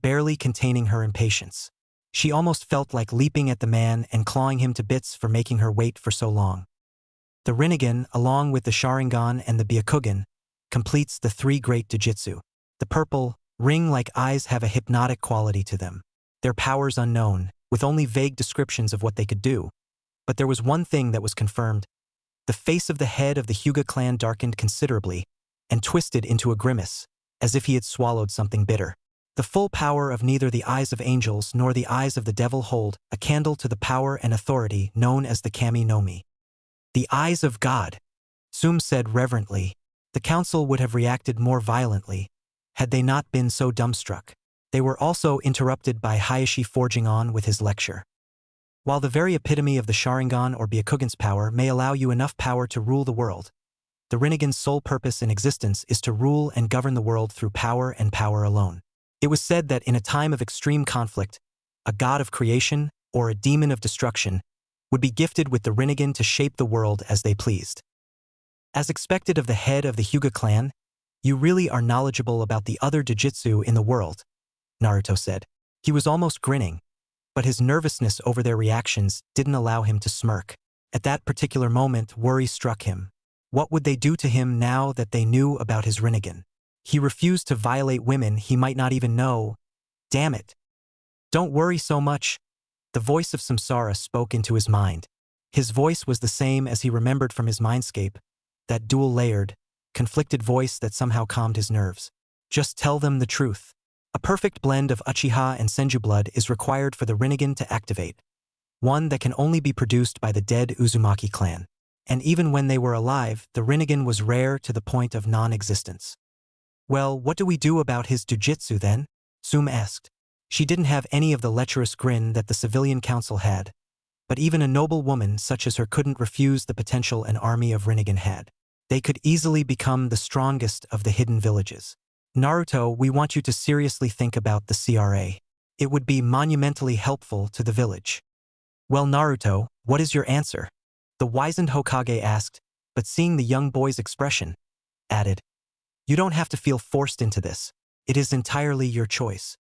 barely containing her impatience. She almost felt like leaping at the man and clawing him to bits for making her wait for so long. The Rinnegan, along with the Sharingan and the Byakugan, completes the three great Jujutsu. The purple, ring-like eyes have a hypnotic quality to them. Their powers unknown, with only vague descriptions of what they could do. But there was one thing that was confirmed. The face of the head of the Hyuga clan darkened considerably and twisted into a grimace, as if he had swallowed something bitter. The full power of neither the eyes of angels nor the eyes of the devil hold a candle to the power and authority known as the Kami no Mi. The eyes of God, Sum said reverently. The council would have reacted more violently had they not been so dumbstruck. They were also interrupted by Hayashi forging on with his lecture. While the very epitome of the Sharingan or Byakugan's power may allow you enough power to rule the world, the Rinnegan's sole purpose in existence is to rule and govern the world through power and power alone. It was said that in a time of extreme conflict, a god of creation, or a demon of destruction, would be gifted with the Rinnegan to shape the world as they pleased. As expected of the head of the Hyuga clan, you really are knowledgeable about the other Jujutsu in the world, Naruto said. He was almost grinning, but his nervousness over their reactions didn't allow him to smirk. At that particular moment, worry struck him. What would they do to him now that they knew about his Rinnegan? He refused to violate women he might not even know. Damn it. Don't worry so much. The voice of Samsara spoke into his mind. His voice was the same as he remembered from his mindscape, that dual-layered, conflicted voice that somehow calmed his nerves. Just tell them the truth. A perfect blend of Uchiha and Senju blood is required for the Rinnegan to activate, one that can only be produced by the dead Uzumaki clan. And even when they were alive, the Rinnegan was rare to the point of non-existence. Well, what do we do about his jujitsu then? Sum asked. She didn't have any of the lecherous grin that the civilian council had, but even a noble woman such as her couldn't refuse the potential an army of Rinnegan had. They could easily become the strongest of the hidden villages. Naruto, we want you to seriously think about the CRA. It would be monumentally helpful to the village. Well, Naruto, what is your answer? The wizened Hokage asked, but seeing the young boy's expression, added, You don't have to feel forced into this. It is entirely your choice.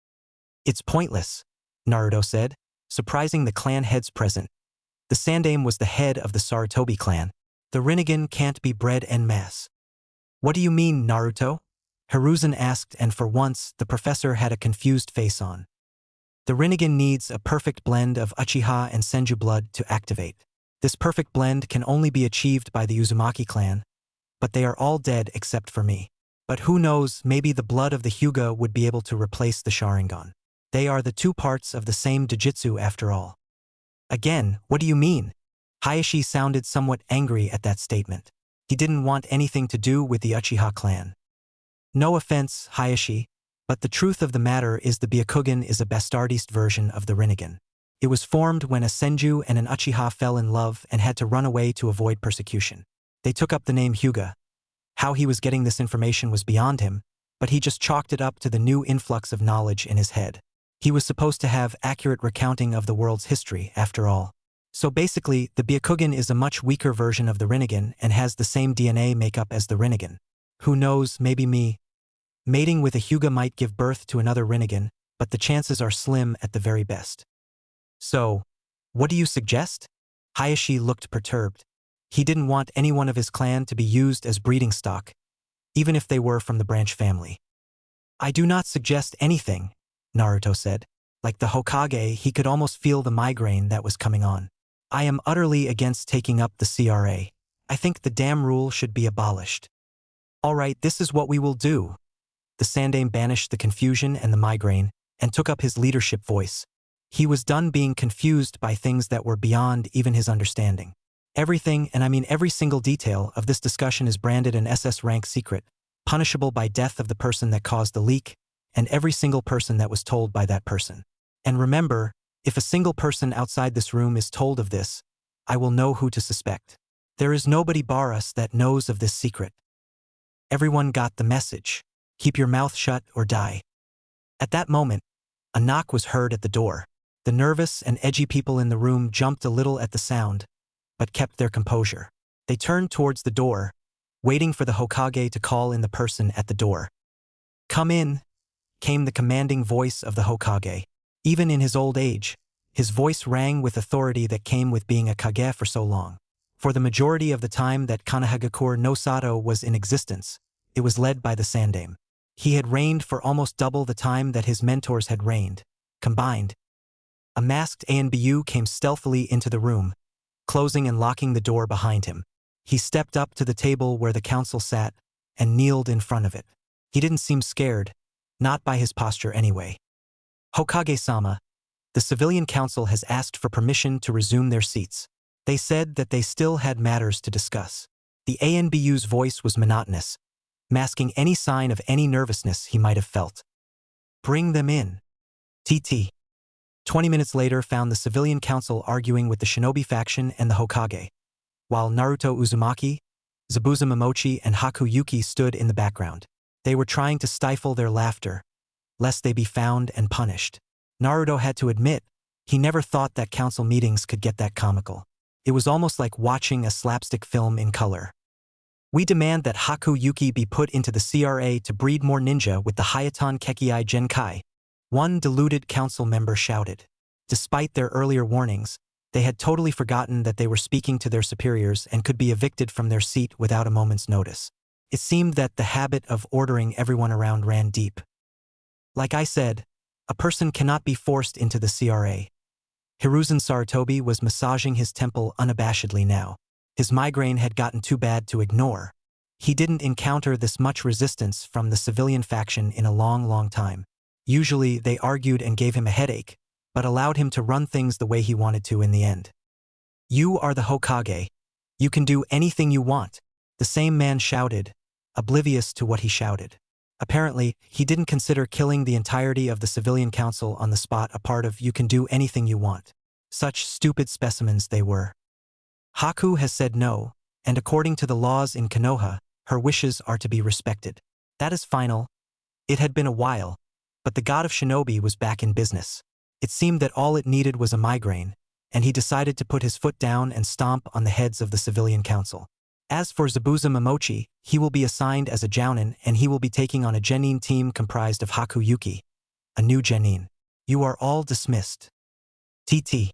It's pointless, Naruto said, surprising the clan heads present. The Sandaime was the head of the Sarutobi clan. The Rinnegan can't be bred en masse. What do you mean, Naruto? Hiruzen asked, and for once, the professor had a confused face on. The Rinnegan needs a perfect blend of Uchiha and Senju blood to activate. This perfect blend can only be achieved by the Uzumaki clan, but they are all dead except for me. But who knows, maybe the blood of the Hyuga would be able to replace the Sharingan. They are the two parts of the same Jujutsu after all. Again, what do you mean? Hayashi sounded somewhat angry at that statement. He didn't want anything to do with the Uchiha clan. No offense, Hayashi, but the truth of the matter is the Byakugan is a bastardized version of the Rinnegan. It was formed when a Senju and an Uchiha fell in love and had to run away to avoid persecution. They took up the name Hyuga. How he was getting this information was beyond him, but he just chalked it up to the new influx of knowledge in his head. He was supposed to have accurate recounting of the world's history, after all. So basically, the Byakugan is a much weaker version of the Rinnegan and has the same DNA makeup as the Rinnegan. Who knows, maybe me. Mating with a Hyuga might give birth to another Rinnegan, but the chances are slim at the very best. So, what do you suggest? Hayashi looked perturbed. He didn't want anyone of his clan to be used as breeding stock, even if they were from the branch family. I do not suggest anything, Naruto said. Like the Hokage, he could almost feel the migraine that was coming on. I am utterly against taking up the CRA. I think the damn rule should be abolished. All right, this is what we will do. The Sandaime banished the confusion and the migraine and took up his leadership voice. He was done being confused by things that were beyond even his understanding. Everything, and I mean every single detail, of this discussion is branded an SS rank secret, punishable by death of the person that caused the leak, and every single person that was told by that person. And remember, if a single person outside this room is told of this, I will know who to suspect. There is nobody bar us that knows of this secret. Everyone got the message. Keep your mouth shut or die. At that moment, a knock was heard at the door. The nervous and edgy people in the room jumped a little at the sound, but kept their composure. They turned towards the door, waiting for the Hokage to call in the person at the door. "Come in," came the commanding voice of the Hokage. Even in his old age, his voice rang with authority that came with being a Kage for so long. For the majority of the time that Konohagakure no Sato was in existence, it was led by the Sandaime. He had reigned for almost double the time that his mentors had reigned, combined. A masked Anbu came stealthily into the room, closing and locking the door behind him. He stepped up to the table where the council sat and kneeled in front of it. He didn't seem scared, not by his posture anyway. "Hokage-sama, the civilian council has asked for permission to resume their seats. They said that they still had matters to discuss." The Anbu's voice was monotonous, masking any sign of any nervousness he might have felt. "Bring them in." TT. 20 minutes later found the civilian council arguing with the shinobi faction and the Hokage, while Naruto Uzumaki, Zabuza Momochi, and Haku Yuki stood in the background. They were trying to stifle their laughter, lest they be found and punished. Naruto had to admit, he never thought that council meetings could get that comical. It was almost like watching a slapstick film in color. "We demand that Haku Yuki be put into the CRA to breed more ninja with the Hayatan Kekkei Genkai," one deluded council member shouted. Despite their earlier warnings, they had totally forgotten that they were speaking to their superiors and could be evicted from their seat without a moment's notice. It seemed that the habit of ordering everyone around ran deep. Like I said, a person cannot be forced into the CRA. Hiruzen Sarutobi was massaging his temple unabashedly now. His migraine had gotten too bad to ignore. He didn't encounter this much resistance from the civilian faction in a long time. Usually they argued and gave him a headache, but allowed him to run things the way he wanted to in the end. "You are the Hokage. You can do anything you want," the same man shouted, oblivious to what he shouted. Apparently, he didn't consider killing the entirety of the civilian council on the spot a part of "you can do anything you want." Such stupid specimens they were. Haku has said no, and according to the laws in Konoha, her wishes are to be respected. That is final. It had been a while, but the god of shinobi was back in business. It seemed that all it needed was a migraine, and he decided to put his foot down and stomp on the heads of the civilian council. As for Zabuza Momochi, he will be assigned as a jounin, and he will be taking on a genin team comprised of Haku Yuki, a new genin. You are all dismissed. TT.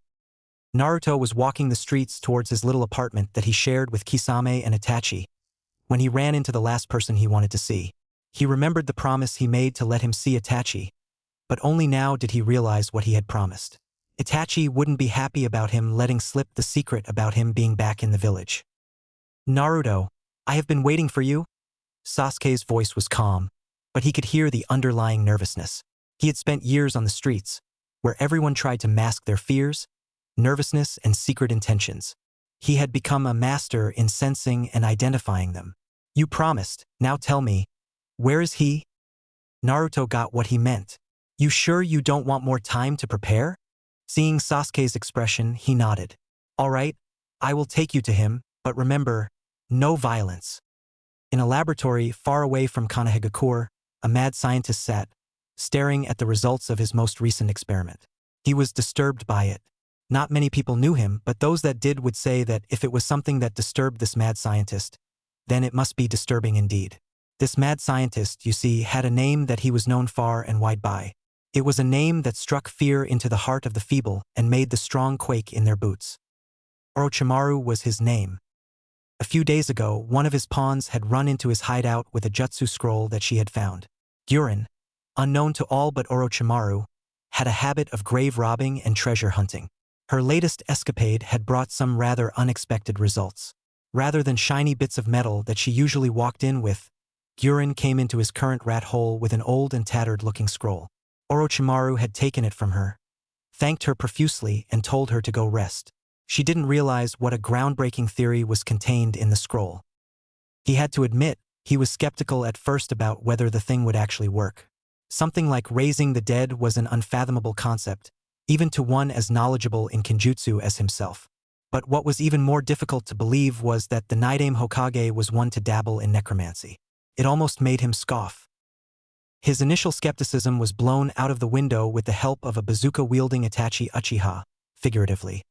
Naruto was walking the streets towards his little apartment that he shared with Kisame and Itachi, when he ran into the last person he wanted to see. He remembered the promise he made to let him see Itachi, but only now did he realize what he had promised. Itachi wouldn't be happy about him letting slip the secret about him being back in the village. "Naruto, I have been waiting for you." Sasuke's voice was calm, but he could hear the underlying nervousness. He had spent years on the streets, where everyone tried to mask their fears, nervousness, and secret intentions. He had become a master in sensing and identifying them. "You promised, now tell me, where is he?" Naruto got what he meant. "You sure you don't want more time to prepare?" Seeing Sasuke's expression, he nodded. "All right, I will take you to him, but remember, no violence." In a laboratory far away from Konohagakure, a mad scientist sat, staring at the results of his most recent experiment. He was disturbed by it. Not many people knew him, but those that did would say that if it was something that disturbed this mad scientist, then it must be disturbing indeed. This mad scientist, you see, had a name that he was known far and wide by. It was a name that struck fear into the heart of the feeble and made the strong quake in their boots. Orochimaru was his name. A few days ago, one of his pawns had run into his hideout with a jutsu scroll that she had found. Guren, unknown to all but Orochimaru, had a habit of grave robbing and treasure hunting. Her latest escapade had brought some rather unexpected results. Rather than shiny bits of metal that she usually walked in with, Guren came into his current rat hole with an old and tattered-looking scroll. Orochimaru had taken it from her, thanked her profusely, and told her to go rest. She didn't realize what a groundbreaking theory was contained in the scroll. He had to admit, he was skeptical at first about whether the thing would actually work. Something like raising the dead was an unfathomable concept, even to one as knowledgeable in Kenjutsu as himself. But what was even more difficult to believe was that the Naidame Hokage was one to dabble in necromancy. It almost made him scoff. His initial skepticism was blown out of the window with the help of a bazooka-wielding Itachi Uchiha, figuratively,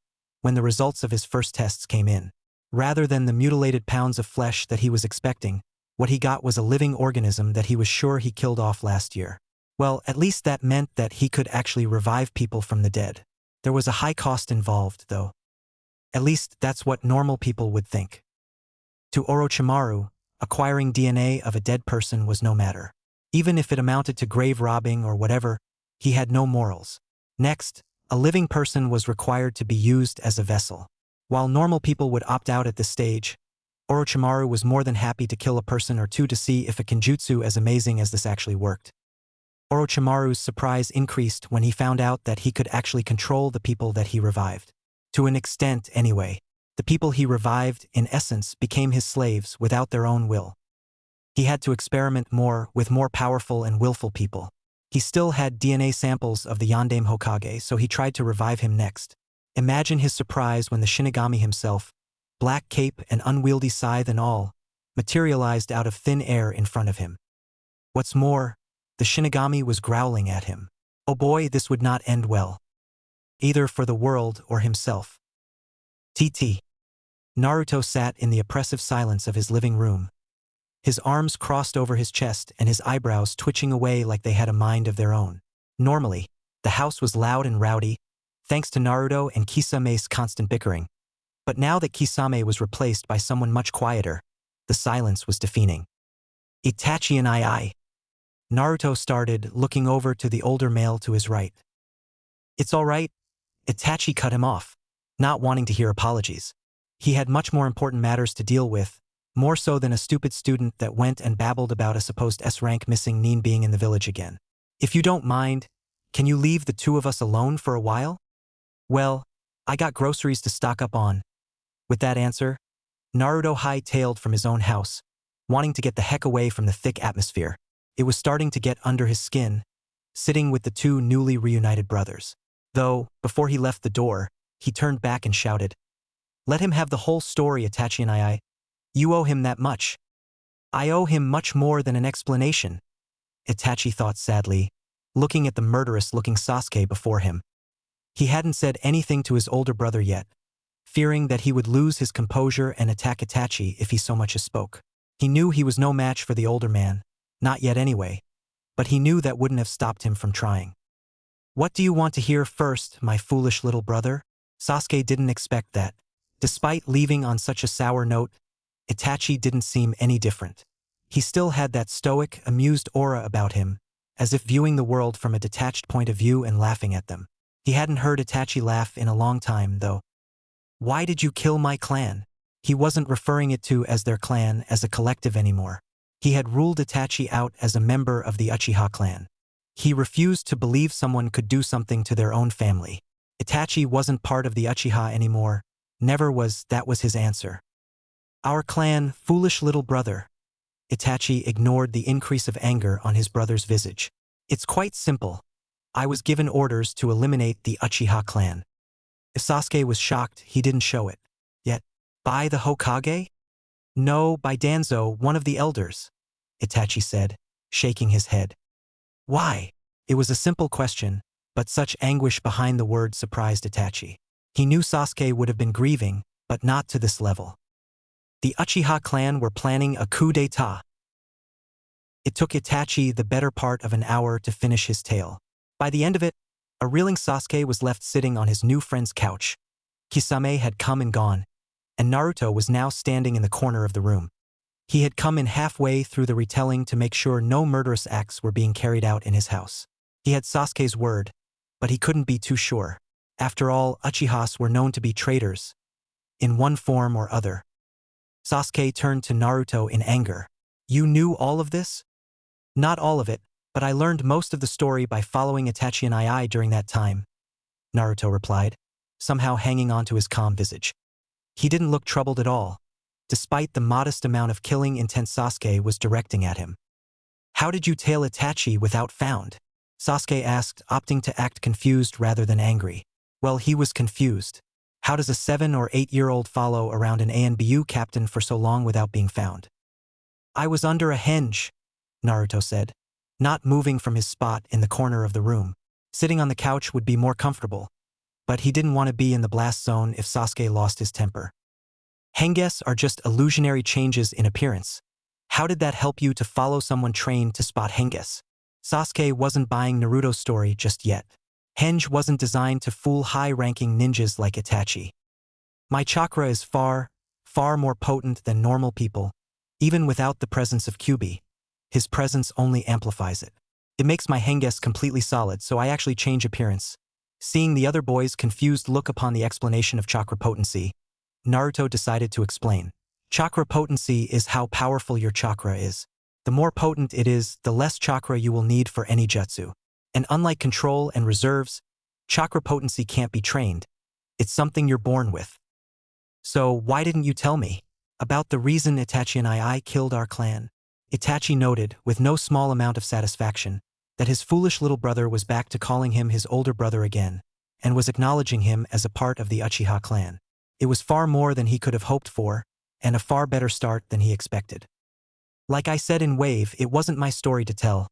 when the results of his first tests came in. Rather than the mutilated pounds of flesh that he was expecting, what he got was a living organism that he was sure he killed off last year. Well, at least that meant that he could actually revive people from the dead. There was a high cost involved, though. At least that's what normal people would think. To Orochimaru, acquiring DNA of a dead person was no matter. Even if it amounted to grave robbing or whatever, he had no morals. Next, a living person was required to be used as a vessel. While normal people would opt out at this stage, Orochimaru was more than happy to kill a person or two to see if a Kenjutsu as amazing as this actually worked. Orochimaru's surprise increased when he found out that he could actually control the people that he revived. To an extent, anyway. The people he revived, in essence, became his slaves without their own will. He had to experiment more with more powerful and willful people. He still had DNA samples of the Yondaime Hokage, so he tried to revive him next. Imagine his surprise when the Shinigami himself, black cape and unwieldy scythe and all, materialized out of thin air in front of him. What's more, the Shinigami was growling at him. Oh boy, this would not end well. Either for the world or himself. TT. Naruto sat in the oppressive silence of his living room. His arms crossed over his chest and his eyebrows twitching away like they had a mind of their own. Normally, the house was loud and rowdy, thanks to Naruto and Kisame's constant bickering. But now that Kisame was replaced by someone much quieter, the silence was deafening. Itachi and I. Naruto started, looking over to the older male to his right. It's all right. Itachi cut him off, not wanting to hear apologies. He had much more important matters to deal with, more so than a stupid student that went and babbled about a supposed S-rank missing Nin being in the village again. If you don't mind, can you leave the two of us alone for a while? Well, I got groceries to stock up on. With that answer, Naruto hightailed from his own house, wanting to get the heck away from the thick atmosphere. It was starting to get under his skin, sitting with the two newly reunited brothers. Though, before he left the door, he turned back and shouted, "Let him have the whole story, Itachi and I. You owe him that much." "I owe him much more than an explanation," Itachi thought sadly, looking at the murderous-looking Sasuke before him. He hadn't said anything to his older brother yet, fearing that he would lose his composure and attack Itachi if he so much as spoke. He knew he was no match for the older man, not yet anyway, but he knew that wouldn't have stopped him from trying. "What do you want to hear first, my foolish little brother?" Sasuke didn't expect that. Despite leaving on such a sour note, Itachi didn't seem any different. He still had that stoic, amused aura about him, as if viewing the world from a detached point of view and laughing at them. He hadn't heard Itachi laugh in a long time, though. "Why did you kill my clan?" He wasn't referring it to as their clan as a collective anymore. He had ruled Itachi out as a member of the Uchiha clan. He refused to believe someone could do something to their own family. Itachi wasn't part of the Uchiha anymore. Never was, that was his answer. "Our clan, foolish little brother." Itachi ignored the increase of anger on his brother's visage. "It's quite simple. I was given orders to eliminate the Uchiha clan." If Sasuke was shocked, he didn't show it. Yet, by the Hokage? "No, by Danzo, one of the elders," Itachi said, shaking his head. "Why?" It was a simple question, but such anguish behind the word surprised Itachi. He knew Sasuke would have been grieving, but not to this level. The Uchiha clan were planning a coup d'etat. It took Itachi the better part of an hour to finish his tale. By the end of it, a reeling Sasuke was left sitting on his new friend's couch. Kisame had come and gone, and Naruto was now standing in the corner of the room. He had come in halfway through the retelling to make sure no murderous acts were being carried out in his house. He had Sasuke's word, but he couldn't be too sure. After all, Uchihas were known to be traitors, in one form or other. Sasuke turned to Naruto in anger. You knew all of this? Not all of it, but I learned most of the story by following Itachi and II during that time, Naruto replied, somehow hanging on to his calm visage. He didn't look troubled at all, despite the modest amount of killing intent Sasuke was directing at him. How did you tail Itachi without found? Sasuke asked, opting to act confused rather than angry. Well, he was confused. How does a 7 or 8-year-old follow around an ANBU captain for so long without being found? I was under a henge, Naruto said, not moving from his spot in the corner of the room. Sitting on the couch would be more comfortable, but he didn't want to be in the blast zone if Sasuke lost his temper. Henges are just illusionary changes in appearance. How did that help you to follow someone trained to spot Henges? Sasuke wasn't buying Naruto's story just yet. Henge wasn't designed to fool high-ranking ninjas like Itachi. My chakra is far, far more potent than normal people, even without the presence of Kyuubi. His presence only amplifies it. It makes my Henges completely solid, so I actually change appearance. Seeing the other boys' confused look upon the explanation of chakra potency, Naruto decided to explain. Chakra potency is how powerful your chakra is. The more potent it is, the less chakra you will need for any jutsu. And unlike control and reserves, chakra potency can't be trained. It's something you're born with. So why didn't you tell me about the reason Itachi and I killed our clan? Itachi noted, with no small amount of satisfaction, that his foolish little brother was back to calling him his older brother again, and was acknowledging him as a part of the Uchiha clan. It was far more than he could have hoped for, and a far better start than he expected. Like I said in Wave, it wasn't my story to tell.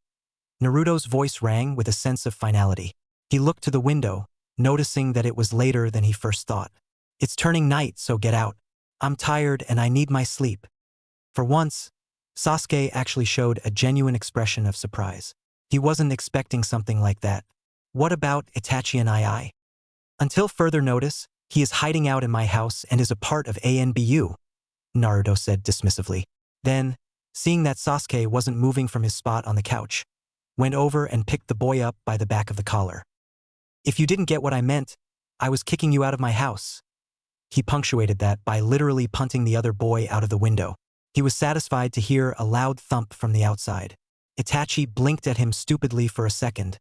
Naruto's voice rang with a sense of finality. He looked to the window, noticing that it was later than he first thought. It's turning night, so get out. I'm tired and I need my sleep. For once, Sasuke actually showed a genuine expression of surprise. He wasn't expecting something like that. What about Itachi and I? Until further notice, he is hiding out in my house and is a part of ANBU, Naruto said dismissively. Then, seeing that Sasuke wasn't moving from his spot on the couch, went over and picked the boy up by the back of the collar. If you didn't get what I meant, I was kicking you out of my house. He punctuated that by literally punting the other boy out of the window. He was satisfied to hear a loud thump from the outside. Itachi blinked at him stupidly for a second,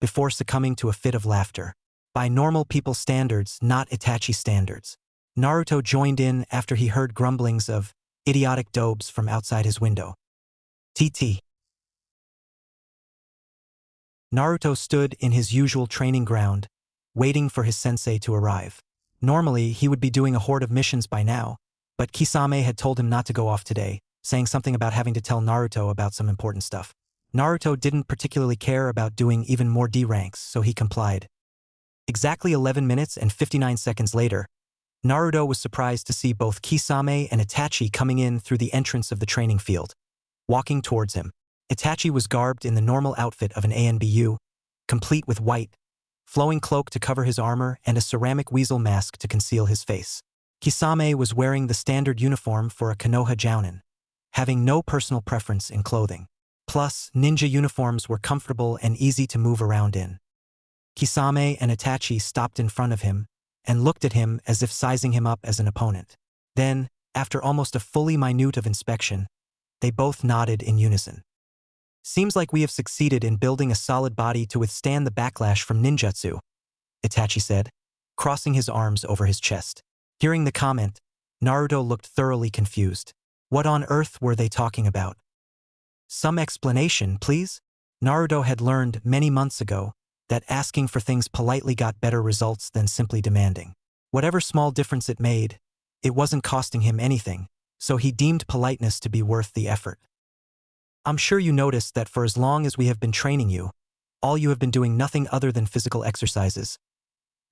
before succumbing to a fit of laughter. By normal people's standards, not Itachi standards. Naruto joined in after he heard grumblings of idiotic dobes from outside his window. TT. Naruto stood in his usual training ground, waiting for his sensei to arrive. Normally, he would be doing a horde of missions by now, but Kisame had told him not to go off today, saying something about having to tell Naruto about some important stuff. Naruto didn't particularly care about doing even more D ranks, so he complied. Exactly 11 minutes and 59 seconds later, Naruto was surprised to see both Kisame and Itachi coming in through the entrance of the training field, walking towards him. Itachi was garbed in the normal outfit of an ANBU, complete with white, flowing cloak to cover his armor and a ceramic weasel mask to conceal his face. Kisame was wearing the standard uniform for a Konoha Jounin, having no personal preference in clothing. Plus, ninja uniforms were comfortable and easy to move around in. Kisame and Itachi stopped in front of him and looked at him as if sizing him up as an opponent. Then, after almost a fully minute of inspection, they both nodded in unison. Seems like we have succeeded in building a solid body to withstand the backlash from ninjutsu, Itachi said, crossing his arms over his chest. Hearing the comment, Naruto looked thoroughly confused. What on earth were they talking about? Some explanation, please? Naruto had learned many months ago that asking for things politely got better results than simply demanding. Whatever small difference it made, it wasn't costing him anything, so he deemed politeness to be worth the effort. I'm sure you noticed that for as long as we have been training you, all you have been doing nothing other than physical exercises.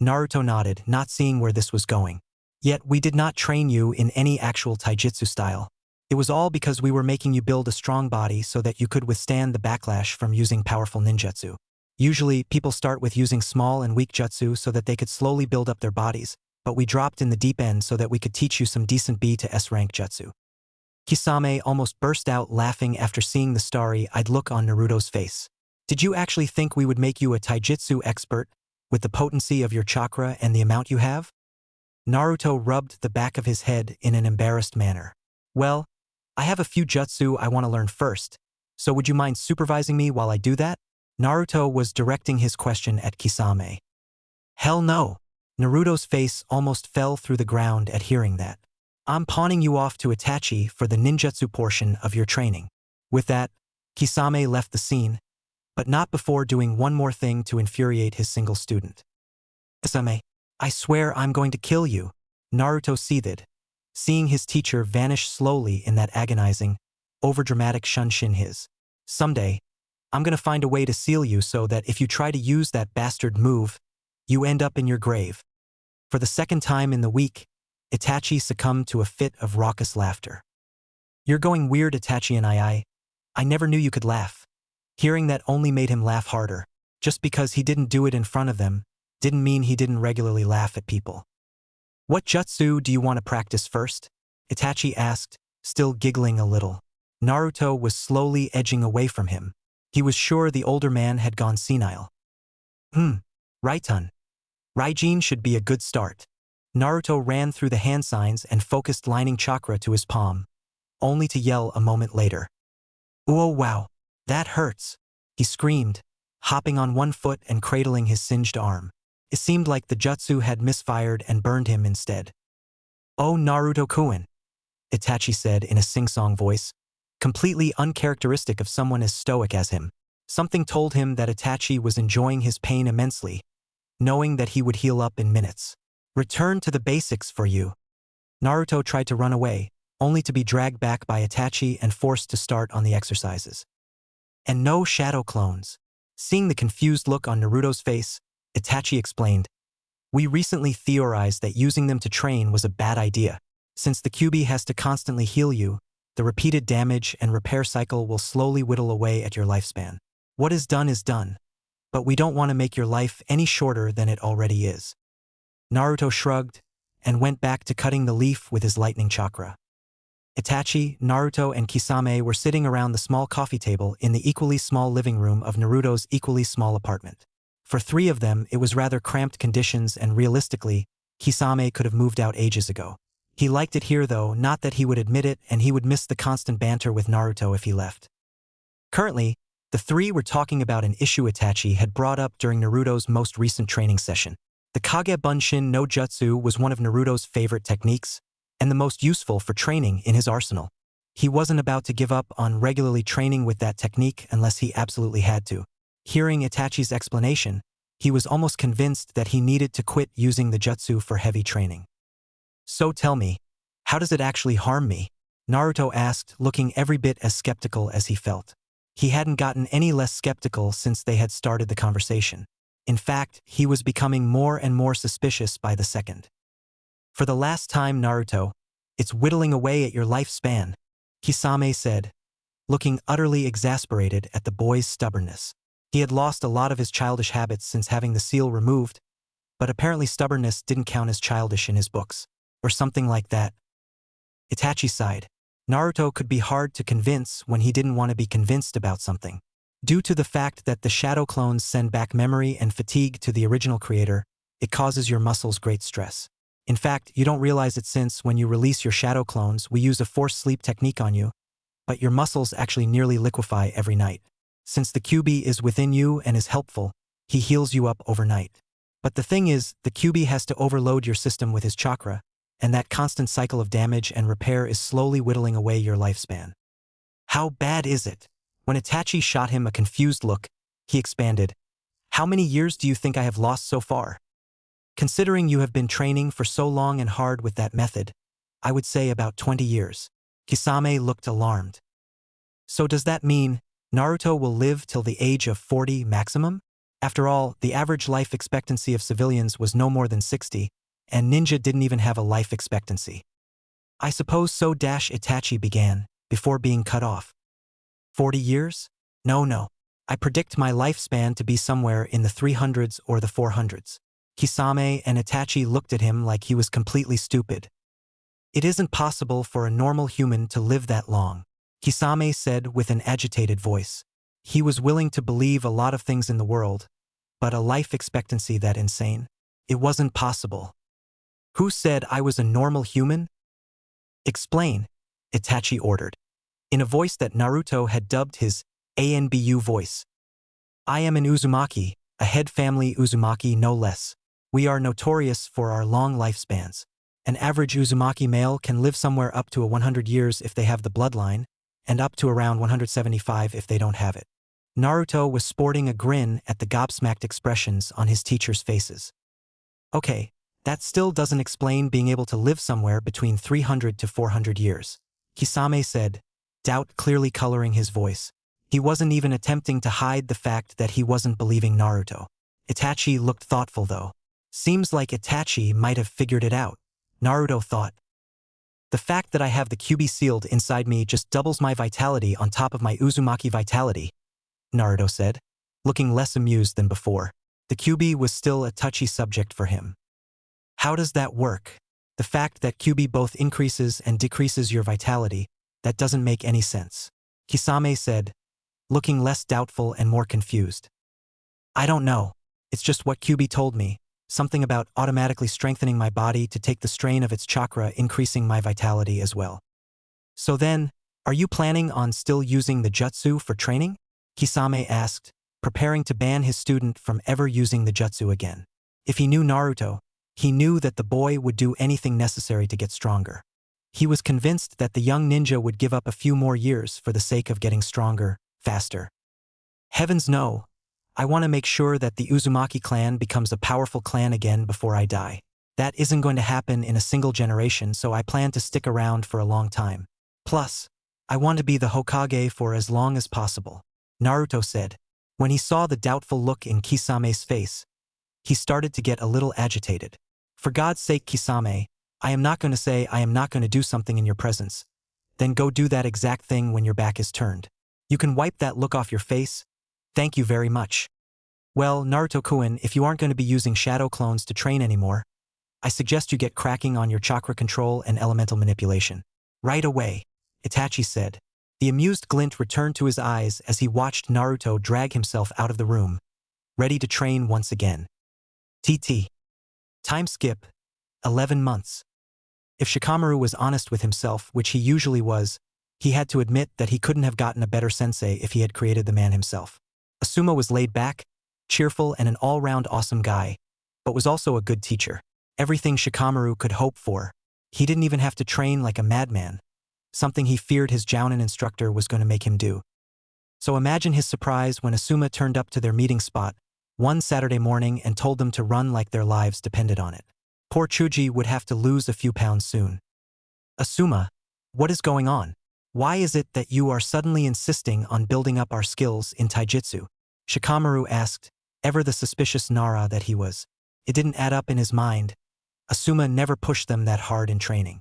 Naruto nodded, not seeing where this was going. Yet we did not train you in any actual taijutsu style. It was all because we were making you build a strong body so that you could withstand the backlash from using powerful ninjutsu. Usually, people start with using small and weak jutsu so that they could slowly build up their bodies, but we dropped in the deep end so that we could teach you some decent B to S rank jutsu. Kisame almost burst out laughing after seeing the starry-eyed look on Naruto's face. Did you actually think we would make you a taijutsu expert, with the potency of your chakra and the amount you have? Naruto rubbed the back of his head in an embarrassed manner. Well, I have a few jutsu I want to learn first, so would you mind supervising me while I do that? Naruto was directing his question at Kisame. Hell no. Naruto's face almost fell through the ground at hearing that. I'm pawning you off to Itachi for the ninjutsu portion of your training. With that, Kisame left the scene, but not before doing one more thing to infuriate his single student. Kisame, I swear I'm going to kill you. Naruto seethed, seeing his teacher vanish slowly in that agonizing, overdramatic shunshin his. Someday, I'm gonna find a way to seal you so that if you try to use that bastard move, you end up in your grave. For the second time in the week, Itachi succumbed to a fit of raucous laughter. You're going weird, Itachi, and I never knew you could laugh. Hearing that only made him laugh harder. Just because he didn't do it in front of them, didn't mean he didn't regularly laugh at people. What jutsu do you want to practice first? Itachi asked, still giggling a little. Naruto was slowly edging away from him. He was sure the older man had gone senile. Raijin. Raijin should be a good start. Naruto ran through the hand signs and focused lining chakra to his palm, only to yell a moment later. Oh wow, that hurts, he screamed, hopping on one foot and cradling his singed arm. It seemed like the jutsu had misfired and burned him instead. Oh Naruto-kun, Itachi said in a sing-song voice, completely uncharacteristic of someone as stoic as him. Something told him that Itachi was enjoying his pain immensely, knowing that he would heal up in minutes. Return to the basics for you. Naruto tried to run away, only to be dragged back by Itachi and forced to start on the exercises. And no shadow clones. Seeing the confused look on Naruto's face, Itachi explained, we recently theorized that using them to train was a bad idea. Since the Kyuubi has to constantly heal you, the repeated damage and repair cycle will slowly whittle away at your lifespan. What is done, but we don't want to make your life any shorter than it already is. Naruto shrugged and went back to cutting the leaf with his lightning chakra. Itachi, Naruto, and Kisame were sitting around the small coffee table in the equally small living room of Naruto's equally small apartment. For three of them, it was rather cramped conditions, and realistically, Kisame could have moved out ages ago. He liked it here though, not that he would admit it, and he would miss the constant banter with Naruto if he left. Currently, the three were talking about an issue Itachi had brought up during Naruto's most recent training session. The Kage Bunshin no Jutsu was one of Naruto's favorite techniques, and the most useful for training in his arsenal. He wasn't about to give up on regularly training with that technique unless he absolutely had to. Hearing Itachi's explanation, he was almost convinced that he needed to quit using the jutsu for heavy training. So tell me, how does it actually harm me? Naruto asked, looking every bit as skeptical as he felt. He hadn't gotten any less skeptical since they had started the conversation. In fact, he was becoming more and more suspicious by the second. For the last time, Naruto, it's whittling away at your lifespan, Kisame said, looking utterly exasperated at the boy's stubbornness. He had lost a lot of his childish habits since having the seal removed, but apparently stubbornness didn't count as childish in his books, or something like that. Itachi sighed. Naruto could be hard to convince when he didn't want to be convinced about something. Due to the fact that the shadow clones send back memory and fatigue to the original creator, it causes your muscles great stress. In fact, you don't realize it since when you release your shadow clones, we use a forced sleep technique on you, but your muscles actually nearly liquefy every night. Since the Kyuubi is within you and is helpful, he heals you up overnight. But the thing is, the Kyuubi has to overload your system with his chakra, and that constant cycle of damage and repair is slowly whittling away your lifespan. How bad is it? When Itachi shot him a confused look, he expanded. How many years do you think I have lost so far? Considering you have been training for so long and hard with that method, I would say about 20 years. Kisame looked alarmed. So does that mean Naruto will live till the age of 40 maximum? After all, the average life expectancy of civilians was no more than 60, and ninja didn't even have a life expectancy. I suppose so. Itachi began, before being cut off. 40 years? No. I predict my lifespan to be somewhere in the 300s or the 400s. Kisame and Itachi looked at him like he was completely stupid. It isn't possible for a normal human to live that long, Kisame said with an agitated voice. He was willing to believe a lot of things in the world, but a life expectancy that insane? It wasn't possible. Who said I was a normal human? Explain, Itachi ordered. in a voice that Naruto had dubbed his ANBU voice. I am an Uzumaki, a head family Uzumaki no less. We are notorious for our long lifespans. An average Uzumaki male can live somewhere up to 100 years if they have the bloodline, and up to around 175 if they don't have it. Naruto was sporting a grin at the gobsmacked expressions on his teachers' faces. Okay, that still doesn't explain being able to live somewhere between 300 to 400 years. Kisame said, doubt clearly coloring his voice. He wasn't even attempting to hide the fact that he wasn't believing Naruto. Itachi looked thoughtful though. Seems like Itachi might have figured it out, Naruto thought. The fact that I have the QB sealed inside me just doubles my vitality on top of my Uzumaki vitality, Naruto said, looking less amused than before. The QB was still a touchy subject for him. How does that work? The fact that QB both increases and decreases your vitality, that doesn't make any sense. Kisame said, looking less doubtful and more confused. I don't know. It's just what QB told me. Something about automatically strengthening my body to take the strain of its chakra, increasing my vitality as well. So then, are you planning on still using the jutsu for training? Kisame asked, preparing to ban his student from ever using the jutsu again. If he knew Naruto, he knew that the boy would do anything necessary to get stronger. He was convinced that the young ninja would give up a few more years for the sake of getting stronger, faster. Heavens no. I want to make sure that the Uzumaki clan becomes a powerful clan again before I die. That isn't going to happen in a single generation, so I plan to stick around for a long time. Plus, I want to be the Hokage for as long as possible, Naruto said. When he saw the doubtful look in Kisame's face, he started to get a little agitated. For God's sake, Kisame, I am not going to say I am not going to do something in your presence. Then go do that exact thing when your back is turned. You can wipe that look off your face. Thank you very much. Well, Naruto-kun, if you aren't going to be using shadow clones to train anymore, I suggest you get cracking on your chakra control and elemental manipulation. Right away, Itachi said. The amused glint returned to his eyes as he watched Naruto drag himself out of the room, ready to train once again. TT. Time skip, 11 months. If Shikamaru was honest with himself, which he usually was, he had to admit that he couldn't have gotten a better sensei if he had created the man himself. Asuma was laid back, cheerful and an all-round awesome guy, but was also a good teacher. Everything Shikamaru could hope for. He didn't even have to train like a madman, something he feared his Jounin instructor was going to make him do. So imagine his surprise when Asuma turned up to their meeting spot one Saturday morning and told them to run like their lives depended on it. Poor Chuji would have to lose a few pounds soon. Asuma, what is going on? Why is it that you are suddenly insisting on building up our skills in taijutsu? Shikamaru asked, ever the suspicious Nara that he was. It didn't add up in his mind. Asuma never pushed them that hard in training.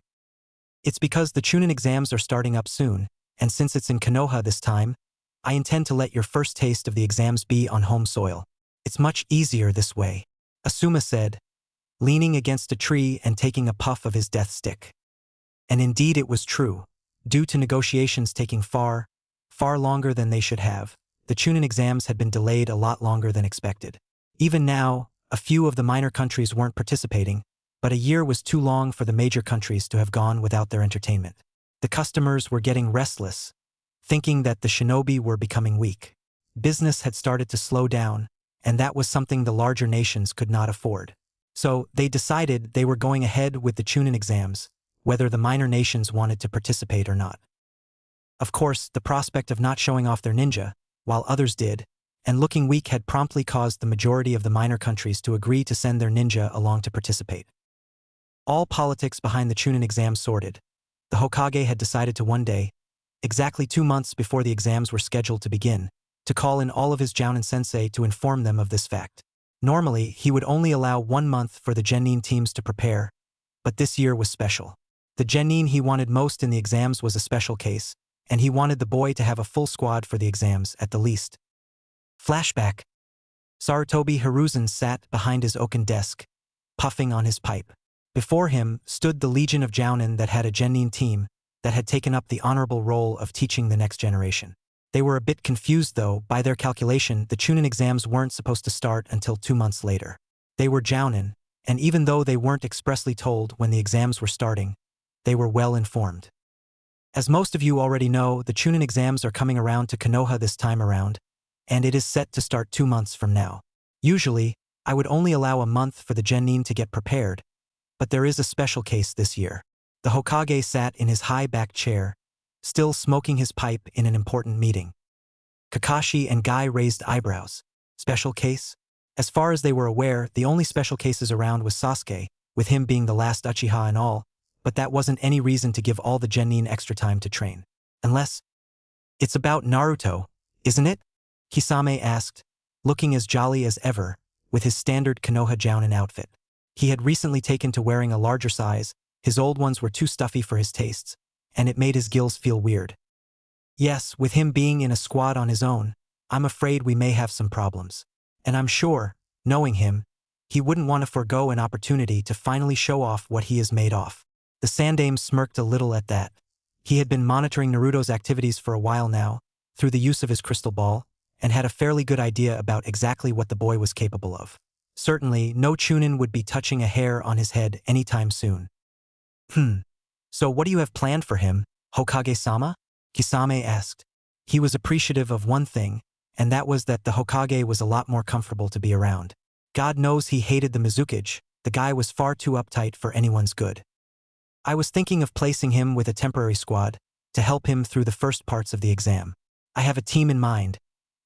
It's because the Chunin exams are starting up soon, and since it's in Konoha this time, I intend to let your first taste of the exams be on home soil. It's much easier this way, Asuma said, leaning against a tree and taking a puff of his death stick. And indeed it was true. Due to negotiations taking far longer than they should have, the Chunin exams had been delayed a lot longer than expected. Even now, a few of the minor countries weren't participating, but a year was too long for the major countries to have gone without their entertainment. The customers were getting restless, thinking that the shinobi were becoming weak. Business had started to slow down, and that was something the larger nations could not afford. So they decided they were going ahead with the Chunin exams, whether the minor nations wanted to participate or not. Of course, the prospect of not showing off their ninja, while others did, and looking weak had promptly caused the majority of the minor countries to agree to send their ninja along to participate. All politics behind the Chunin exams sorted. The Hokage had decided to one day, exactly 2 months before the exams were scheduled to begin, to call in all of his Jounin sensei to inform them of this fact. Normally, he would only allow 1 month for the genin teams to prepare, but this year was special. The genin he wanted most in the exams was a special case, and he wanted the boy to have a full squad for the exams at the least. Flashback. Sarutobi Hiruzen sat behind his oaken desk, puffing on his pipe. Before him stood the legion of Jounin that had a genin team that had taken up the honorable role of teaching the next generation. They were a bit confused though. By their calculation, the Chunin exams weren't supposed to start until 2 months later. They were Jounin, and even though they weren't expressly told when the exams were starting, they were well informed. As most of you already know, the Chunin exams are coming around to Konoha this time around, and it is set to start 2 months from now. Usually, I would only allow a month for the genin to get prepared, but there is a special case this year. The Hokage sat in his high-backed chair, still smoking his pipe in an important meeting. Kakashi and Guy raised eyebrows. Special case? As far as they were aware, the only special cases around was Sasuke, with him being the last Uchiha and all, but that wasn't any reason to give all the genin extra time to train. Unless... It's about Naruto, isn't it? Kisame asked, looking as jolly as ever, with his standard Konoha Jounin outfit. He had recently taken to wearing a larger size, his old ones were too stuffy for his tastes, and it made his gills feel weird. Yes, with him being in a squad on his own, I'm afraid we may have some problems. And I'm sure, knowing him, he wouldn't want to forego an opportunity to finally show off what he is made of. The Sandaime smirked a little at that. He had been monitoring Naruto's activities for a while now, through the use of his crystal ball, and had a fairly good idea about exactly what the boy was capable of. Certainly, no Chunin would be touching a hair on his head anytime soon. So what do you have planned for him, Hokage-sama? Kisame asked. He was appreciative of one thing, and that was that the Hokage was a lot more comfortable to be around. God knows he hated the Mizukage, the guy was far too uptight for anyone's good. I was thinking of placing him with a temporary squad, to help him through the first parts of the exam. I have a team in mind,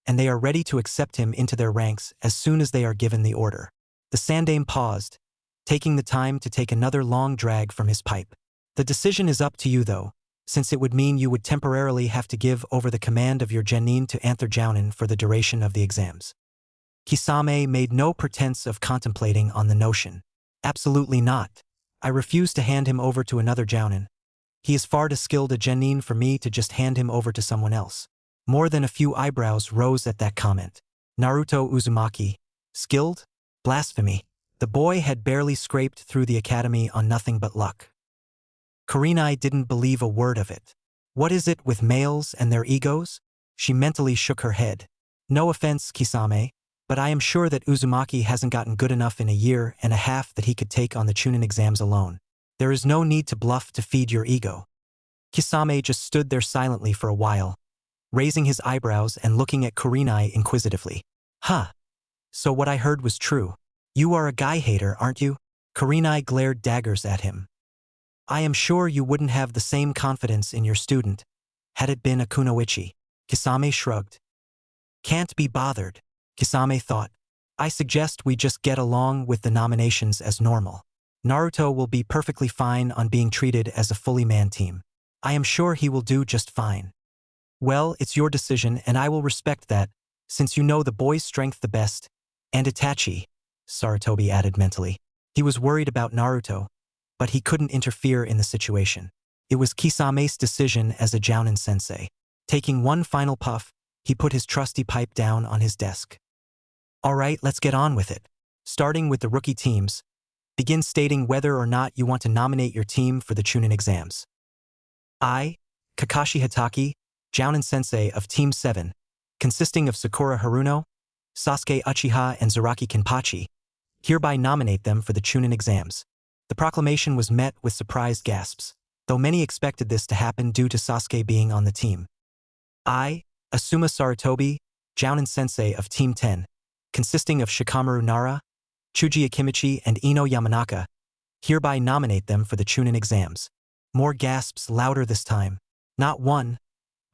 and they are ready to accept him into their ranks as soon as they are given the order. The Sandaime paused, taking the time to take another long drag from his pipe. The decision is up to you though, since it would mean you would temporarily have to give over the command of your genin to Anther Jounin for the duration of the exams. Kisame made no pretense of contemplating on the notion. Absolutely not. I refuse to hand him over to another Jounin. He is far too skilled a genin for me to just hand him over to someone else. More than a few eyebrows rose at that comment. Naruto Uzumaki. Skilled? Blasphemy. The boy had barely scraped through the academy on nothing but luck. Kurenai didn't believe a word of it. What is it with males and their egos? She mentally shook her head. No offense, Kisame, but I am sure that Uzumaki hasn't gotten good enough in a year and a half that he could take on the Chunin exams alone. There is no need to bluff to feed your ego. Kisame just stood there silently for a while, raising his eyebrows and looking at Kurenai inquisitively. Huh. So what I heard was true. You are a guy hater, aren't you? Kurenai glared daggers at him. I am sure you wouldn't have the same confidence in your student, had it been a kunoichi. Kisame shrugged. Can't be bothered, Kisame thought. I suggest we just get along with the nominations as normal. Naruto will be perfectly fine on being treated as a fully manned team. I am sure he will do just fine. Well, it's your decision and I will respect that, since you know the boy's strength the best. And Itachi, Sarutobi added mentally. He was worried about Naruto, but he couldn't interfere in the situation. It was Kisame's decision as a Jounin sensei. Taking one final puff, he put his trusty pipe down on his desk. All right, let's get on with it. Starting with the rookie teams, begin stating whether or not you want to nominate your team for the Chunin exams. I, Kakashi Hatake, Jounin sensei of Team 7, consisting of Sakura Haruno, Sasuke Uchiha and Zaraki Kenpachi, hereby nominate them for the Chunin exams. The proclamation was met with surprised gasps, though many expected this to happen due to Sasuke being on the team. I, Asuma Sarutobi, Jounin sensei of Team 10, consisting of Shikamaru Nara, Chuji Akimichi and Ino Yamanaka, hereby nominate them for the Chunin exams. More gasps louder this time. Not one,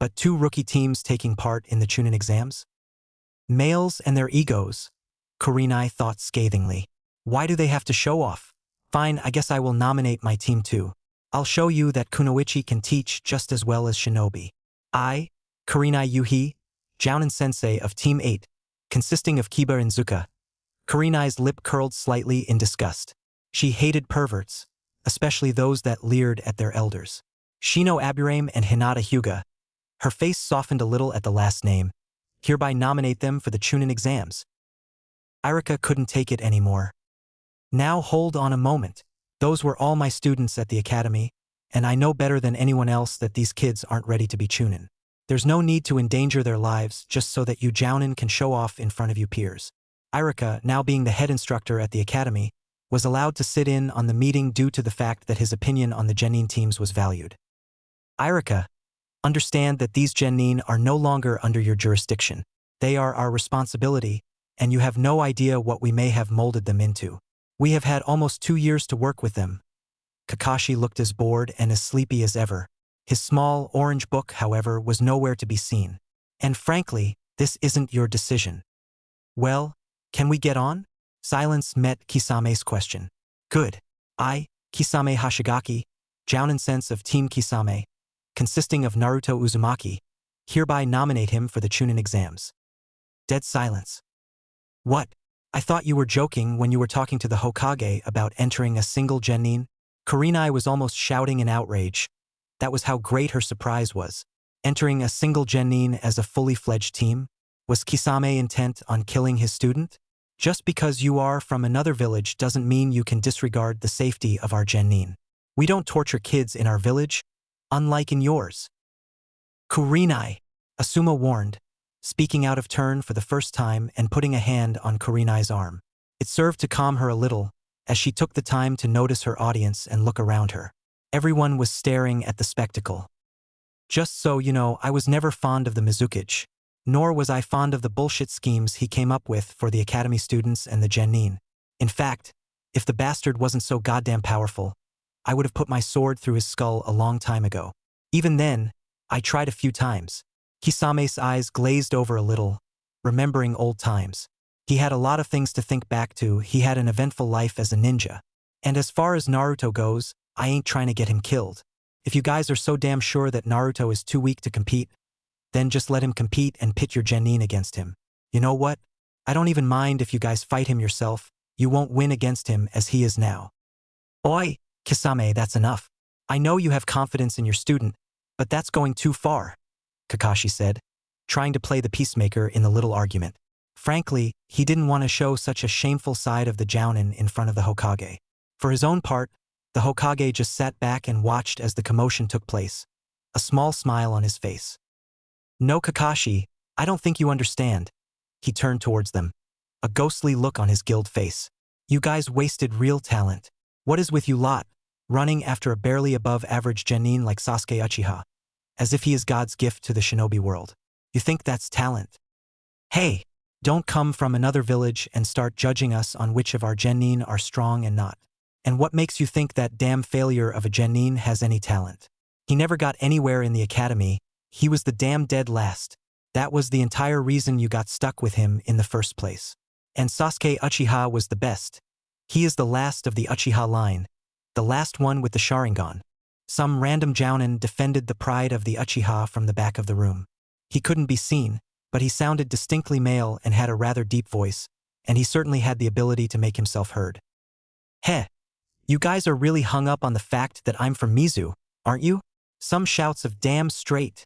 but 2 rookie teams taking part in the Chunin exams? Males and their egos, Kurenai thought scathingly. Why do they have to show off? Fine, I guess I will nominate my team too. I'll show you that kunoichi can teach just as well as shinobi. I, Kurenai Yuhi, Jounin sensei of Team 8, consisting of Kiba and Zuka. Kurenai's lip curled slightly in disgust. She hated perverts, especially those that leered at their elders. Shino Aburame and Hinata Hyuga. Her face softened a little at the last name. Hereby nominate them for the Chunin exams. Irika couldn't take it anymore. Now hold on a moment. Those were all my students at the academy, and I know better than anyone else that these kids aren't ready to be Chunin. There's no need to endanger their lives just so that you Jounin can show off in front of you peers. Irika, now being the head instructor at the academy, was allowed to sit in on the meeting due to the fact that his opinion on the genin teams was valued. Irika, understand that these genin are no longer under your jurisdiction. They are our responsibility, and you have no idea what we may have molded them into. We have had almost 2 years to work with them. Kakashi looked as bored and as sleepy as ever. His small, orange book, however, was nowhere to be seen. And frankly, this isn't your decision. Well, can we get on? Silence met Kisame's question. Good. I, Kisame Hashigaki, Jounin sense of Team Kisame, consisting of Naruto Uzumaki, hereby nominate him for the Chunin exams. Dead silence. What? I thought you were joking when you were talking to the Hokage about entering a single genin? Kurenai was almost shouting in outrage. That was how great her surprise was. Entering a single genin as a fully fledged team? Was Kisame intent on killing his student? Just because you are from another village doesn't mean you can disregard the safety of our genin. We don't torture kids in our village, unlike in yours. Kurenai, Asuma warned, speaking out of turn for the first time and putting a hand on Kurenai's arm. It served to calm her a little, as she took the time to notice her audience and look around her. Everyone was staring at the spectacle. Just so you know, I was never fond of the Mizukage, nor was I fond of the bullshit schemes he came up with for the academy students and the genin. In fact, if the bastard wasn't so goddamn powerful, I would have put my sword through his skull a long time ago. Even then, I tried a few times. Kisame's eyes glazed over a little, remembering old times. He had a lot of things to think back to. He had an eventful life as a ninja. And as far as Naruto goes, I ain't trying to get him killed. If you guys are so damn sure that Naruto is too weak to compete, then just let him compete and pit your genin against him. You know what? I don't even mind if you guys fight him yourself. You won't win against him as he is now. Oi, Kisame, that's enough. I know you have confidence in your student, but that's going too far, Kakashi said, trying to play the peacemaker in the little argument. Frankly, he didn't want to show such a shameful side of the Jounin in front of the Hokage. For his own part, the Hokage just sat back and watched as the commotion took place, a small smile on his face. No, Kakashi, I don't think you understand. He turned towards them, a ghostly look on his gilled face. You guys wasted real talent. What is with you lot, running after a barely above-average genin like Sasuke Uchiha, as if he is God's gift to the shinobi world? You think that's talent? Hey, don't come from another village and start judging us on which of our genin are strong and not. And what makes you think that damn failure of a genin has any talent? He never got anywhere in the academy. He was the damn dead last. That was the entire reason you got stuck with him in the first place. And Sasuke Uchiha was the best. He is the last of the Uchiha line, the last one with the Sharingan. Some random Jounin defended the pride of the Uchiha from the back of the room. He couldn't be seen, but he sounded distinctly male and had a rather deep voice, and he certainly had the ability to make himself heard. Heh, you guys are really hung up on the fact that I'm from Mizu, aren't you? Some shouts of damn straight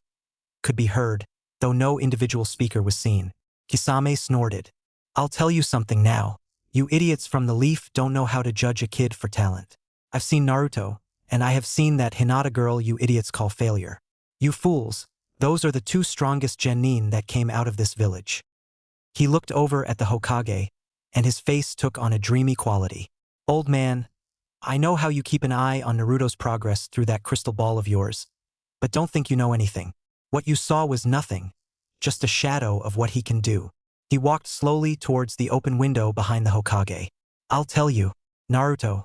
could be heard, though no individual speaker was seen. Kisame snorted. I'll tell you something now. You idiots from the Leaf don't know how to judge a kid for talent. I've seen Naruto, and I have seen that Hinata girl you idiots call failure. You fools, those are the two strongest genin that came out of this village. He looked over at the Hokage, and his face took on a dreamy quality. Old man, I know how you keep an eye on Naruto's progress through that crystal ball of yours, but don't think you know anything. What you saw was nothing, just a shadow of what he can do. He walked slowly towards the open window behind the Hokage. I'll tell you, Naruto,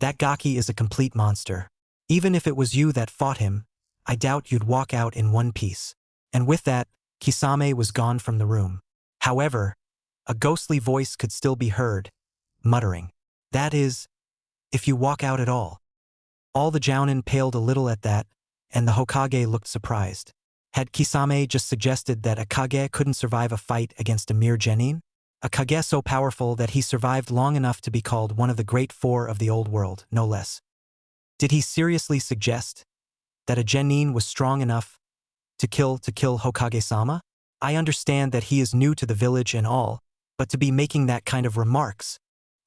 that Gaki is a complete monster. Even if it was you that fought him, I doubt you'd walk out in one piece. And with that, Kisame was gone from the room. However, a ghostly voice could still be heard, muttering, that is, if you walk out at all. All the Jounin paled a little at that, and the Hokage looked surprised. Had Kisame just suggested that a Kage couldn't survive a fight against a mere genin? A Kage so powerful that he survived long enough to be called one of the great four of the old world, no less. Did he seriously suggest that a genin was strong enough to kill Hokage-sama? I understand that he is new to the village and all, but to be making that kind of remarks.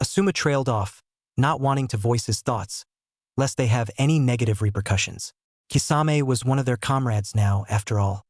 Asuma trailed off, not wanting to voice his thoughts, lest they have any negative repercussions. Kisame was one of their comrades now, after all.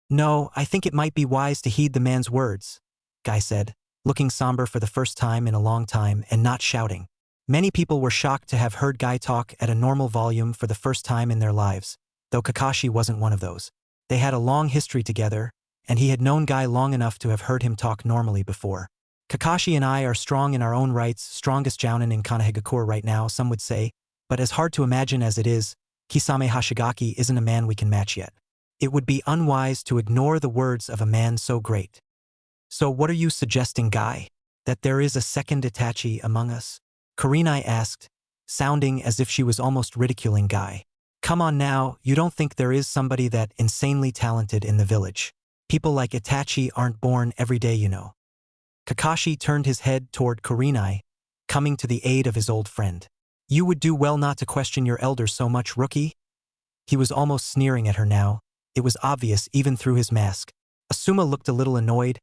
No, I think it might be wise to heed the man's words, Guy said, looking somber for the first time in a long time and not shouting. Many people were shocked to have heard Guy talk at a normal volume for the first time in their lives, though Kakashi wasn't one of those. They had a long history together, and he had known Guy long enough to have heard him talk normally before. Kakashi and I are strong in our own rights, strongest jounin in Konohagakure right now, some would say, but as hard to imagine as it is, Kisame Hashigaki isn't a man we can match yet. It would be unwise to ignore the words of a man so great. So what are you suggesting, Guy? That there is a second Itachi among us? Kurenai asked, sounding as if she was almost ridiculing Guy. Come on now, you don't think there is somebody that insanely talented in the village? People like Itachi aren't born every day, you know. Kakashi turned his head toward Kurenai, coming to the aid of his old friend. You would do well not to question your elders so much, rookie. He was almost sneering at her now. It was obvious even through his mask. Asuma looked a little annoyed,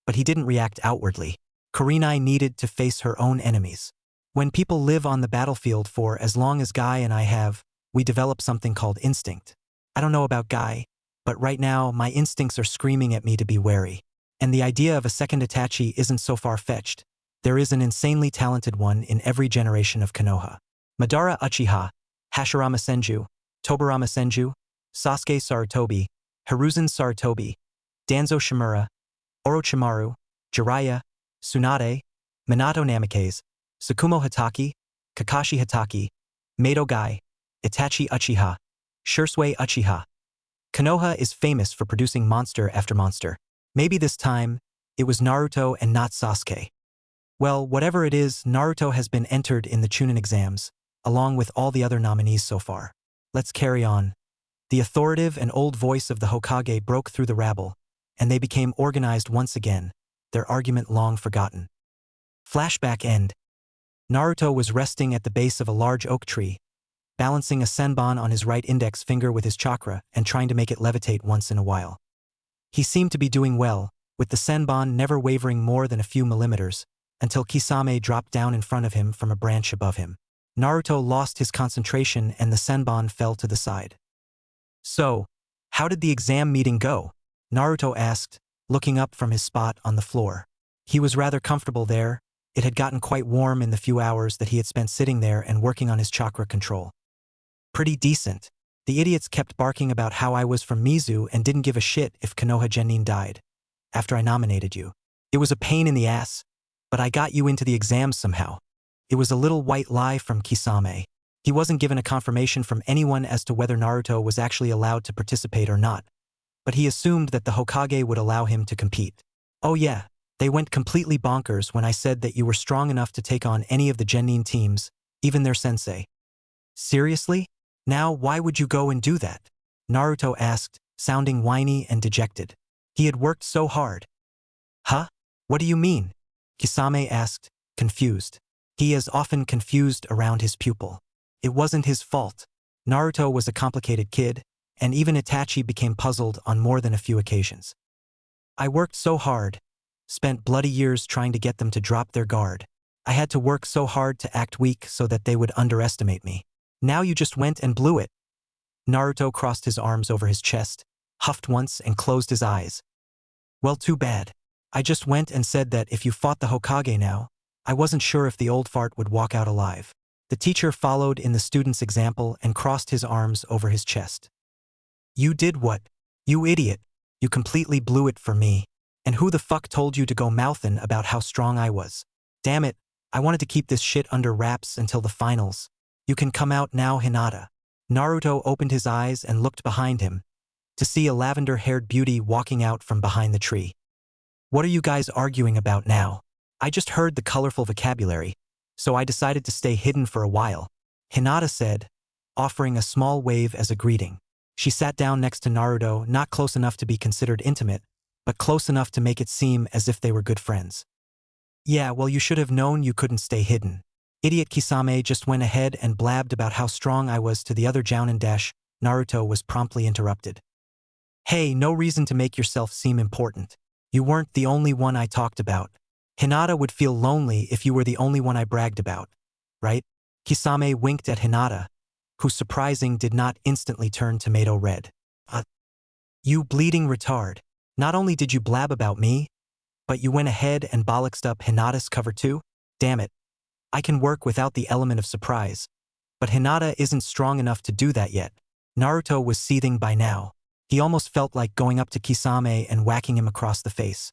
but he didn't react outwardly. Kurenai needed to face her own enemies. When people live on the battlefield for as long as Guy and I have, we develop something called instinct. I don't know about Guy, but right now my instincts are screaming at me to be wary. And the idea of a second Itachi isn't so far-fetched. There is an insanely talented one in every generation of Konoha. Madara Uchiha, Hashirama Senju, Tobirama Senju, Sasuke Sarutobi, Hiruzen Sarutobi, Danzo Shimura, Orochimaru, Jiraiya, Tsunade, Minato Namikaze, Tsukumo Hatake, Kakashi Hatake, Mado Guy, Itachi Uchiha, Shisui Uchiha. Konoha is famous for producing monster after monster. Maybe this time, it was Naruto and not Sasuke. Well, whatever it is, Naruto has been entered in the Chunin exams, along with all the other nominees so far. Let's carry on. The authoritative and old voice of the Hokage broke through the rabble, and they became organized once again, their argument long forgotten. Flashback end. Naruto was resting at the base of a large oak tree, balancing a senbon on his right index finger with his chakra and trying to make it levitate once in a while. He seemed to be doing well, with the senbon never wavering more than a few millimeters, until Kisame dropped down in front of him from a branch above him. Naruto lost his concentration and the senbon fell to the side. So, how did the exam meeting go? Naruto asked, looking up from his spot on the floor. He was rather comfortable there. It had gotten quite warm in the few hours that he had spent sitting there and working on his chakra control. Pretty decent. The idiots kept barking about how I was from Mizu and didn't give a shit if Konoha Genin died. After I nominated you. It was a pain in the ass, but I got you into the exams somehow. It was a little white lie from Kisame. He wasn't given a confirmation from anyone as to whether Naruto was actually allowed to participate or not, but he assumed that the Hokage would allow him to compete. Oh yeah, they went completely bonkers when I said that you were strong enough to take on any of the Genin teams, even their sensei. Seriously? Now why would you go and do that? Naruto asked, sounding whiny and dejected. He had worked so hard. Huh? What do you mean? Kisame asked, confused. He is often confused around his pupil. It wasn't his fault. Naruto was a complicated kid, and even Itachi became puzzled on more than a few occasions. I worked so hard, spent bloody years trying to get them to drop their guard. I had to work so hard to act weak so that they would underestimate me. Now you just went and blew it. Naruto crossed his arms over his chest, huffed once and closed his eyes. Well, too bad. I just went and said that if you fought the Hokage now, I wasn't sure if the old fart would walk out alive. The teacher followed in the student's example and crossed his arms over his chest. You did what? You idiot. You completely blew it for me. And who the fuck told you to go mouthin' about how strong I was? Damn it, I wanted to keep this shit under wraps until the finals. You can come out now, Hinata. Naruto opened his eyes and looked behind him, to see a lavender-haired beauty walking out from behind the tree. What are you guys arguing about now? I just heard the colorful vocabulary, so I decided to stay hidden for a while, Hinata said, offering a small wave as a greeting. She sat down next to Naruto, not close enough to be considered intimate, but close enough to make it seem as if they were good friends. Yeah, well, you should have known you couldn't stay hidden. Idiot Kisame just went ahead and blabbed about how strong I was to the other Jounin dash. Naruto was promptly interrupted. Hey, no reason to make yourself seem important. You weren't the only one I talked about. Hinata would feel lonely if you were the only one I bragged about, right? Kisame winked at Hinata, who surprising did not instantly turn tomato red. You bleeding retard. Not only did you blab about me, but you went ahead and bollocksed up Hinata's cover too? Damn it. I can work without the element of surprise, but Hinata isn't strong enough to do that yet. Naruto was seething by now. He almost felt like going up to Kisame and whacking him across the face.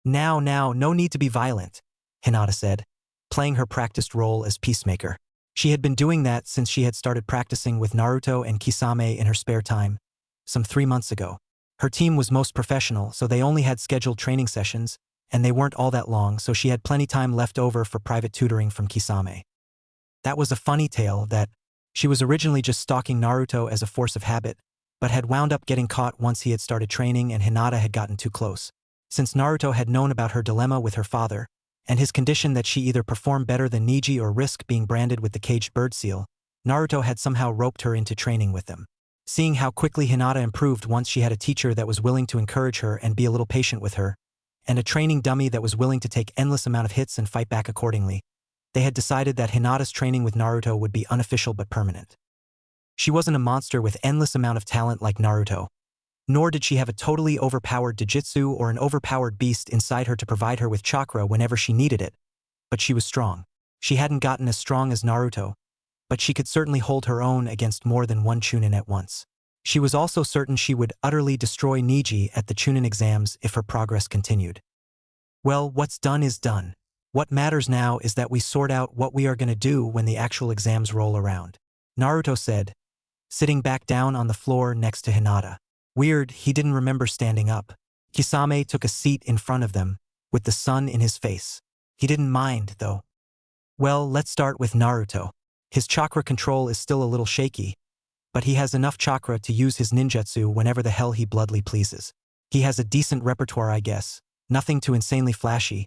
Now, no need to be violent, Hinata said, playing her practiced role as peacemaker. She had been doing that since she had started practicing with Naruto and Kisame in her spare time, some 3 months ago. Her team was most professional, so they only had scheduled training sessions, and they weren't all that long, so she had plenty time left over for private tutoring from Kisame. That was a funny tale that she was originally just stalking Naruto as a force of habit, but had wound up getting caught once he had started training and Hinata had gotten too close. Since Naruto had known about her dilemma with her father, and his condition that she either perform better than Neji or risk being branded with the caged bird seal, Naruto had somehow roped her into training with them. Seeing how quickly Hinata improved once she had a teacher that was willing to encourage her and be a little patient with her, and a training dummy that was willing to take endless amount of hits and fight back accordingly, they had decided that Hinata's training with Naruto would be unofficial but permanent. She wasn't a monster with endless amount of talent like Naruto, nor did she have a totally overpowered Jujutsu or an overpowered beast inside her to provide her with chakra whenever she needed it, but she was strong. She hadn't gotten as strong as Naruto, but she could certainly hold her own against more than one Chunin at once. She was also certain she would utterly destroy Neji at the Chunin exams if her progress continued. Well, what's done is done. What matters now is that we sort out what we are going to do when the actual exams roll around, Naruto said, sitting back down on the floor next to Hinata. Weird, he didn't remember standing up. Kisame took a seat in front of them, with the sun in his face. He didn't mind, though. Well, let's start with Naruto. His chakra control is still a little shaky, but he has enough chakra to use his ninjutsu whenever the hell he bloodly pleases. He has a decent repertoire, I guess, nothing too insanely flashy,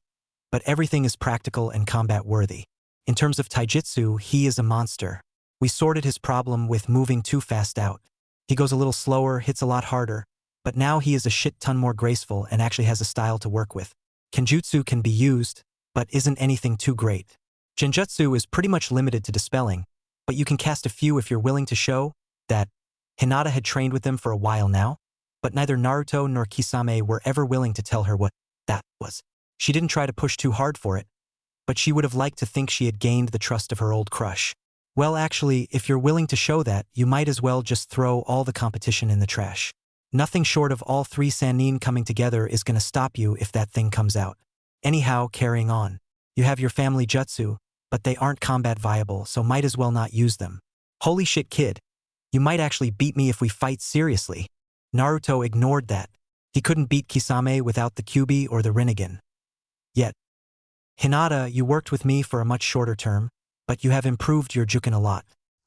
but everything is practical and combat-worthy. In terms of taijutsu, he is a monster. We sorted his problem with moving too fast out. He goes a little slower, hits a lot harder, but now he is a shit ton more graceful and actually has a style to work with. Kenjutsu can be used, but isn't anything too great. Genjutsu is pretty much limited to dispelling, but you can cast a few if you're willing to show that. Hinata had trained with them for a while now, but neither Naruto nor Kisame were ever willing to tell her what that was. She didn't try to push too hard for it, but she would have liked to think she had gained the trust of her old crush. Well, actually, if you're willing to show that, you might as well just throw all the competition in the trash. Nothing short of all 3 Sannin coming together is going to stop you if that thing comes out. Anyhow, carrying on. You have your family jutsu, but they aren't combat viable, so might as well not use them. Holy shit, kid. You might actually beat me if we fight seriously. Naruto ignored that. He couldn't beat Kisame without the Kyuubi or the Rinnegan. Yet. Hinata, you worked with me for a much shorter term, but you have improved your Juken a lot.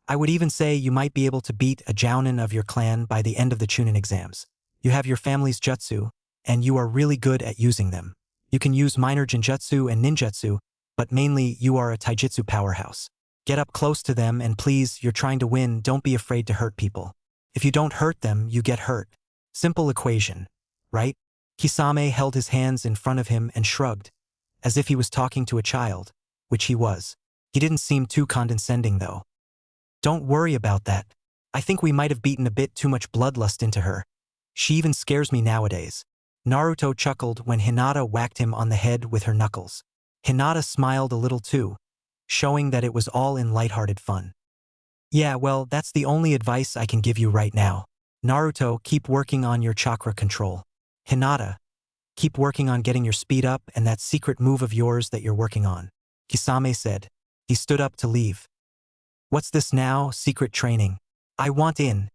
I would even say you might be able to beat a Jounin of your clan by the end of the Chunin exams. You have your family's jutsu, and you are really good at using them. You can use minor genjutsu and ninjutsu, but mainly you are a taijutsu powerhouse. Get up close to them and please, you're trying to win, don't be afraid to hurt people. If you don't hurt them, you get hurt. Simple equation, right? Kisame held his hands in front of him and shrugged, as if he was talking to a child, which he was. He didn't seem too condescending, though. Don't worry about that. I think we might have beaten a bit too much bloodlust into her. She even scares me nowadays. Naruto chuckled when Hinata whacked him on the head with her knuckles. Hinata smiled a little too, showing that it was all in lighthearted fun. Yeah, well, that's the only advice I can give you right now. Naruto, keep working on your chakra control. Hinata, keep working on getting your speed up and that secret move of yours that you're working on. Kisame said. He stood up to leave. What's this now, secret training? I want in.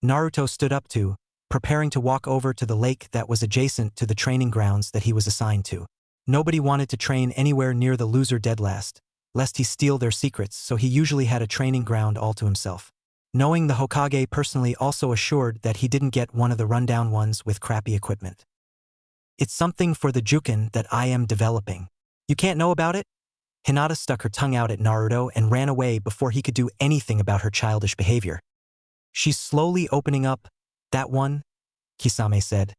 Naruto stood up too, preparing to walk over to the lake that was adjacent to the training grounds that he was assigned to. Nobody wanted to train anywhere near the loser dead last, lest he steal their secrets, so he usually had a training ground all to himself. Knowing the Hokage personally also assured that he didn't get one of the rundown ones with crappy equipment. It's something for the Juken that I am developing. You can't know about it? Hinata stuck her tongue out at Naruto and ran away before he could do anything about her childish behavior. She's slowly opening up, that one, Kisame said,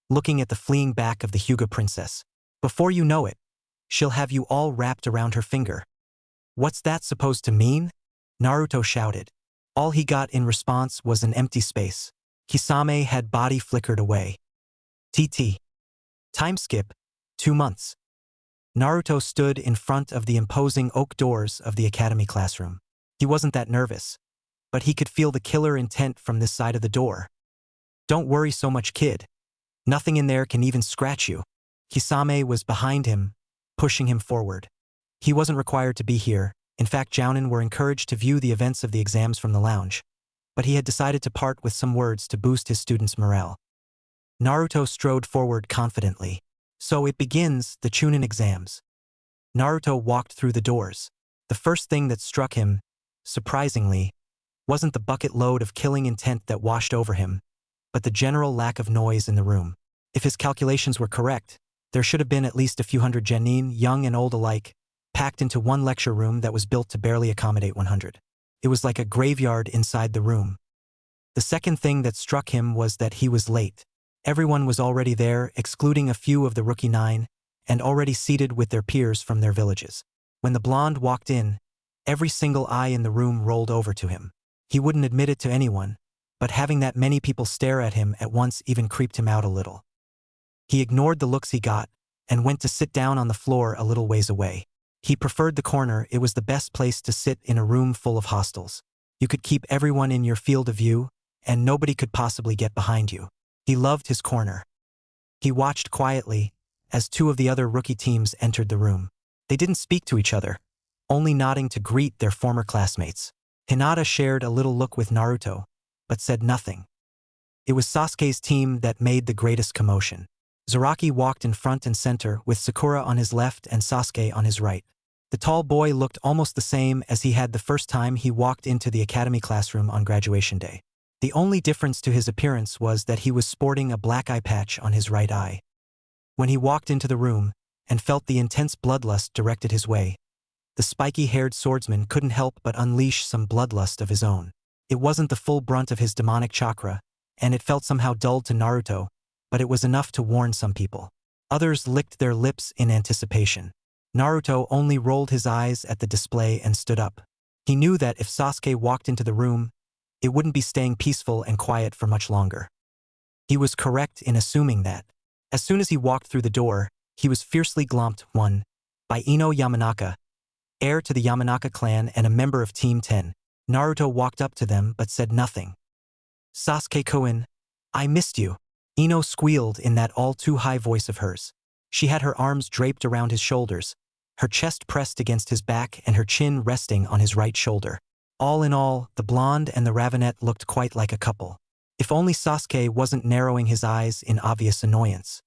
looking at the fleeing back of the Hyuga princess. Before you know it, she'll have you all wrapped around her finger. What's that supposed to mean? Naruto shouted. All he got in response was an empty space. Kisame had body flickered away. TT. Time skip, 2 months. Naruto stood in front of the imposing oak doors of the academy classroom. He wasn't that nervous. but he could feel the killer intent from this side of the door. "Don't worry so much, kid. Nothing in there can even scratch you." Kisame was behind him, pushing him forward. He wasn't required to be here. In fact, Jounin were encouraged to view the events of the exams from the lounge. But he had decided to part with some words to boost his students' morale. Naruto strode forward confidently. "So it begins, the Chunin exams." Naruto walked through the doors. The first thing that struck him, surprisingly, wasn't the bucket load of killing intent that washed over him, but the general lack of noise in the room. If his calculations were correct, there should have been at least a few hundred genin, young and old alike, packed into one lecture room that was built to barely accommodate 100. It was like a graveyard inside the room. The second thing that struck him was that he was late. Everyone was already there, excluding a few of the rookie 9, and already seated with their peers from their villages. When the blonde walked in, every single eye in the room rolled over to him. He wouldn't admit it to anyone, but having that many people stare at him at once even creeped him out a little. He ignored the looks he got and went to sit down on the floor a little ways away. He preferred the corner. It was the best place to sit in a room full of hostiles. You could keep everyone in your field of view, and nobody could possibly get behind you. He loved his corner. He watched quietly as two of the other rookie teams entered the room. They didn't speak to each other, only nodding to greet their former classmates. Hinata shared a little look with Naruto, but said nothing. It was Sasuke's team that made the greatest commotion. Zaraki walked in front and center with Sakura on his left and Sasuke on his right. The tall boy looked almost the same as he had the first time he walked into the academy classroom on graduation day. The only difference to his appearance was that he was sporting a black eye patch on his right eye. When he walked into the room and felt the intense bloodlust directed his way, the spiky-haired swordsman couldn't help but unleash some bloodlust of his own. It wasn't the full brunt of his demonic chakra, and it felt somehow dulled to Naruto, but it was enough to warn some people. Others licked their lips in anticipation. Naruto only rolled his eyes at the display and stood up. He knew that if Sasuke walked into the room, it wouldn't be staying peaceful and quiet for much longer. He was correct in assuming that. As soon as he walked through the door, he was fiercely glomped, one, by Ino Yamanaka, heir to the Yamanaka clan and a member of Team 10. Naruto walked up to them but said nothing. "Sasuke-kun, I missed you." Ino squealed in that all-too-high voice of hers. She had her arms draped around his shoulders, her chest pressed against his back and her chin resting on his right shoulder. All in all, the blonde and the ravenette looked quite like a couple. If only Sasuke wasn't narrowing his eyes in obvious annoyance.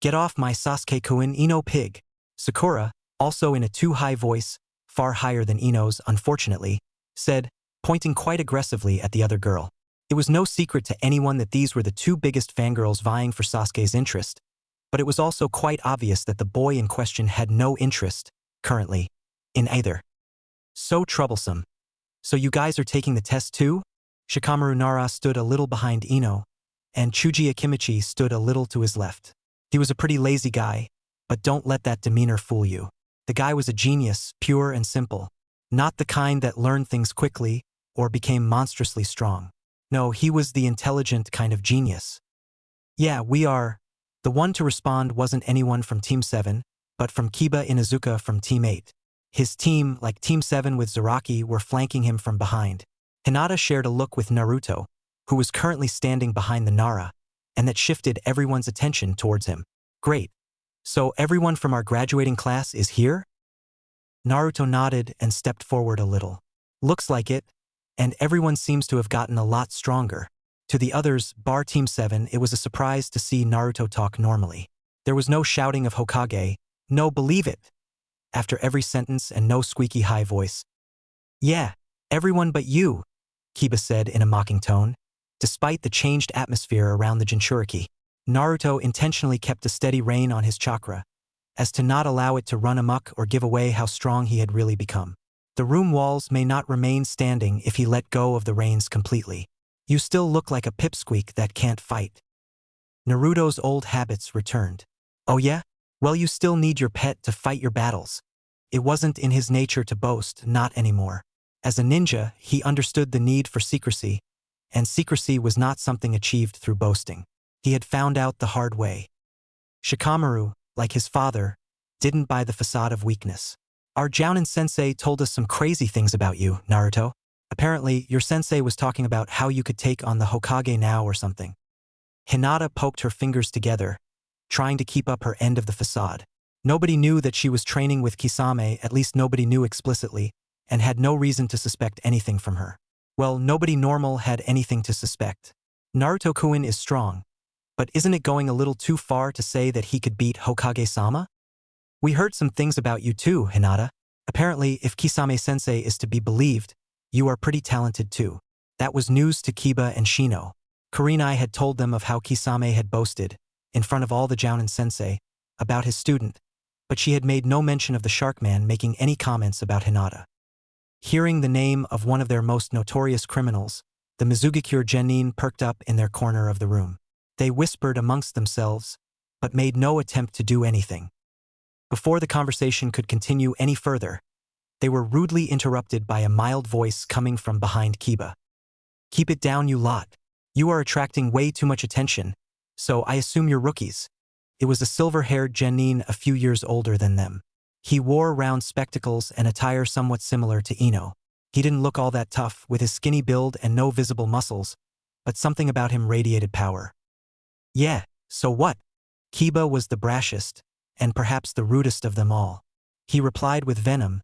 "Get off my Sasuke-kun, Ino pig." Sakura, also in a too-high voice, far higher than Ino's unfortunately, said, pointing quite aggressively at the other girl. It was no secret to anyone that these were the two biggest fangirls vying for Sasuke's interest, but it was also quite obvious that the boy in question had no interest, currently, in either. So troublesome. "So you guys are taking the test too?" Shikamaru Nara stood a little behind Ino, and Chuji Akimichi stood a little to his left. He was a pretty lazy guy, but don't let that demeanor fool you. The guy was a genius, pure and simple. Not the kind that learned things quickly or became monstrously strong. No, he was the intelligent kind of genius. "Yeah, we are." The one to respond wasn't anyone from Team 7, but from Kiba Inuzuka from Team 8. His team, like Team 7 with Zaraki, were flanking him from behind. Hinata shared a look with Naruto, who was currently standing behind the Nara, and that shifted everyone's attention towards him. "Great. So everyone from our graduating class is here?" Naruto nodded and stepped forward a little. "Looks like it, and everyone seems to have gotten a lot stronger." To the others, bar Team 7, it was a surprise to see Naruto talk normally. There was no shouting of Hokage, no believe it, after every sentence and no squeaky high voice. "Yeah, everyone but you," Kiba said in a mocking tone. Despite the changed atmosphere around the Jinchuriki, Naruto intentionally kept a steady rein on his chakra, as to not allow it to run amok or give away how strong he had really become. The room walls may not remain standing if he let go of the reins completely. "You still look like a pipsqueak that can't fight." Naruto's old habits returned. "Oh yeah? Well, you still need your pet to fight your battles." It wasn't in his nature to boast, not anymore. As a ninja, he understood the need for secrecy, and secrecy was not something achieved through boasting. He had found out the hard way. Shikamaru, like his father, didn't buy the facade of weakness. "Our Jounin sensei told us some crazy things about you, Naruto." Apparently, your sensei was talking about how you could take on the Hokage now or something. Hinata poked her fingers together, trying to keep up her end of the facade. Nobody knew that she was training with Kisame, at least nobody knew explicitly, and had no reason to suspect anything from her. Well, nobody normal had anything to suspect. Naruto-kun is strong, but isn't it going a little too far to say that he could beat Hokage-sama? We heard some things about you too, Hinata. Apparently, if Kisame-sensei is to be believed, you are pretty talented too. That was news to Kiba and Shino. Kurenai had told them of how Kisame had boasted, in front of all the Jounin-sensei, about his student, but she had made no mention of the Shark Man making any comments about Hinata. Hearing the name of one of their most notorious criminals, the Mizugakure Genin perked up in their corner of the room. They whispered amongst themselves, but made no attempt to do anything. Before the conversation could continue any further, they were rudely interrupted by a mild voice coming from behind Kiba. "Keep it down, you lot. You are attracting way too much attention, so I assume you're rookies." It was a silver-haired Genin a few years older than them. He wore round spectacles and attire somewhat similar to Ino. He didn't look all that tough, with his skinny build and no visible muscles, but something about him radiated power. "Yeah, so what?" Kiba was the brashest, and perhaps the rudest of them all. He replied with venom,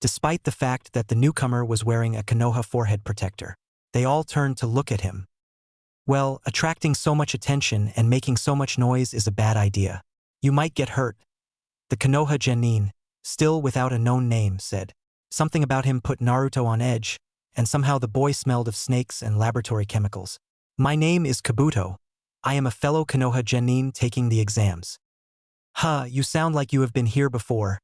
despite the fact that the newcomer was wearing a Konoha forehead protector. They all turned to look at him. "Well, attracting so much attention and making so much noise is a bad idea. You might get hurt." The Konoha Genin, still without a known name, said. Something about him put Naruto on edge, and somehow the boy smelled of snakes and laboratory chemicals. "My name is Kabuto. I am a fellow Konoha Genin taking the exams." "Huh, you sound like you have been here before."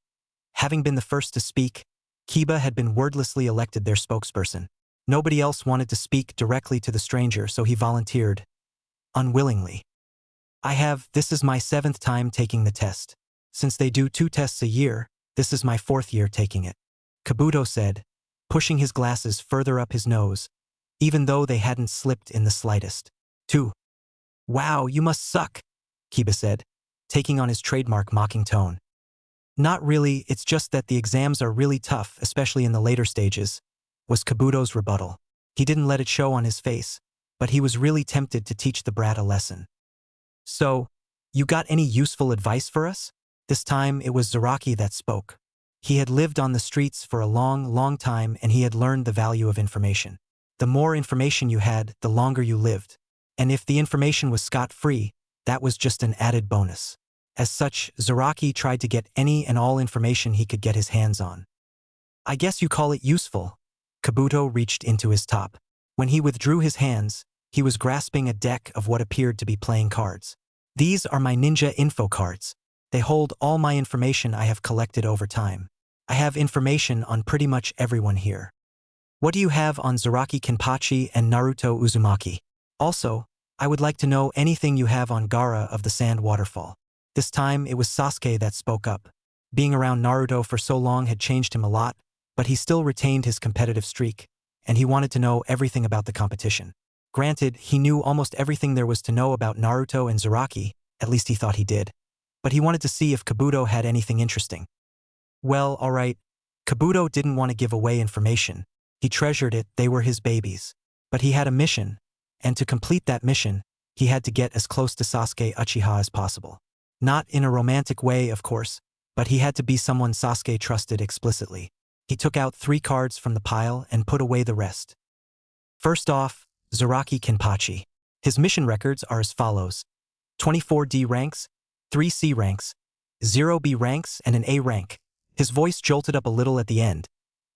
Having been the first to speak, Kiba had been wordlessly elected their spokesperson. Nobody else wanted to speak directly to the stranger, so he volunteered. Unwillingly. This is my 7th time taking the test. Since they do 2 tests a year, this is my 4th year taking it. Kabuto said, pushing his glasses further up his nose, even though they hadn't slipped in the slightest. 2. "Wow, you must suck," Kiba said, taking on his trademark mocking tone. "Not really, it's just that the exams are really tough, especially in the later stages," was Kabuto's rebuttal. He didn't let it show on his face, but he was really tempted to teach the brat a lesson. "So, you got any useful advice for us?" This time it was Zaraki that spoke. He had lived on the streets for a long time, and he had learned the value of information. The more information you had, the longer you lived. And if the information was scot-free, that was just an added bonus. As such, Zaraki tried to get any and all information he could get his hands on. "I guess you call it useful." Kabuto reached into his top. When he withdrew his hands, he was grasping a deck of what appeared to be playing cards. "These are my ninja info cards. They hold all my information I have collected over time. I have information on pretty much everyone here." "What do you have on Zaraki Kenpachi and Naruto Uzumaki? Also, I would like to know anything you have on Gaara of the Sand Waterfall." This time it was Sasuke that spoke up. Being around Naruto for so long had changed him a lot, but he still retained his competitive streak, and he wanted to know everything about the competition. Granted, he knew almost everything there was to know about Naruto and Zaraki, at least he thought he did, but he wanted to see if Kabuto had anything interesting. Well, alright, Kabuto didn't want to give away information. He treasured it, they were his babies. But he had a mission, and to complete that mission, he had to get as close to Sasuke Uchiha as possible. Not in a romantic way, of course, but he had to be someone Sasuke trusted explicitly. He took out 3 cards from the pile and put away the rest. First off, Zaraki Kenpachi. His mission records are as follows: 24 D ranks, 3 C ranks, 0 B ranks, and an A rank. His voice jolted up a little at the end,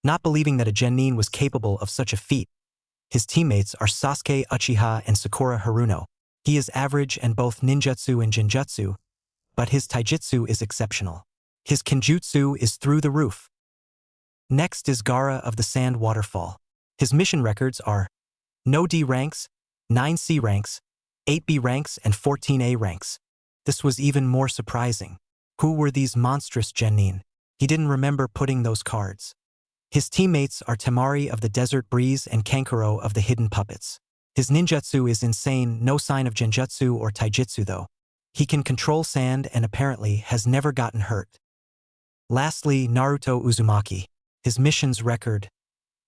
not believing that a Genin was capable of such a feat. His teammates are Sasuke Uchiha and Sakura Haruno. He is average in both ninjutsu and jinjutsu, but his taijutsu is exceptional. His kenjutsu is through the roof. Next is Gaara of the Sand Waterfall. His mission records are no D ranks, 9 C ranks, 8 B ranks, and 14 A ranks. This was even more surprising. Who were these monstrous Genin? He didn't remember putting those cards. His teammates are Temari of the Desert Breeze and Kankuro of the Hidden Puppets. His ninjutsu is insane, no sign of genjutsu or taijutsu though. He can control sand and apparently has never gotten hurt. Lastly, Naruto Uzumaki. His missions record.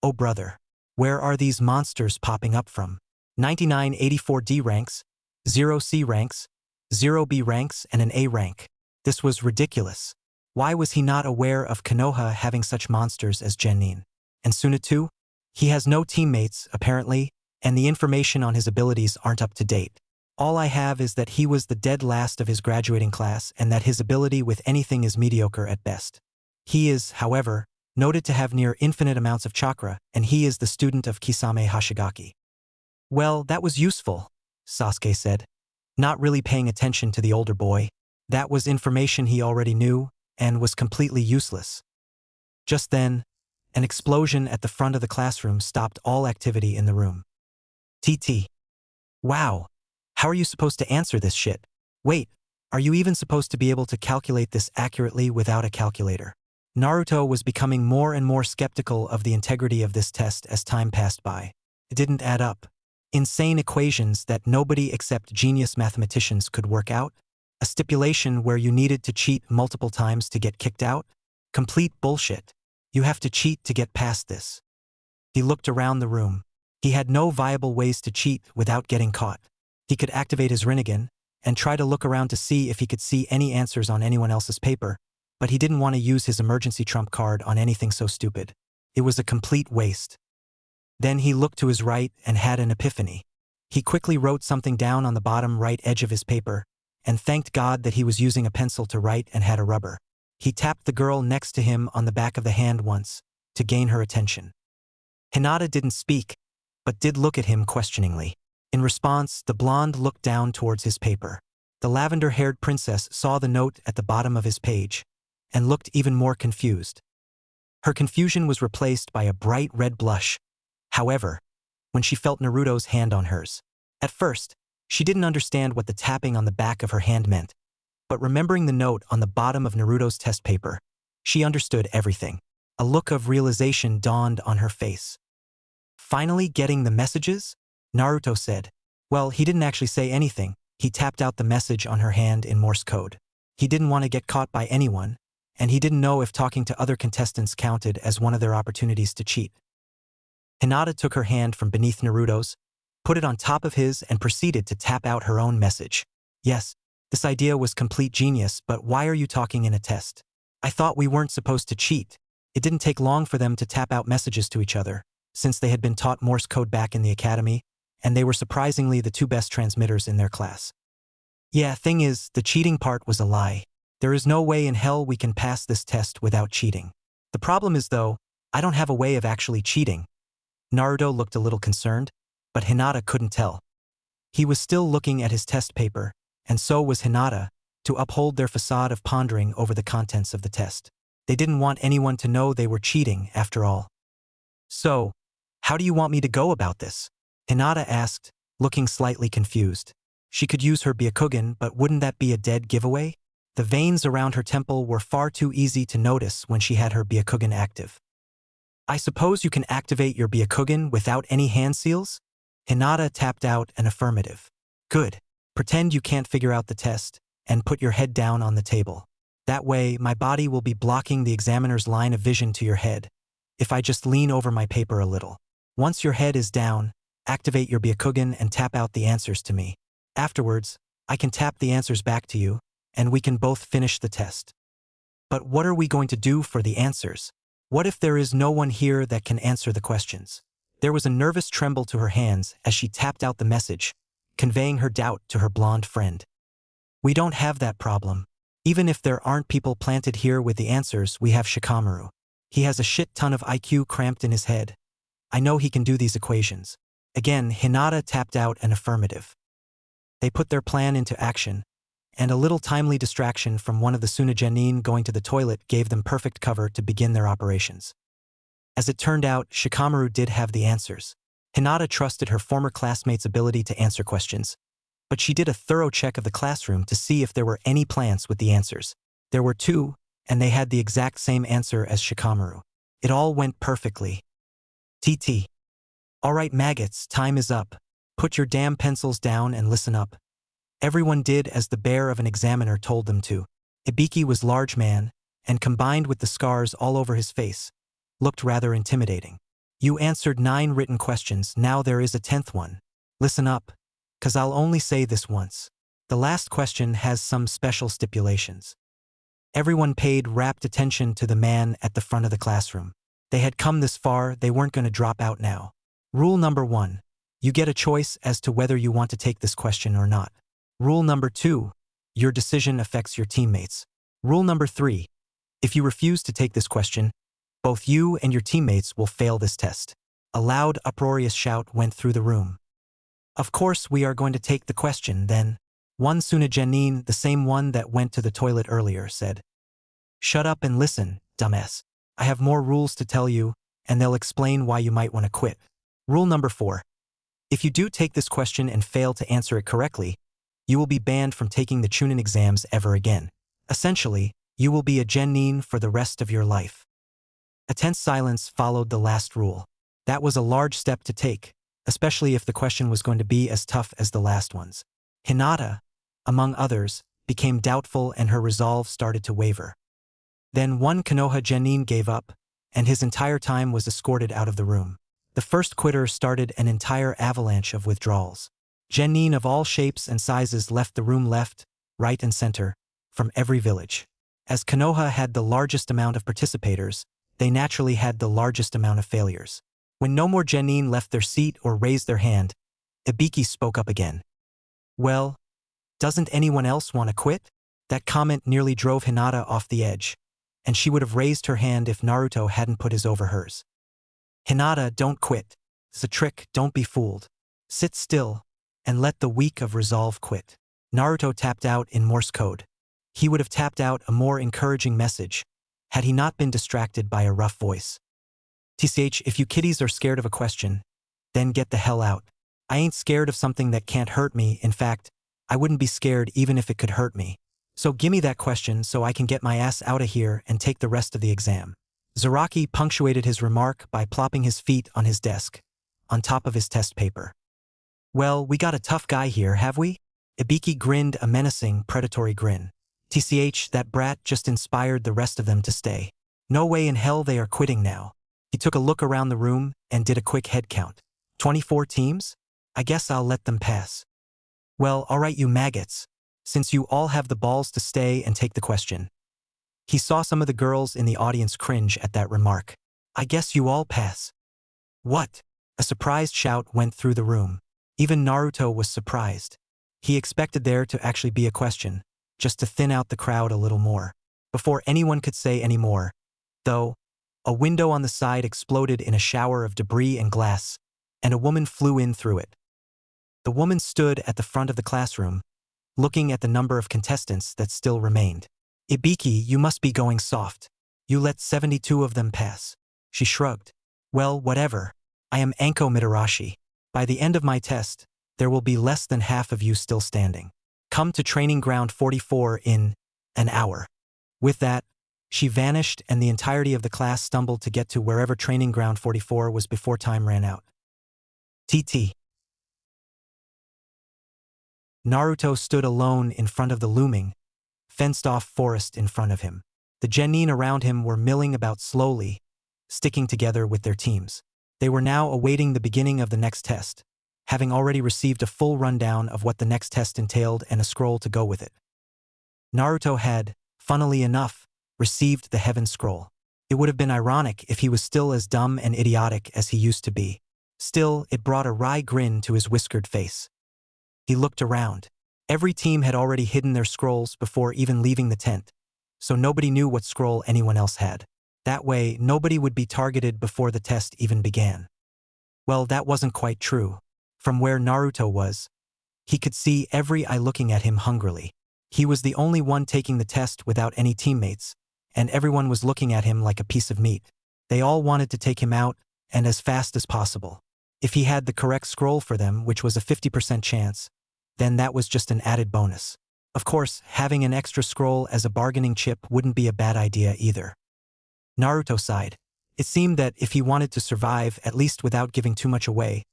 Oh brother. Where are these monsters popping up from? 99 84D ranks, 0 C ranks, 0 B ranks, and an A rank. This was ridiculous. Why was he not aware of Konoha having such monsters as Genin? And Suna too? He has no teammates, apparently, and the information on his abilities aren't up to date. All I have is that he was the dead last of his graduating class and that his ability with anything is mediocre at best. He is, however, noted to have near infinite amounts of chakra, and he is the student of Kisame Hashigaki. Well, that was useful, Sasuke said, not really paying attention to the older boy. That was information he already knew and was completely useless. Just then, an explosion at the front of the classroom stopped all activity in the room. TT. Wow. How are you supposed to answer this shit? Wait, are you even supposed to be able to calculate this accurately without a calculator? Naruto was becoming more and more skeptical of the integrity of this test as time passed by. It didn't add up. Insane equations that nobody except genius mathematicians could work out? A stipulation where you needed to cheat multiple times to get kicked out? Complete bullshit. You have to cheat to get past this. He looked around the room. He had no viable ways to cheat without getting caught. He could activate his Rinnegan and try to look around to see if he could see any answers on anyone else's paper, but he didn't want to use his emergency trump card on anything so stupid. It was a complete waste. Then he looked to his right and had an epiphany. He quickly wrote something down on the bottom right edge of his paper and thanked God that he was using a pencil to write and had a rubber. He tapped the girl next to him on the back of the hand once to gain her attention. Hinata didn't speak, but did look at him questioningly. In response, the blonde looked down towards his paper. The lavender-haired princess saw the note at the bottom of his page and looked even more confused. Her confusion was replaced by a bright red blush, however, when she felt Naruto's hand on hers. At first, she didn't understand what the tapping on the back of her hand meant, but remembering the note on the bottom of Naruto's test paper, she understood everything. A look of realization dawned on her face. Finally getting the messages? Naruto said. Well, he didn't actually say anything. He tapped out the message on her hand in Morse code. He didn't want to get caught by anyone, and he didn't know if talking to other contestants counted as one of their opportunities to cheat. Hinata took her hand from beneath Naruto's, put it on top of his, and proceeded to tap out her own message. Yes, this idea was complete genius, but why are you talking in a test? I thought we weren't supposed to cheat. It didn't take long for them to tap out messages to each other, since they had been taught Morse code back in the academy, and they were surprisingly the two best transmitters in their class. Yeah, thing is, the cheating part was a lie. There is no way in hell we can pass this test without cheating. The problem is, though, I don't have a way of actually cheating. Naruto looked a little concerned, but Hinata couldn't tell. He was still looking at his test paper, and so was Hinata, to uphold their facade of pondering over the contents of the test. They didn't want anyone to know they were cheating, after all. So, how do you want me to go about this? Hinata asked, looking slightly confused. She could use her Byakugan, but wouldn't that be a dead giveaway? The veins around her temple were far too easy to notice when she had her Byakugan active. I suppose you can activate your Byakugan without any hand seals? Hinata tapped out an affirmative. Good. Pretend you can't figure out the test, and put your head down on the table. That way, my body will be blocking the examiner's line of vision to your head, if I just lean over my paper a little. Once your head is down, activate your Byakugan and tap out the answers to me. Afterwards, I can tap the answers back to you, and we can both finish the test. But what are we going to do for the answers? What if there is no one here that can answer the questions? There was a nervous tremble to her hands as she tapped out the message, conveying her doubt to her blonde friend. We don't have that problem. Even if there aren't people planted here with the answers, we have Shikamaru. He has a shit ton of IQ cramped in his head. I know he can do these equations. Again, Hinata tapped out an affirmative. They put their plan into action, and a little timely distraction from one of the Sunagenin going to the toilet gave them perfect cover to begin their operations. As it turned out, Shikamaru did have the answers. Hinata trusted her former classmate's ability to answer questions, but she did a thorough check of the classroom to see if there were any plants with the answers. There were two, and they had the exact same answer as Shikamaru. It all went perfectly. TT. All right, maggots, time is up. Put your damn pencils down and listen up. Everyone did as the bear of an examiner told them to. Ibiki was large man, and combined with the scars all over his face, looked rather intimidating. You answered 9 written questions, now there is a 10th one. Listen up, 'cause I'll only say this once. The last question has some special stipulations. Everyone paid rapt attention to the man at the front of the classroom. They had come this far, they weren't going to drop out now. Rule number 1. You get a choice as to whether you want to take this question or not. Rule number 2. Your decision affects your teammates. Rule number 3. If you refuse to take this question, both you and your teammates will fail this test. A loud, uproarious shout went through the room. Of course we are going to take the question, then. One Suna Janine, the same one that went to the toilet earlier, said. Shut up and listen, dumbass. I have more rules to tell you, and they'll explain why you might want to quit. Rule number 4. If you do take this question and fail to answer it correctly, you will be banned from taking the Chunin exams ever again. Essentially, you will be a Genin for the rest of your life. A tense silence followed the last rule. That was a large step to take, especially if the question was going to be as tough as the last ones. Hinata, among others, became doubtful and her resolve started to waver. Then one Konoha Genin gave up, and his entire time was escorted out of the room. The first quitter started an entire avalanche of withdrawals. Genin of all shapes and sizes left the room left, right and center, from every village. As Konoha had the largest amount of participators, they naturally had the largest amount of failures. When no more Genin left their seat or raised their hand, Ibiki spoke up again. Well, doesn't anyone else want to quit? That comment nearly drove Hinata off the edge, and she would have raised her hand if Naruto hadn't put his over hers. Hinata, don't quit. It's a trick, don't be fooled. Sit still, and let the weak of resolve quit. Naruto tapped out in Morse code. He would have tapped out a more encouraging message, had he not been distracted by a rough voice. TCH, if you kiddies are scared of a question, then get the hell out. I ain't scared of something that can't hurt me, in fact, I wouldn't be scared even if it could hurt me. So gimme that question so I can get my ass out of here and take the rest of the exam. Zaraki punctuated his remark by plopping his feet on his desk, on top of his test paper. Well, we got a tough guy here, have we? Ibiki grinned a menacing, predatory grin. TCH, that brat just inspired the rest of them to stay. No way in hell they are quitting now. He took a look around the room and did a quick head count. 24 teams? I guess I'll let them pass. Well, alright you maggots, since you all have the balls to stay and take the question. He saw some of the girls in the audience cringe at that remark. I guess you all pass. What? A surprised shout went through the room. Even Naruto was surprised. He expected there to actually be a question, just to thin out the crowd a little more. Before anyone could say any more, though, a window on the side exploded in a shower of debris and glass, and a woman flew in through it. The woman stood at the front of the classroom, looking at the number of contestants that still remained. Ibiki, you must be going soft. You let 72 of them pass. She shrugged. Well, whatever. I am Anko Mitarashi. By the end of my test, there will be less than half of you still standing. Come to Training Ground 44 in an hour. With that, she vanished and the entirety of the class stumbled to get to wherever Training Ground 44 was before time ran out. TT. Naruto stood alone in front of the looming, fenced-off forest in front of him. The genin around him were milling about slowly, sticking together with their teams. They were now awaiting the beginning of the next test, having already received a full rundown of what the next test entailed and a scroll to go with it. Naruto had, funnily enough, received the Heaven Scroll. It would have been ironic if he was still as dumb and idiotic as he used to be. Still, it brought a wry grin to his whiskered face. He looked around. Every team had already hidden their scrolls before even leaving the tent, so nobody knew what scroll anyone else had. That way, nobody would be targeted before the test even began. Well, that wasn't quite true. From where Naruto was, he could see every eye looking at him hungrily. He was the only one taking the test without any teammates, and everyone was looking at him like a piece of meat. They all wanted to take him out, and as fast as possible. If he had the correct scroll for them, which was a 50% chance, then that was just an added bonus. Of course, having an extra scroll as a bargaining chip wouldn't be a bad idea either. Naruto sighed. It seemed that if he wanted to survive, at least without giving too much away,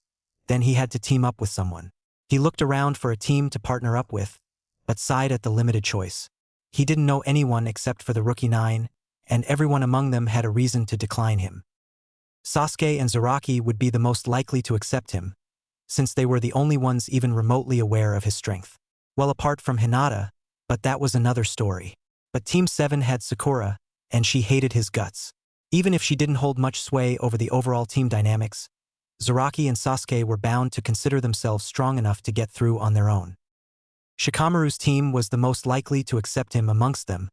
then he had to team up with someone. He looked around for a team to partner up with, but sighed at the limited choice. He didn't know anyone except for the Rookie 9, and everyone among them had a reason to decline him. Sasuke and Zaraki would be the most likely to accept him, since they were the only ones even remotely aware of his strength. Well, apart from Hinata, but that was another story. But Team 7 had Sakura, and she hated his guts. Even if she didn't hold much sway over the overall team dynamics, Zaraki and Sasuke were bound to consider themselves strong enough to get through on their own. Shikamaru's team was the most likely to accept him amongst them,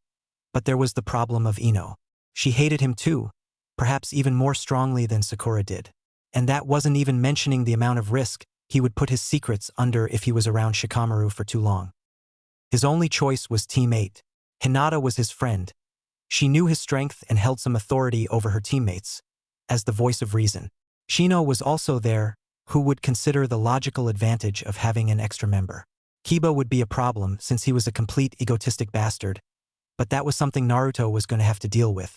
but there was the problem of Ino. She hated him too, perhaps even more strongly than Sakura did. And that wasn't even mentioning the amount of risk he would put his secrets under if he was around Shikamaru for too long. His only choice was Team 8. Hinata was his friend. She knew his strength and held some authority over her teammates, as the voice of reason. Shino was also there, who would consider the logical advantage of having an extra member. Kiba would be a problem since he was a complete egotistic bastard, but that was something Naruto was going to have to deal with.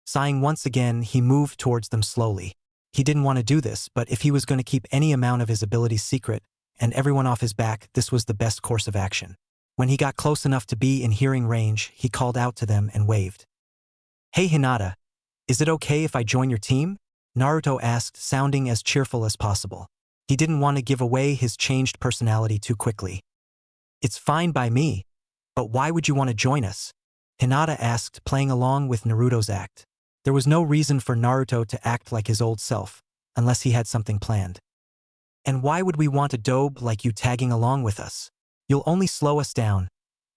Sighing once again, he moved towards them slowly. He didn't want to do this, but if he was going to keep any amount of his abilities secret and everyone off his back, this was the best course of action. When he got close enough to be in hearing range, he called out to them and waved. "Hey Hinata, is it okay if I join your team?" Naruto asked, sounding as cheerful as possible. He didn't want to give away his changed personality too quickly. "It's fine by me, but why would you want to join us?" Hinata asked, playing along with Naruto's act. There was no reason for Naruto to act like his old self, unless he had something planned. "And why would we want a dope like you tagging along with us? You'll only slow us down."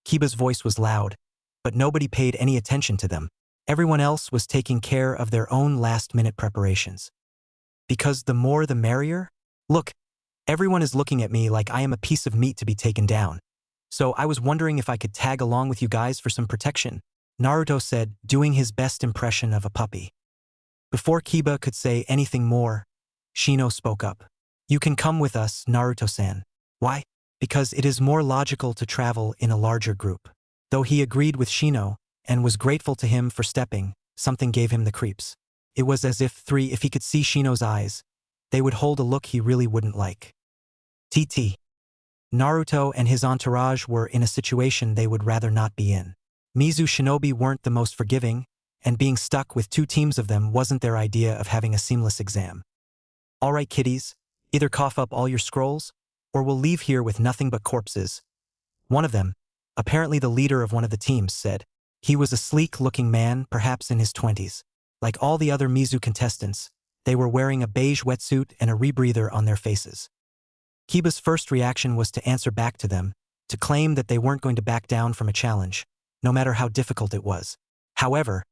Kiba's voice was loud, but nobody paid any attention to them. Everyone else was taking care of their own last-minute preparations. "Because the more the merrier? Look, everyone is looking at me like I am a piece of meat to be taken down. So I was wondering if I could tag along with you guys for some protection," Naruto said, doing his best impression of a puppy. Before Kiba could say anything more, Shino spoke up. "You can come with us, Naruto-san." "Why?" "Because it is more logical to travel in a larger group." Though he agreed with Shino and was grateful to him for stepping, something gave him the creeps. It was as if he could see Shino's eyes, they would hold a look he really wouldn't like. TT. Naruto and his entourage were in a situation they would rather not be in. Mizu Shinobi weren't the most forgiving, and being stuck with two teams of them wasn't their idea of having a seamless exam. "All right, kiddies, either cough up all your scrolls, or we'll leave here with nothing but corpses." One of them, apparently the leader of one of the teams, said. He was a sleek-looking man, perhaps in his 20s. Like all the other Mizu contestants, they were wearing a beige wetsuit and a rebreather on their faces. Kiba's first reaction was to answer back to them, to claim that they weren't going to back down from a challenge, no matter how difficult it was. However,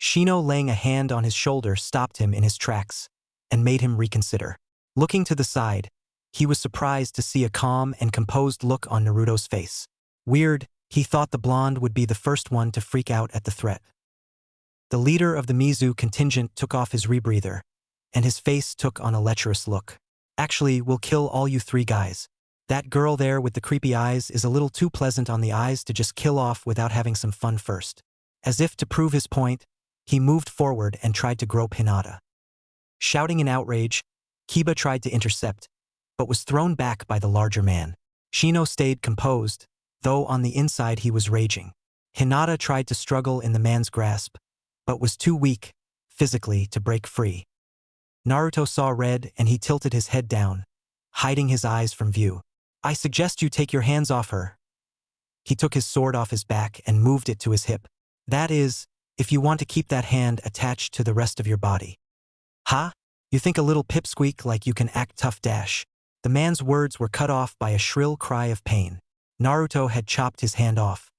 Shino laying a hand on his shoulder stopped him in his tracks and made him reconsider. Looking to the side, he was surprised to see a calm and composed look on Naruto's face. Weird, he thought the blonde would be the first one to freak out at the threat. The leader of the Mizu contingent took off his rebreather, and his face took on a lecherous look. "Actually, we'll kill all you three guys. That girl there with the creepy eyes is a little too pleasant on the eyes to just kill off without having some fun first." As if to prove his point, he moved forward and tried to grope Hinata. Shouting in outrage, Kiba tried to intercept, but was thrown back by the larger man. Shino stayed composed, though on the inside he was raging. Hinata tried to struggle in the man's grasp, but was too weak, physically, to break free. Naruto saw red and he tilted his head down, hiding his eyes from view. "I suggest you take your hands off her." He took his sword off his back and moved it to his hip. "That is, if you want to keep that hand attached to the rest of your body." "Huh? You think a little pipsqueak like you can act tough dash?" The man's words were cut off by a shrill cry of pain. Naruto had chopped his hand off.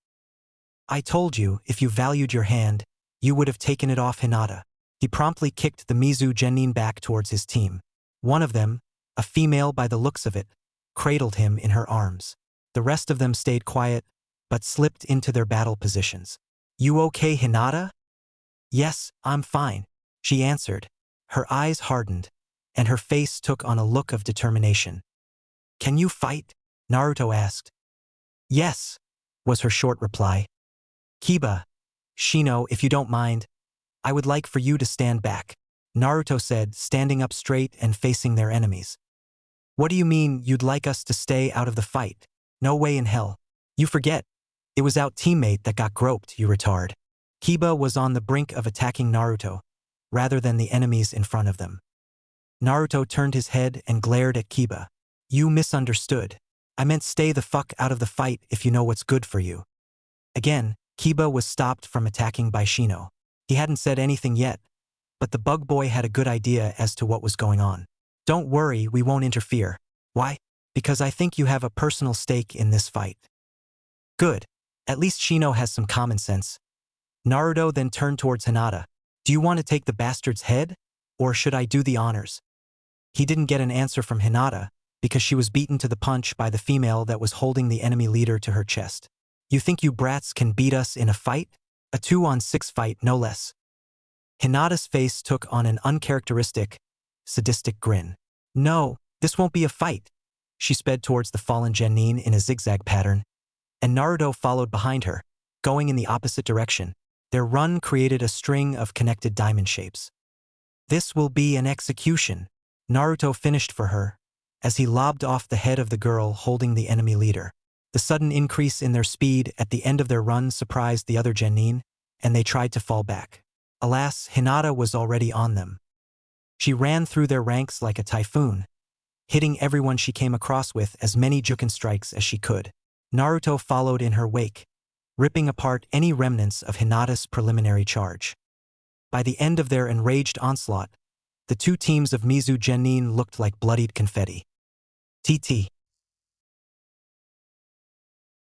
"I told you, if you valued your hand, you would have taken it off, Hinata." He promptly kicked the Mizu genin back towards his team. One of them, a female by the looks of it, cradled him in her arms. The rest of them stayed quiet, but slipped into their battle positions. "You okay, Hinata?" "Yes, I'm fine," she answered. Her eyes hardened, and her face took on a look of determination. "Can you fight?" Naruto asked. "Yes," was her short reply. "Kiba, Shino, if you don't mind, I would like for you to stand back," Naruto said, standing up straight and facing their enemies. "What do you mean you'd like us to stay out of the fight? No way in hell. You forget. It was our teammate that got groped, you retard." Kiba was on the brink of attacking Naruto, rather than the enemies in front of them. Naruto turned his head and glared at Kiba. You misunderstood. I meant stay the fuck out of the fight if you know what's good for you. Again, Kiba was stopped from attacking by Shino. He hadn't said anything yet, but the bug boy had a good idea as to what was going on. Don't worry, we won't interfere. Why? Because I think you have a personal stake in this fight. Good. At least Shino has some common sense. Naruto then turned towards Hinata. Do you want to take the bastard's head? Or should I do the honors? He didn't get an answer from Hinata, because she was beaten to the punch by the female that was holding the enemy leader to her chest. You think you brats can beat us in a fight? A 2-on-6 fight, no less. Hinata's face took on an uncharacteristic, sadistic grin. No, this won't be a fight. She sped towards the fallen Genin in a zigzag pattern, and Naruto followed behind her, going in the opposite direction. Their run created a string of connected diamond shapes. This will be an execution, Naruto finished for her, as he lobbed off the head of the girl holding the enemy leader. The sudden increase in their speed at the end of their run surprised the other Genin, and they tried to fall back. Alas, Hinata was already on them. She ran through their ranks like a typhoon, hitting everyone she came across with as many Juken strikes as she could. Naruto followed in her wake, ripping apart any remnants of Hinata's preliminary charge. By the end of their enraged onslaught, the two teams of Mizu Genin looked like bloodied confetti. TT.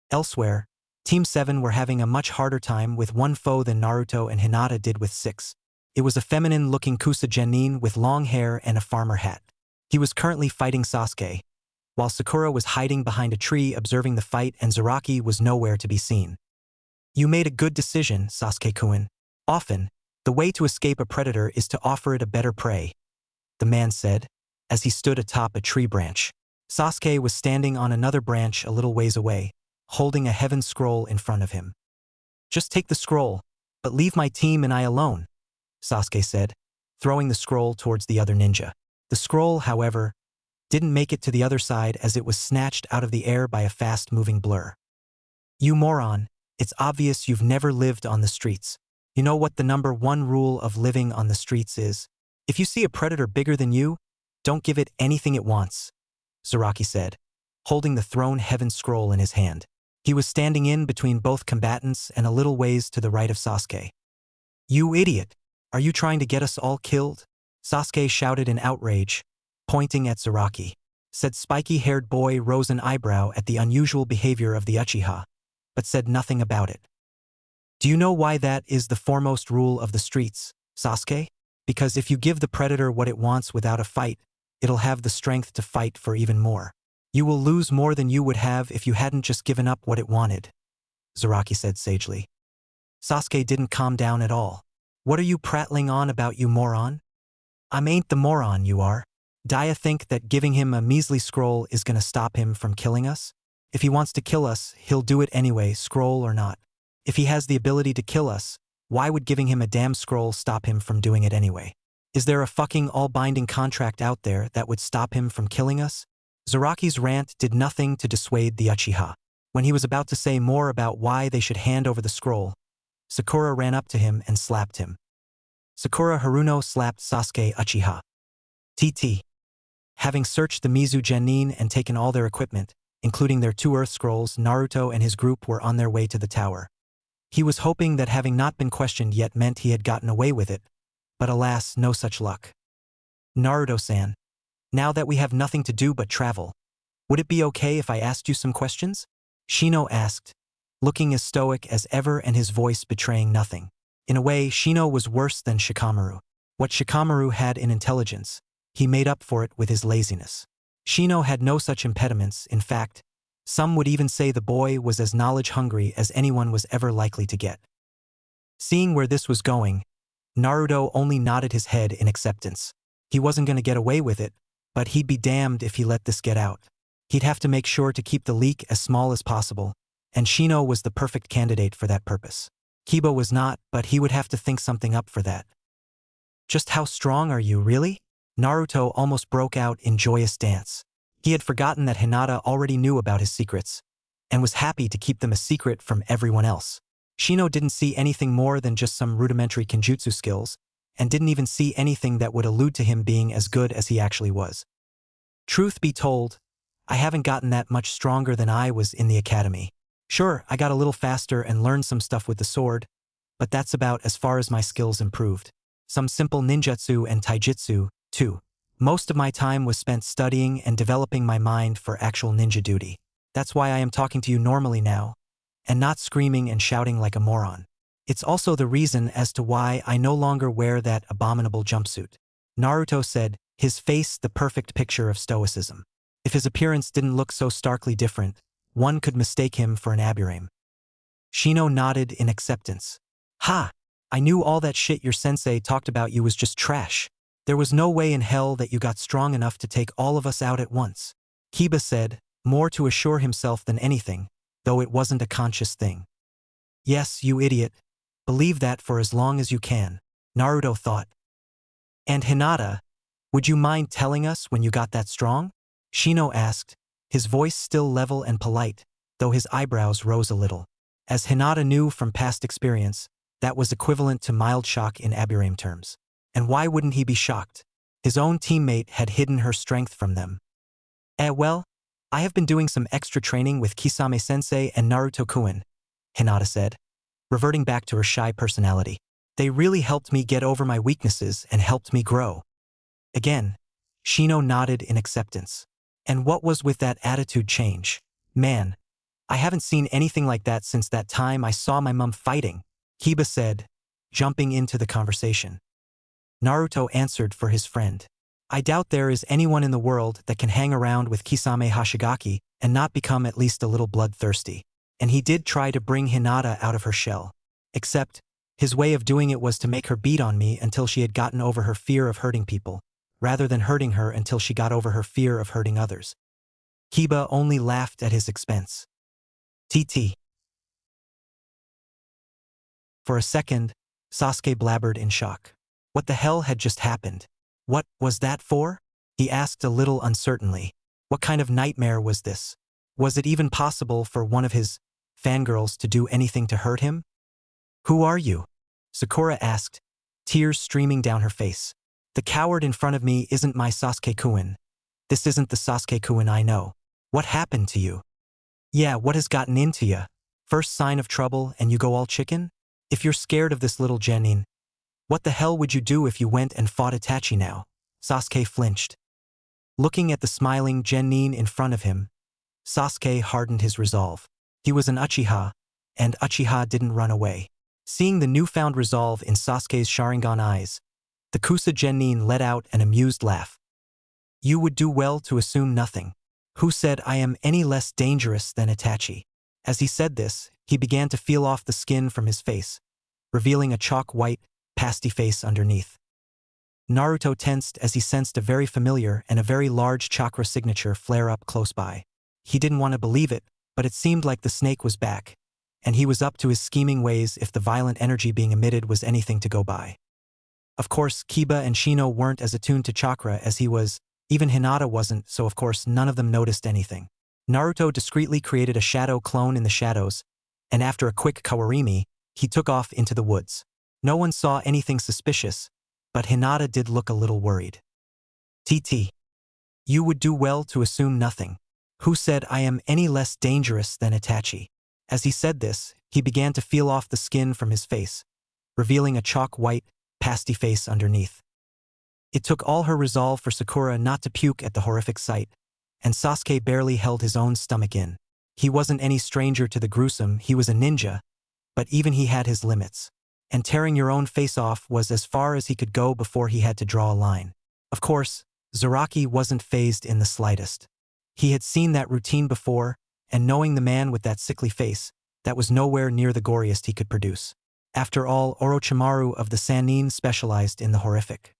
Elsewhere, Team 7 were having a much harder time with one foe than Naruto and Hinata did with 6. It was a feminine-looking Kusa Genin with long hair and a farmer hat. He was currently fighting Sasuke, while Sakura was hiding behind a tree observing the fight and Zaraki was nowhere to be seen. You made a good decision, Sasuke-kun. Often, the way to escape a predator is to offer it a better prey, the man said, as he stood atop a tree branch. Sasuke was standing on another branch a little ways away, holding a heaven scroll in front of him. Just take the scroll, but leave my team and I alone, Sasuke said, throwing the scroll towards the other ninja. The scroll, however, didn't make it to the other side as it was snatched out of the air by a fast-moving blur. You moron, it's obvious you've never lived on the streets. You know what the #1 rule of living on the streets is? If you see a predator bigger than you, don't give it anything it wants, Zaraki said, holding the thrown heaven scroll in his hand. He was standing in between both combatants and a little ways to the right of Sasuke. You idiot! Are you trying to get us all killed? Sasuke shouted in outrage, pointing at Zaraki. Said spiky-haired boy rose an eyebrow at the unusual behavior of the Uchiha, but said nothing about it. Do you know why that is the foremost rule of the streets, Sasuke? Because if you give the predator what it wants without a fight, it'll have the strength to fight for even more. You will lose more than you would have if you hadn't just given up what it wanted, Zaraki said sagely. Sasuke didn't calm down at all. What are you prattling on about, you moron? I ain't the moron you are. Daya think that giving him a measly scroll is gonna stop him from killing us? If he wants to kill us, he'll do it anyway, scroll or not. If he has the ability to kill us, why would giving him a damn scroll stop him from doing it anyway? Is there a fucking all-binding contract out there that would stop him from killing us? Zaraki's rant did nothing to dissuade the Uchiha. When he was about to say more about why they should hand over the scroll, Sakura ran up to him and slapped him. Sakura Haruno slapped Sasuke Uchiha. TT. Having searched the Mizu Genin and taken all their equipment, including their 2 earth scrolls, Naruto and his group were on their way to the tower. He was hoping that having not been questioned yet meant he had gotten away with it, but alas, no such luck. Naruto-san, now that we have nothing to do but travel, would it be okay if I asked you some questions? Shino asked, looking as stoic as ever and his voice betraying nothing. In a way, Shino was worse than Shikamaru. What Shikamaru had in intelligence, he made up for it with his laziness. Shino had no such impediments. In fact, some would even say the boy was as knowledge-hungry as anyone was ever likely to get. Seeing where this was going, Naruto only nodded his head in acceptance. He wasn't going to get away with it, but he'd be damned if he let this get out. He'd have to make sure to keep the leak as small as possible, and Shino was the perfect candidate for that purpose. Kiba was not, but he would have to think something up for that. Just how strong are you, really? Naruto almost broke out in joyous dance. He had forgotten that Hinata already knew about his secrets, and was happy to keep them a secret from everyone else. Shino didn't see anything more than just some rudimentary kenjutsu skills, and didn't even see anything that would allude to him being as good as he actually was. Truth be told, I haven't gotten that much stronger than I was in the academy. Sure, I got a little faster and learned some stuff with the sword, but that's about as far as my skills improved. Some simple ninjutsu and taijutsu, too. Most of my time was spent studying and developing my mind for actual ninja duty. That's why I am talking to you normally now, and not screaming and shouting like a moron. It's also the reason as to why I no longer wear that abominable jumpsuit. Naruto said, his face the perfect picture of stoicism. If his appearance didn't look so starkly different, one could mistake him for an aburame. Shino nodded in acceptance. Ha! I knew all that shit your sensei talked about you was just trash. There was no way in hell that you got strong enough to take all of us out at once. Kiba said, more to assure himself than anything, though it wasn't a conscious thing. Yes, you idiot. Believe that for as long as you can, Naruto thought. And Hinata, would you mind telling us when you got that strong? Shino asked, his voice still level and polite, though his eyebrows rose a little. As Hinata knew from past experience, that was equivalent to mild shock in aburame terms. And why wouldn't he be shocked? His own teammate had hidden her strength from them. Well, I have been doing some extra training with Kisame-sensei and Naruto-kun, Hinata said, reverting back to her shy personality. They really helped me get over my weaknesses and helped me grow. Again, Shino nodded in acceptance. And what was with that attitude change? Man, I haven't seen anything like that since that time I saw my mom fighting, Kiba said, jumping into the conversation. Naruto answered for his friend. I doubt there is anyone in the world that can hang around with Kisame Hashigaki and not become at least a little bloodthirsty. And he did try to bring Hinata out of her shell. Except, his way of doing it was to make her beat on me until she had gotten over her fear of hurting people, rather than hurting her until she got over her fear of hurting others. Kiba only laughed at his expense. TT. For a second, Sasuke blabbered in shock. What the hell had just happened? What was that for? He asked a little uncertainly. What kind of nightmare was this? Was it even possible for one of his fangirls to do anything to hurt him? Who are you? Sakura asked, tears streaming down her face. The coward in front of me isn't my Sasuke-kun. This isn't the Sasuke-kun I know. What happened to you? Yeah, what has gotten into you? First sign of trouble and you go all chicken? If you're scared of this little genin, what the hell would you do if you went and fought Itachi now? Sasuke flinched. Looking at the smiling genin in front of him, Sasuke hardened his resolve. He was an Uchiha, and Uchiha didn't run away. Seeing the newfound resolve in Sasuke's Sharingan eyes, the Kusa genin let out an amused laugh. You would do well to assume nothing. Who said I am any less dangerous than Itachi? As he said this, he began to peel off the skin from his face, revealing a chalk-white, pasty face underneath. Naruto tensed as he sensed a very familiar and a very large chakra signature flare up close by. He didn't want to believe it, but it seemed like the snake was back, and he was up to his scheming ways if the violent energy being emitted was anything to go by. Of course, Kiba and Shino weren't as attuned to chakra as he was, even Hinata wasn't, so of course none of them noticed anything. Naruto discreetly created a shadow clone in the shadows, and after a quick kawarimi, he took off into the woods. No one saw anything suspicious, but Hinata did look a little worried. TT. You would do well to assume nothing. Who said I am any less dangerous than Itachi? As he said this, he began to peel off the skin from his face, revealing a chalk-white, pasty face underneath. It took all her resolve for Sakura not to puke at the horrific sight, and Sasuke barely held his own stomach in. He wasn't any stranger to the gruesome, he was a ninja, but even he had his limits. And tearing your own face off was as far as he could go before he had to draw a line. Of course, Zaraki wasn't fazed in the slightest. He had seen that routine before, and knowing the man with that sickly face, that was nowhere near the goriest he could produce. After all, Orochimaru of the Sannin specialized in the horrific.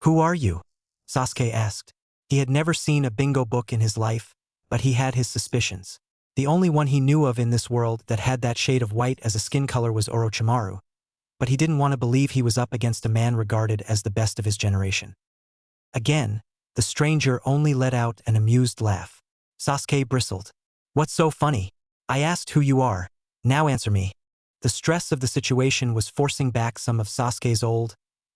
Who are you? Sasuke asked. He had never seen a bingo book in his life, but he had his suspicions. The only one he knew of in this world that had that shade of white as a skin color was Orochimaru, but he didn't want to believe he was up against a man regarded as the best of his generation. Again, the stranger only let out an amused laugh. Sasuke bristled. What's so funny? I asked who you are. Now answer me. The stress of the situation was forcing back some of Sasuke's old,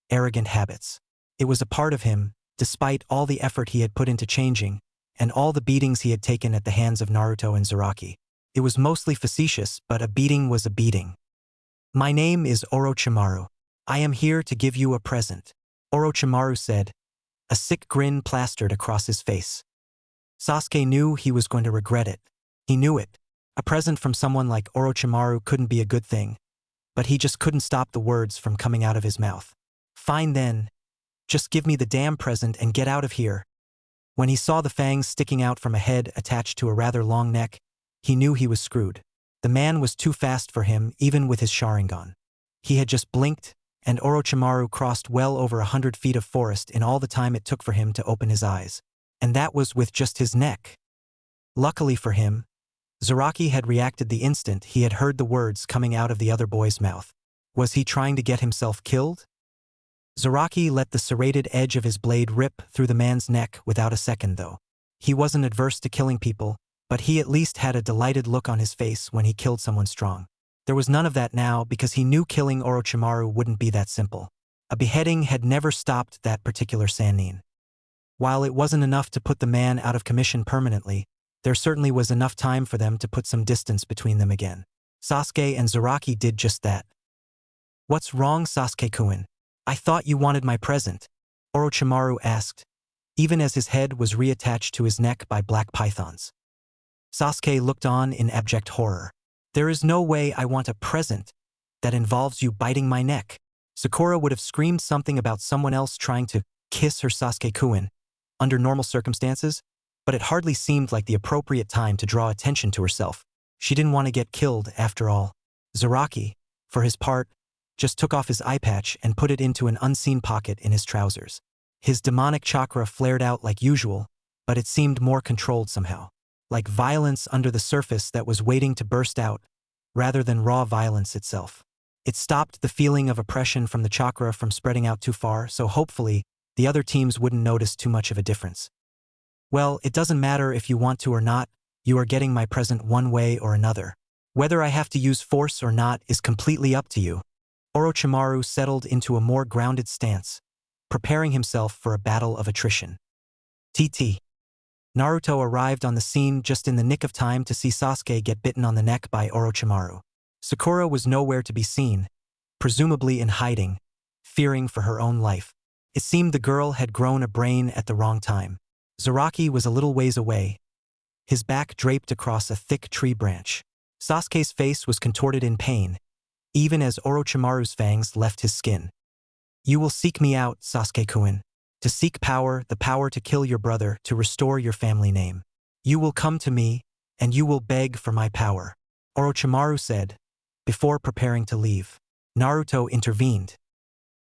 arrogant habits. It was a part of him, despite all the effort he had put into changing, and all the beatings he had taken at the hands of Naruto and Zaraki. It was mostly facetious, but a beating was a beating. "My name is Orochimaru. I am here to give you a present," Orochimaru said, a sick grin plastered across his face. Sasuke knew he was going to regret it. He knew it. A present from someone like Orochimaru couldn't be a good thing, but he just couldn't stop the words from coming out of his mouth. "Fine then. Just give me the damn present and get out of here." When he saw the fangs sticking out from a head attached to a rather long neck, he knew he was screwed. The man was too fast for him, even with his Sharingan. He had just blinked, and Orochimaru crossed well over 100 feet of forest in all the time it took for him to open his eyes. And that was with just his neck. Luckily for him, Zaraki had reacted the instant he had heard the words coming out of the other boy's mouth. Was he trying to get himself killed? Zaraki let the serrated edge of his blade rip through the man's neck without a second, though. He wasn't adverse to killing people, but he at least had a delighted look on his face when he killed someone strong. There was none of that now because he knew killing Orochimaru wouldn't be that simple. A beheading had never stopped that particular Sannin. While it wasn't enough to put the man out of commission permanently, there certainly was enough time for them to put some distance between them again. Sasuke and Zaraki did just that. "What's wrong, Sasuke-kun? I thought you wanted my present," Orochimaru asked, even as his head was reattached to his neck by black pythons. Sasuke looked on in abject horror. "There is no way I want a present that involves you biting my neck." Sakura would have screamed something about someone else trying to kiss her Sasuke-kun under normal circumstances, but it hardly seemed like the appropriate time to draw attention to herself. She didn't want to get killed, after all. Zaraki, for his part, just took off his eye patch and put it into an unseen pocket in his trousers. His demonic chakra flared out like usual, but it seemed more controlled somehow. Like violence under the surface that was waiting to burst out, rather than raw violence itself. It stopped the feeling of oppression from the chakra from spreading out too far, so hopefully, the other teams wouldn't notice too much of a difference. "Well, it doesn't matter if you want to or not, you are getting my present one way or another. Whether I have to use force or not is completely up to you." Orochimaru settled into a more grounded stance, preparing himself for a battle of attrition. TT. Naruto arrived on the scene just in the nick of time to see Sasuke get bitten on the neck by Orochimaru. Sakura was nowhere to be seen, presumably in hiding, fearing for her own life. It seemed the girl had grown a brain at the wrong time. Zaraki was a little ways away, his back draped across a thick tree branch. Sasuke's face was contorted in pain, even as Orochimaru's fangs left his skin. "You will seek me out, Sasuke-kun. To seek power, the power to kill your brother, to restore your family name. You will come to me, and you will beg for my power," Orochimaru said, before preparing to leave. Naruto intervened.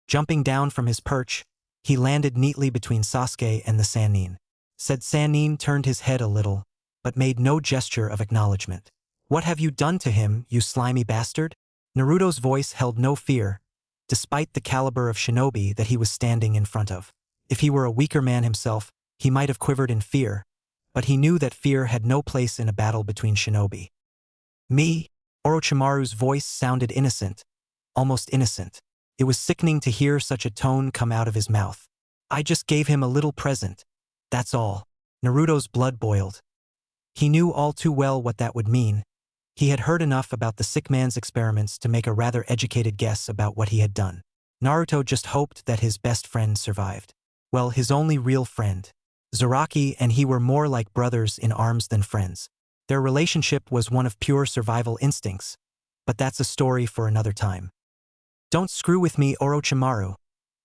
Jumping down from his perch, he landed neatly between Sasuke and the Sannin. Said Sannin turned his head a little, but made no gesture of acknowledgement. "What have you done to him, you slimy bastard?" Naruto's voice held no fear, despite the caliber of shinobi that he was standing in front of. If he were a weaker man himself, he might have quivered in fear, but he knew that fear had no place in a battle between shinobi. "Me?" Orochimaru's voice sounded innocent, almost innocent. It was sickening to hear such a tone come out of his mouth. "I just gave him a little present. That's all." Naruto's blood boiled. He knew all too well what that would mean. He had heard enough about the sick man's experiments to make a rather educated guess about what he had done. Naruto just hoped that his best friend survived. Well, his only real friend. Zaraki and he were more like brothers in arms than friends. Their relationship was one of pure survival instincts, but that's a story for another time. "Don't screw with me, Orochimaru."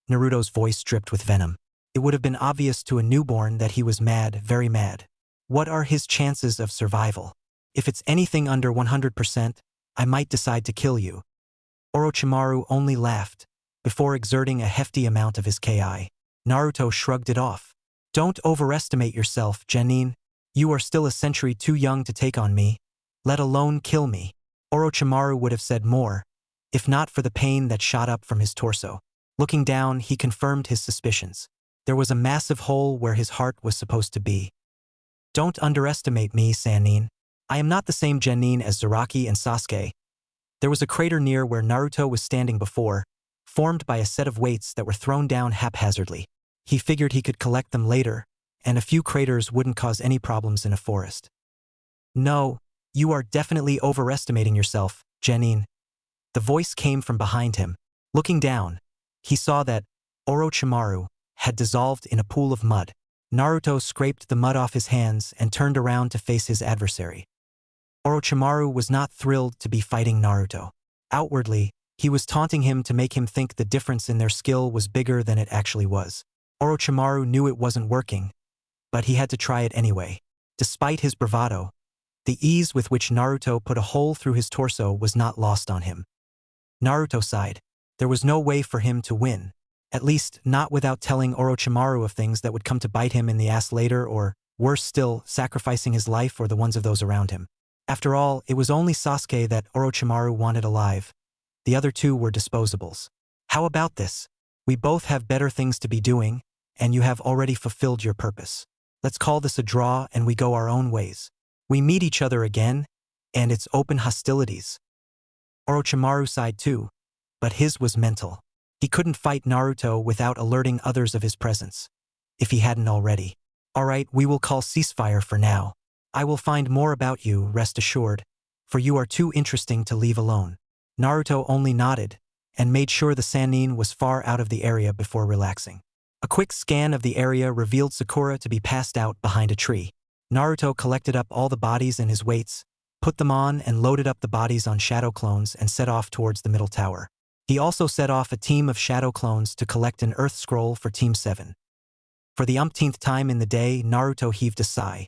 Naruto's voice dripped with venom. It would have been obvious to a newborn that he was mad, very mad. What are his chances of survival? If it's anything under 100%, I might decide to kill you. Orochimaru only laughed, before exerting a hefty amount of his ki. Naruto shrugged it off. "Don't overestimate yourself, Genin. You are still a century too young to take on me, let alone kill me." Orochimaru would have said more, if not for the pain that shot up from his torso. Looking down, he confirmed his suspicions. There was a massive hole where his heart was supposed to be. "Don't underestimate me, Sannin. I am not the same Genin as Zaraki and Sasuke." There was a crater near where Naruto was standing before, formed by a set of weights that were thrown down haphazardly. He figured he could collect them later, and a few craters wouldn't cause any problems in a forest. No, you are definitely overestimating yourself, Genin. The voice came from behind him. Looking down, he saw that Orochimaru had dissolved in a pool of mud. Naruto scraped the mud off his hands and turned around to face his adversary. Orochimaru was not thrilled to be fighting Naruto. Outwardly, he was taunting him to make him think the difference in their skill was bigger than it actually was. Orochimaru knew it wasn't working, but he had to try it anyway. Despite his bravado, the ease with which Naruto put a hole through his torso was not lost on him. Naruto sighed. There was no way for him to win, at least not without telling Orochimaru of things that would come to bite him in the ass later or, worse still, sacrificing his life or the ones of those around him. After all, it was only Sasuke that Orochimaru wanted alive. The other two were disposables. How about this? We both have better things to be doing, and you have already fulfilled your purpose. Let's call this a draw and we go our own ways. We meet each other again, and it's open hostilities. Orochimaru sighed too, but his was mental. He couldn't fight Naruto without alerting others of his presence, if he hadn't already. Alright, we will call ceasefire for now. I will find more about you, rest assured, for you are too interesting to leave alone. Naruto only nodded, and made sure the Sannin was far out of the area before relaxing. A quick scan of the area revealed Sakura to be passed out behind a tree. Naruto collected up all the bodies and his weights, put them on and loaded up the bodies on shadow clones and set off towards the middle tower. He also set off a team of shadow clones to collect an earth scroll for Team 7. For the umpteenth time in the day, Naruto heaved a sigh.